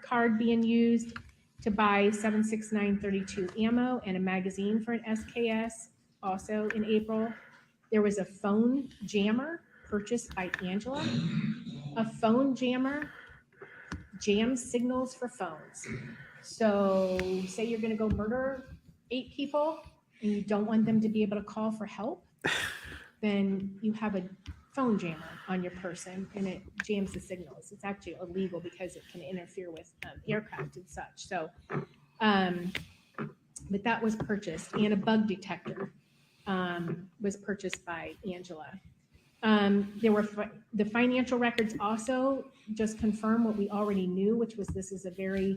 card being used to buy 7.62 ammo and a magazine for an SKS, also in April. There was a phone jammer purchased by Angela. A phone jammer jams signals for phones. So say you're going to go murder 8 people and you don't want them to be able to call for help, then you have a phone jammer on your person and it jams the signals. It's actually illegal because it can interfere with aircraft and such. So, but that was purchased, and a bug detector was purchased by Angela. There were the financial records also just confirm what we already knew, which was this is a very,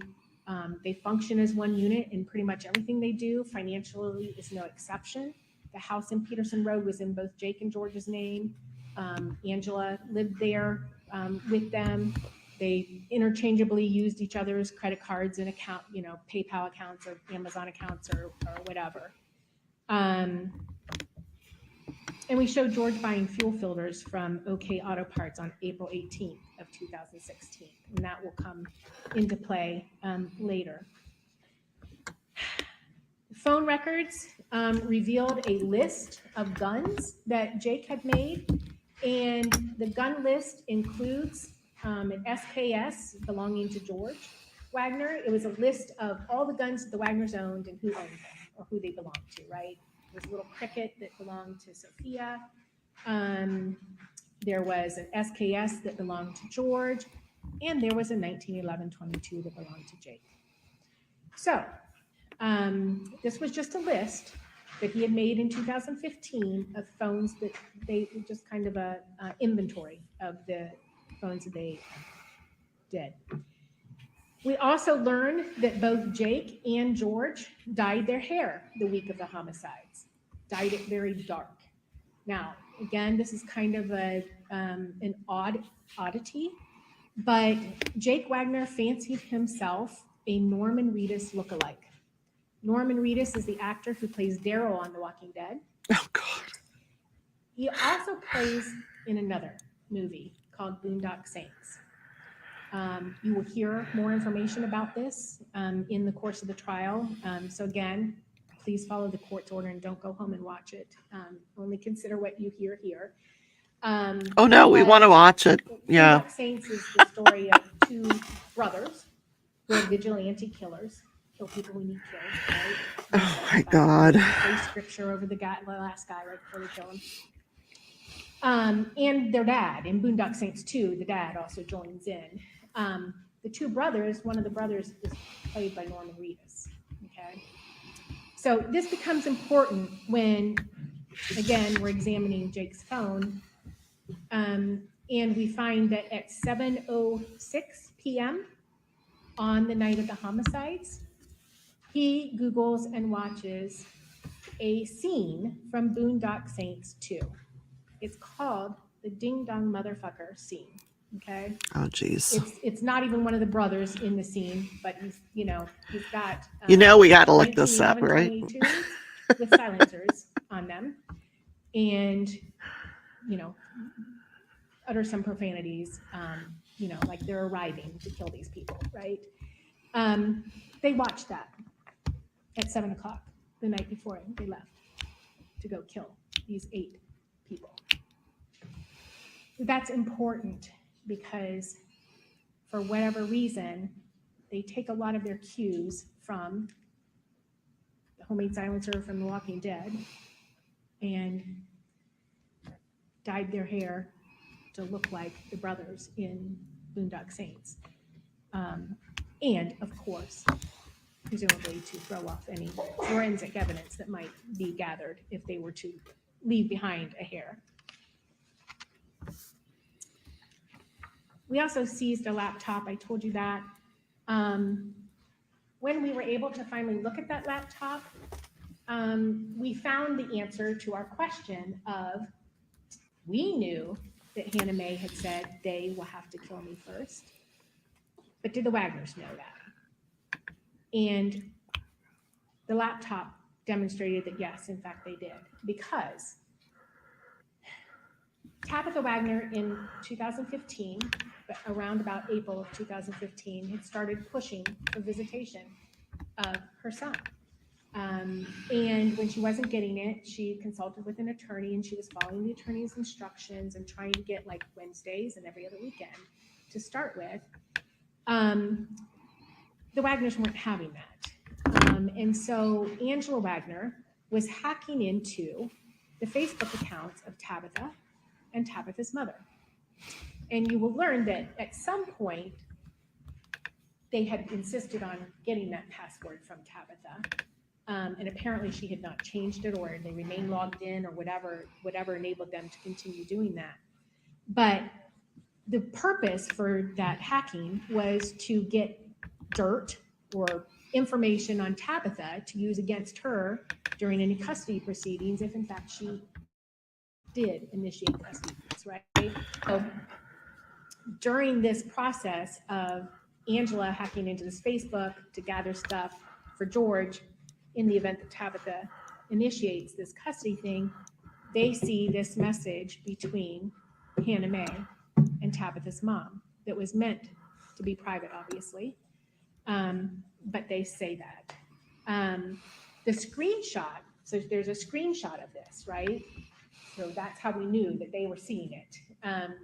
they function as one unit in pretty much everything they do. Financially is no exception. The house in Peterson Road was in both Jake and George's name. Angela lived there with them. They interchangeably used each other's credit cards and account, PayPal accounts or Amazon accounts or whatever. And we showed George buying fuel filters from OK Auto Parts on April 18th of 2016, and that will come into play later. Phone records revealed a list of guns that Jake had made, and the gun list includes an SKS belonging to George Wagner. It was a list of all the guns the Wagners owned and who owned them or who they belonged to, right? There was a little cricket that belonged to Sophia. There was an SKS that belonged to George, and there was a 1911 22 that belonged to Jake. So this was just a list that he had made in 2015 of phones that they just kind of a inventory of the phones that they did. We also learned that both Jake and George dyed their hair the week of the homicides, dyed it very dark. Now, again, this is kind of an oddity, but Jake Wagner fancied himself a Norman Reedus lookalike. Norman Reedus is the actor who plays Daryl on The Walking Dead. Oh, God. He also plays in another movie called Boondock Saints. You will hear more information about this in the course of the trial. So again, please follow the court's order and don't go home and watch it. Only consider what you hear here. Oh, no, we want to watch it. Yeah. Boondock Saints is the story of two brothers who are vigilante killers. Kill people we need killed, right? Oh, my God. They scripture over the last guy right before they kill him. And their dad, in Boondock Saints 2, the dad also joins in. The two brothers, one of the brothers is played by Norman Reedus, okay? So this becomes important when, again, we're examining Jake's phone, and we find that at 7:06 p.m. on the night of the homicides, he Googles and watches a scene from Boondock Saints 2. It's called the Ding Dong Motherfucker scene. Okay. Oh, geez. It's not even one of the brothers in the scene, but he's got. We got to look this up, right? 22s with silencers on them, and utter some profanities. Like they're arriving to kill these people, right? They watched that at 7 o'clock the night before they left to go kill these 8 people. That's important because for whatever reason, they take a lot of their cues from the homemade silencer from The Walking Dead and dyed their hair to look like the brothers in Boondock Saints. And of course, presumably to throw off any forensic evidence that might be gathered if they were to leave behind a hair. We also seized a laptop. I told you that. When we were able to finally look at that laptop, we found the answer to our question of, we knew that Hannah Mae had said, they will have to kill me first. But did the Wagners know that? And the laptop demonstrated that yes, in fact they did, because Tabitha Wagner in 2015, around about April of 2015, had started pushing for visitation of her son. And when she wasn't getting it, she consulted with an attorney, and she was following the attorney's instructions and trying to get like Wednesdays and every other weekend to start with. The Wagners weren't having that. And so Angela Wagner was hacking into the Facebook accounts of Tabitha and Tabitha's mother. And you will learn that at some point, they had insisted on getting that password from Tabitha. And apparently she had not changed it, or they remained logged in, or whatever enabled them to continue doing that. But the purpose for that hacking was to get dirt or information on Tabitha to use against her during any custody proceedings, if in fact she did initiate custody proceedings. house, right? So during this process of Angela hacking into this Facebook to gather stuff for George, in the event that Tabitha initiates this custody thing, they see this message between Hannah Mae and Tabitha's mom that was meant to be private, obviously, but they say that. The screenshot, so there's a screenshot of this, right? So that's how we knew that they were seeing it,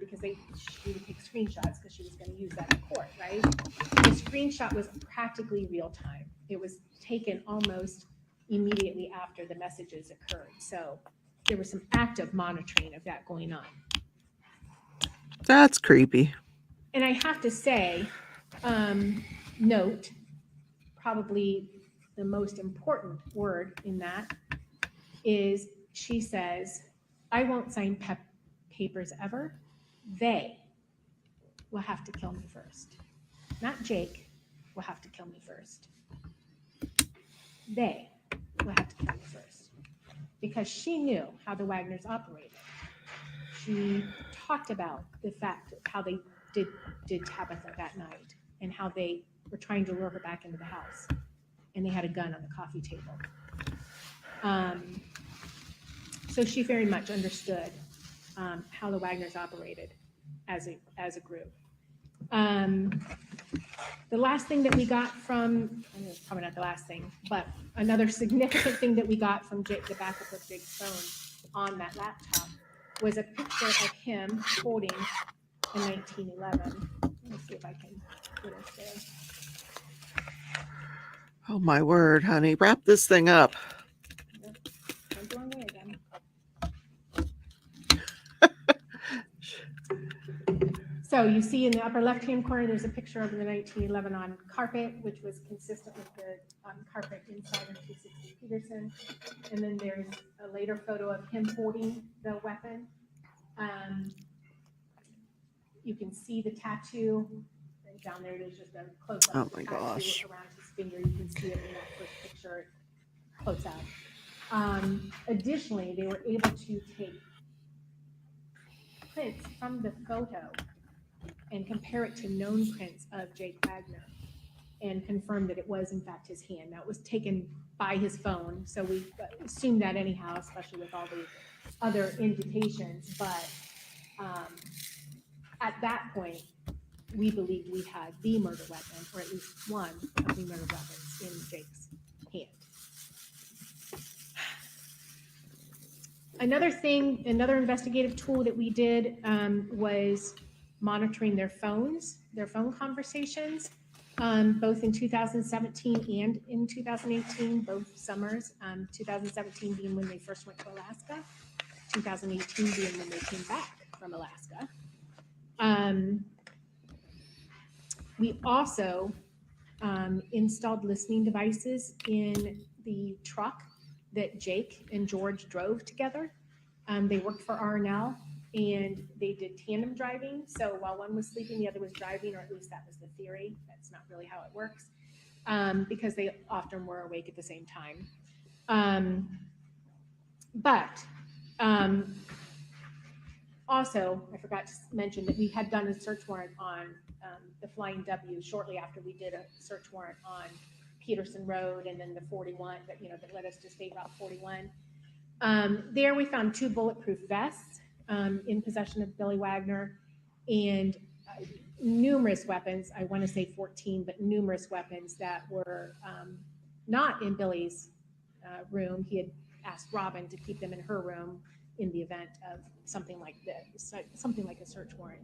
because she would take screenshots because she was going to use that in court, right? The screenshot was practically real time. It was taken almost immediately after the messages occurred. So there was some active monitoring of that going on. That's creepy. And I have to say, note, probably the most important word in that is she says, I won't sign papers ever. They will have to kill me first. Not Jake will have to kill me first. They will have to kill me first. Because she knew how the Wagners operated. She talked about the fact of how they did Tabitha that night and how they were trying to lure her back into the house. And they had a gun on the coffee table. So she very much understood how the Wagners operated as a group. The last thing that we got from, probably not the last thing, but another significant thing that we got from Jake, the backup of Jake's phone on that laptop, was a picture of him holding a 1911. Let me see if I can get us there. Oh my word, honey. Wrap this thing up. Nope, I'm going away again. So you see in the upper left-hand corner, there's a picture of the 1911 on carpet, which was consistent with the carpet inside of 260 Peterson. And then there's a later photo of him holding the weapon. You can see the tattoo. And down there, there's just a close-up of the tattoo around his finger. You can see it in that first picture, close out. Additionally, they were able to take prints from the photo and compare it to known prints of Jake Wagner and confirm that it was in fact his hand. Now it was taken by his phone, so we assumed that anyhow, especially with all the other invitations, but at that point, we believed we had the murder weapon, or at least one of the murder weapons in Jake's hand. Another thing, another investigative tool that we did was monitoring their phone conversations, both in 2017 and in 2018, both summers, 2017 being when they first went to Alaska, 2018 being when they came back from Alaska. We also installed listening devices in the truck that Jake and George drove together. They worked for R&L and they did tandem driving. So while one was sleeping, the other was driving, or at least that was the theory. That's not really how it works, because they often were awake at the same time. Also, I forgot to mention that we had done a search warrant on the Flying W shortly after we did a search warrant on Peterson Road and then the 41 that led us to State Route 41. There we found 2 bulletproof vests in possession of Billy Wagner and numerous weapons. I want to say 14, but numerous weapons that were not in Billy's room. He had asked Robin to keep them in her room in the event of something like this, something like a search warrant.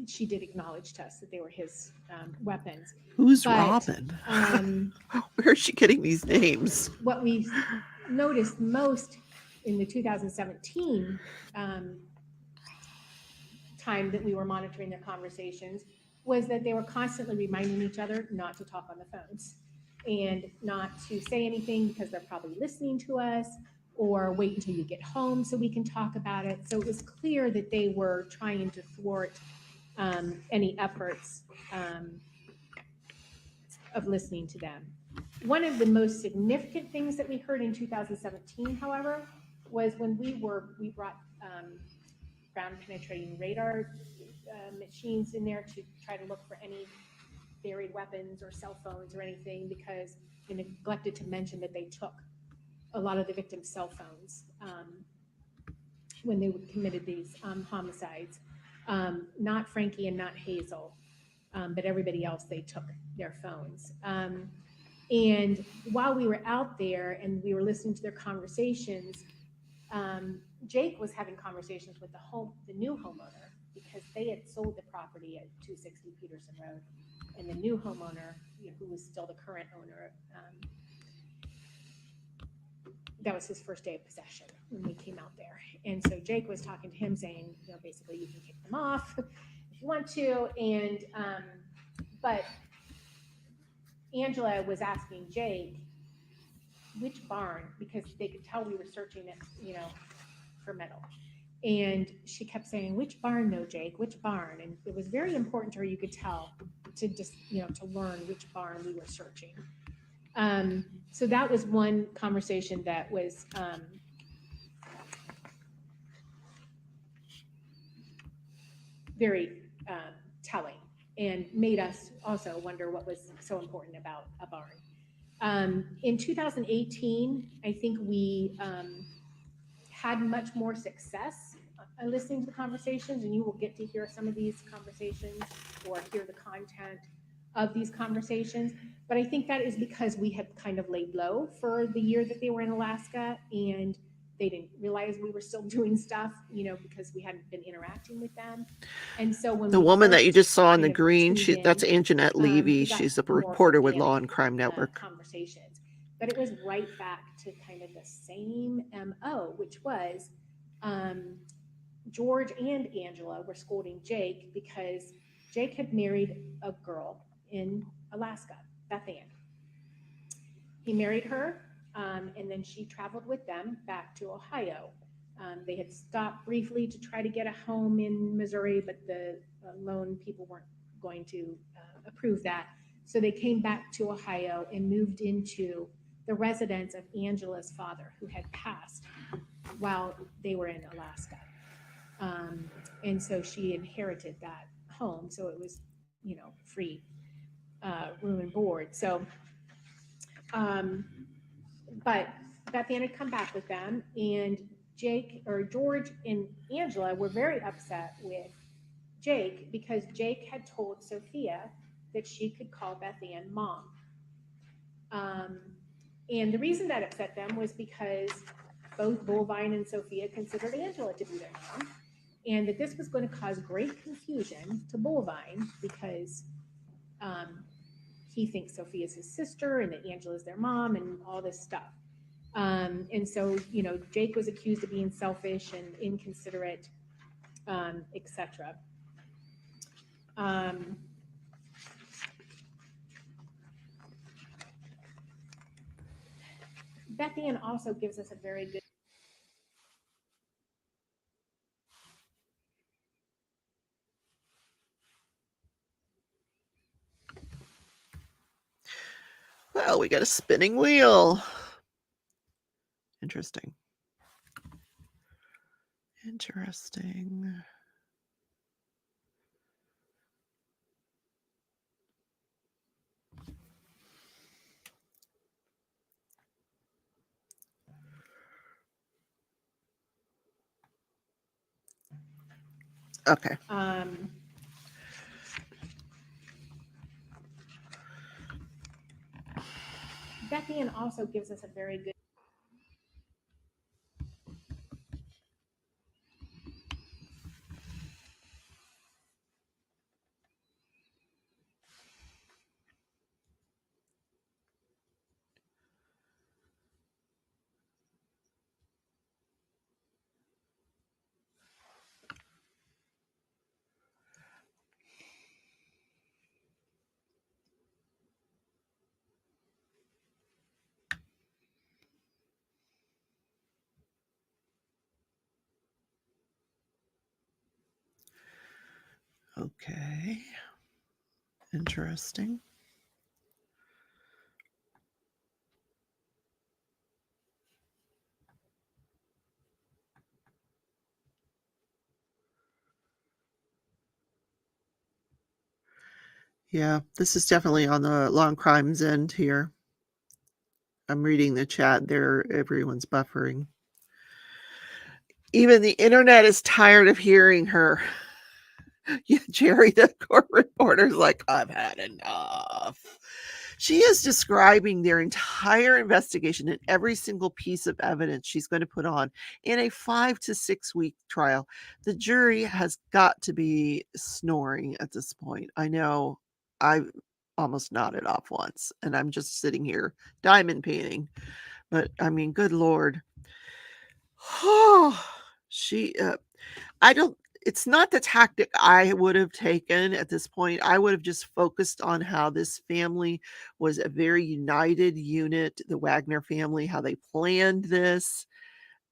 She did acknowledge to us that they were his weapons. Who's Robin? Where is she getting these names? What we noticed most in the 2017 time that we were monitoring their conversations was that they were constantly reminding each other not to talk on the phones and not to say anything because they're probably listening to us, or wait until you get home so we can talk about it. So it was clear that they were trying to thwart any efforts of listening to them. One of the most significant things that we heard in 2017, however, was when we brought ground penetrating radar machines in there to try to look for any buried weapons or cell phones or anything, because they neglected to mention that they took a lot of the victims' cell phones when they committed these homicides. Not Frankie and not Hazel, but everybody else, they took their phones. And while we were out there and we were listening to their conversations, Jake was having conversations with the new homeowner, because they had sold the property at 260 Peterson Road, and the new homeowner, who was still the current owner, that was his first day of possession when we came out there. And so Jake was talking to him saying, basically you can kick them off if you want to. And, but Angela was asking Jake, which barn, because they could tell we were searching it, for metal. And she kept saying, which barn though, Jake, which barn? And it was very important to her, you could tell, to just, to learn which barn we were searching. So that was one conversation that was very telling, and made us also wonder what was so important about a barn. In 2018, I think we had much more success listening to the conversations, and you will get to hear some of these conversations or hear the content of these conversations. But I think that is because we had kind of laid low for the year that they were in Alaska, and they didn't realize we were still doing stuff, because we hadn't been interacting with them. And so when the woman that you just saw on the green, that's Anjanette Levy. She's a reporter with Law and Crime Network. Conversations. But it was right back to kind of the same MO, which was George and Angela were scolding Jake because Jake had married a girl in Alaska, Beth Ann. He married her, and then she traveled with them back to Ohio. They had stopped briefly to try to get a home in Missouri, but the loan people weren't going to approve that. So they came back to Ohio and moved into the residence of Angela's father, who had passed while they were in Alaska. And so she inherited that home. So it was, free room and board. So, but Beth Ann had come back with them, and George and Angela were very upset with Jake because Jake had told Sophia that she could call Beth Ann mom. And the reason that upset them was because both Bullvine and Sophia considered Angela to be their mom, and that this was going to cause great confusion to Bullvine because he thinks Sophia's his sister and that Angela's their mom and all this stuff. And so, Jake was accused of being selfish and inconsiderate, etc. Beth Ann also gives us a very good Well, we got a spinning wheel. Interesting. Okay. Beth Ann also gives us a very good Okay. Interesting. Yeah, this is definitely on the long crimes end here. I'm reading the chat there. Everyone's buffering. Even the internet is tired of hearing her. Yeah, Jerry, the court reporter's like, I've had enough. She is describing their entire investigation and every single piece of evidence she's going to put on in a 5 to 6 week trial. The jury has got to be snoring at this point. I know I almost nodded off once, and I'm just sitting here diamond painting. But I mean, good Lord. She, I don't, it's not the tactic I would have taken at this point. I would have just focused on how this family was a very united unit, the Wagner family, how they planned this,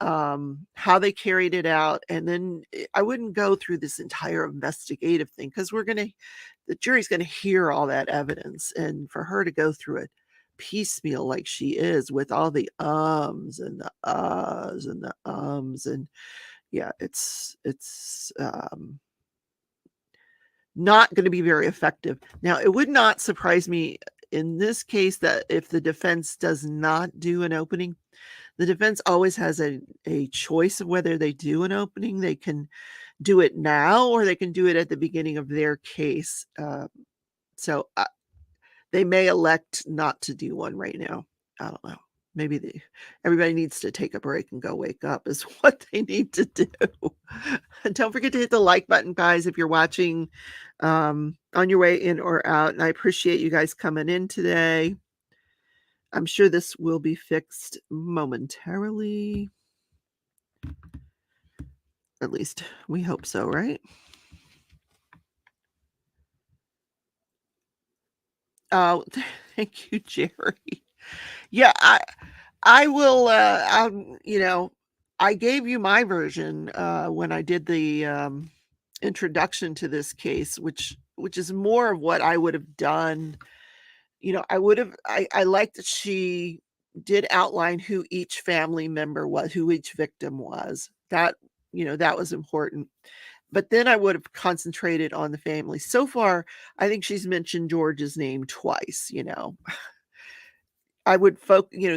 how they carried it out. And then I wouldn't go through this entire investigative thing because the jury's going to hear all that evidence. And for her to go through it piecemeal like she is with all the ums and the uhs and the ums and yeah, it's not going to be very effective. Now, it would not surprise me in this case that if the defense does not do an opening, the defense always has a choice of whether they do an opening. They can do it now or they can do it at the beginning of their case. So they may elect not to do one right now. I don't know. Maybe everybody needs to take a break and go wake up is what they need to do. And don't forget to hit the like button, guys, if you're watching on your way in or out. And I appreciate you guys coming in today. I'm sure this will be fixed momentarily. At least we hope so, right? Oh, thank you, Jerry. Yeah, I will, I gave you my version, when I did the, introduction to this case, which is more of what I would have done. I like that she did outline who each family member was, who each victim was. That was important. But then I would have concentrated on the family. So far, I think she's mentioned George's name twice. I would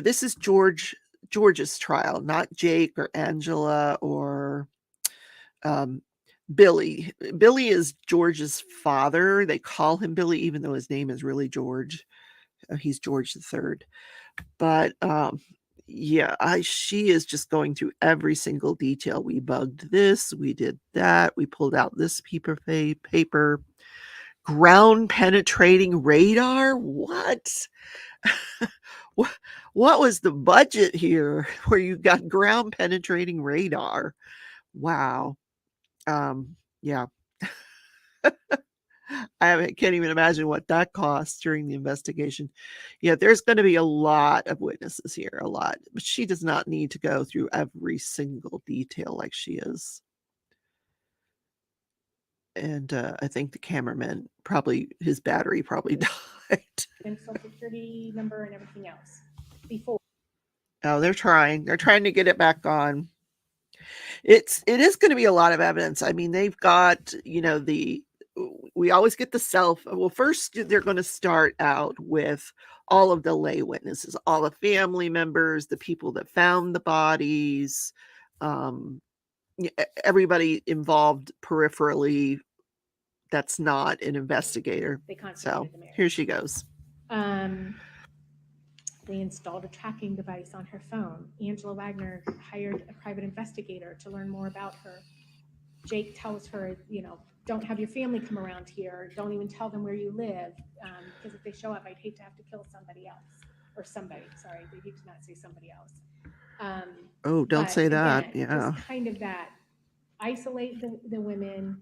this is George's trial, not Jake or Angela or um, Billy. Billy is George's father. They call him Billy, even though his name is really George. He's George III. But yeah, she is just going through every single detail. We bugged this, we did that, we pulled out this paper. Ground penetrating radar? What? What was the budget here where you got ground penetrating radar? Wow. Yeah. Can't even imagine what that cost during the investigation. Yeah, there's going to be a lot of witnesses here, a lot. But she does not need to go through every single detail like she is. And I think the cameraman his battery probably died. And social security number and everything else before. Oh, they're trying to get it back on. It is going to be a lot of evidence. I mean, they've got, we always get well, first they're going to start out with all of the lay witnesses, all the family members, the people that found the bodies, everybody involved peripherally that's not an investigator. So here she goes. They installed a tracking device on her phone. Angela Wagner hired a private investigator to learn more about her. Jake tells her, don't have your family come around here. Don't even tell them where you live. Because if they show up, I'd hate to have to kill somebody else. Or somebody, sorry. They need to not say somebody else. Don't say that. Again, yeah. Just kind of that. Isolate the women,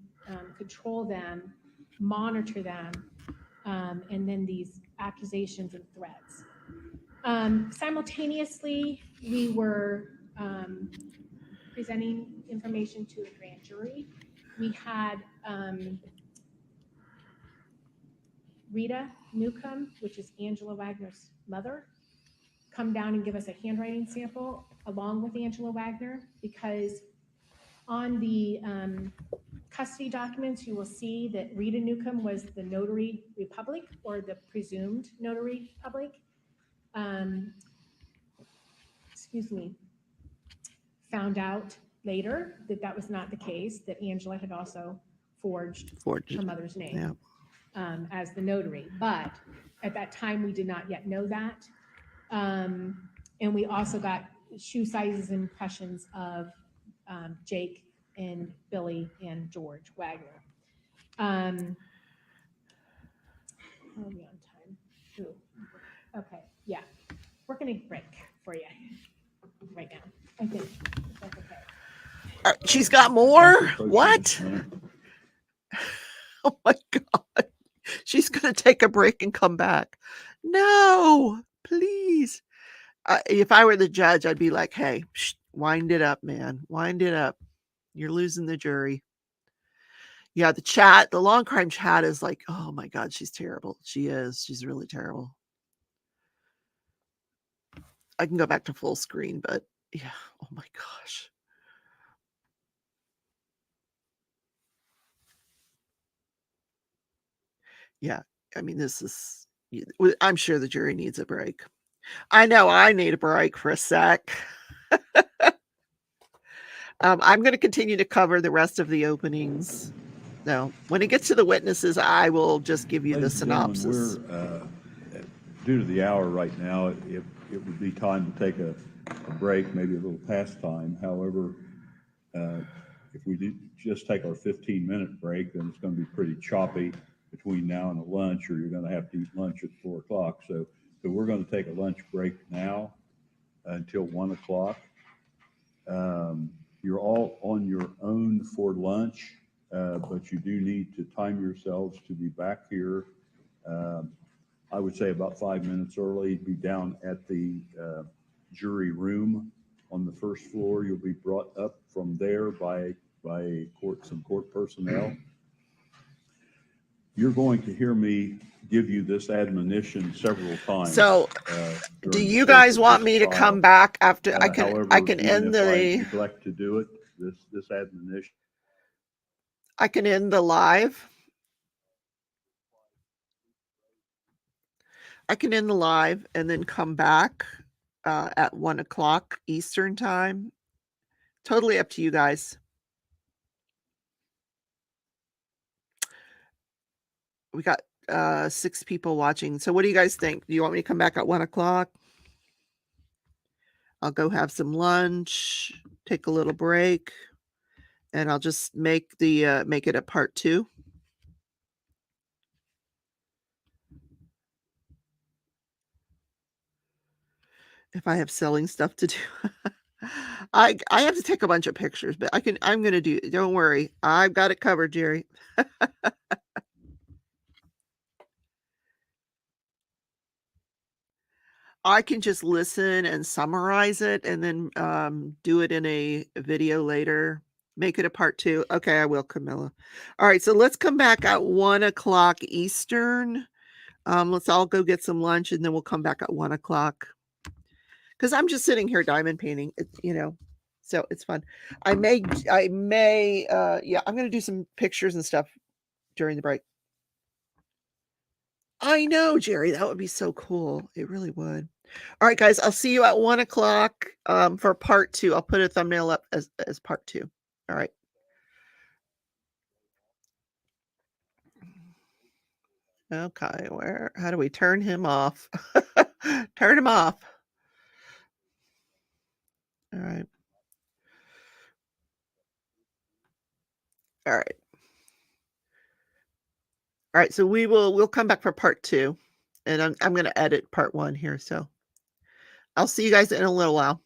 control them, monitor them, and then these accusations and threats. Simultaneously, we were presenting information to a grand jury. We had Rita Newcomb, which is Angela Wagner's mother, come down and give us a handwriting sample along with Angela Wagner, because on the custody documents, you will see that Rita Newcomb was the notary republic, or the presumed notary public. Excuse me. Found out later that that was not the case, that Angela had also forged her mother's name as the notary. But at that time, we did not yet know that. And we also got shoe sizes and impressions of Jake and Billy and George Wagner. Are we on time? Ooh. Okay, yeah. We're going to break for you right now, I think. That's okay. She's got more? What? Oh my God. She's going to take a break and come back. No, please. If I were the judge, I'd be like, hey, wind it up, man. Wind it up. You're losing the jury. Yeah, the long crime chat is like, oh my God, she's terrible. She is. She's really terrible. I can go back to full screen, but yeah, oh my gosh. Yeah, I mean, I'm sure the jury needs a break. I know I need a break for a sec. I'm going to continue to cover the rest of the openings. No, when it gets to the witnesses, I will just give you the synopsis. We're due to the hour right now. It would be time to take a break, maybe a little past time. However, if we do just take our 15-minute break, then it's going to be pretty choppy between now and the lunch, or you're going to have to eat lunch at 4 o'clock. So we're going to take a lunch break now until 1 o'clock. You're all on your own for lunch, but you do need to time yourselves to be back here. I would say about 5 minutes early. Be down at the jury room on the first floor. You'll be brought up from there by some court personnel. You're going to hear me give you this admonition several times. So, do you guys want me to come back after? However, I can end the. I neglect to do it. This admonition. I can end the live. I can end the live and then come back at 1 o'clock Eastern time. Totally up to you guys. We got 6 people watching. So what do you guys think? Do you want me to come back at 1 o'clock? I'll go have some lunch, take a little break, and I'll just make it a part 2. If I have selling stuff to do. I have to take a bunch of pictures, but I'm going to do, don't worry. I've got it covered, Jerry. I can just listen and summarize it and then do it in a video later. Make it a part 2. Okay, I will, Camilla. All right, so let's come back at 1 o'clock Eastern. Let's all go get some lunch and then we'll come back at 1 o'clock. Because I'm just sitting here diamond painting, so it's fun. I may, yeah, I'm going to do some pictures and stuff during the break. I know, Jerry, that would be so cool. It really would. All right, guys, I'll see you at 1 o'clock for part 2. I'll put a thumbnail up as part 2. All right. Okay, how do we turn him off? Turn him off. All right. All right. All right, so we'll come back for part 2, and I'm going to edit part 1 here. So I'll see you guys in a little while.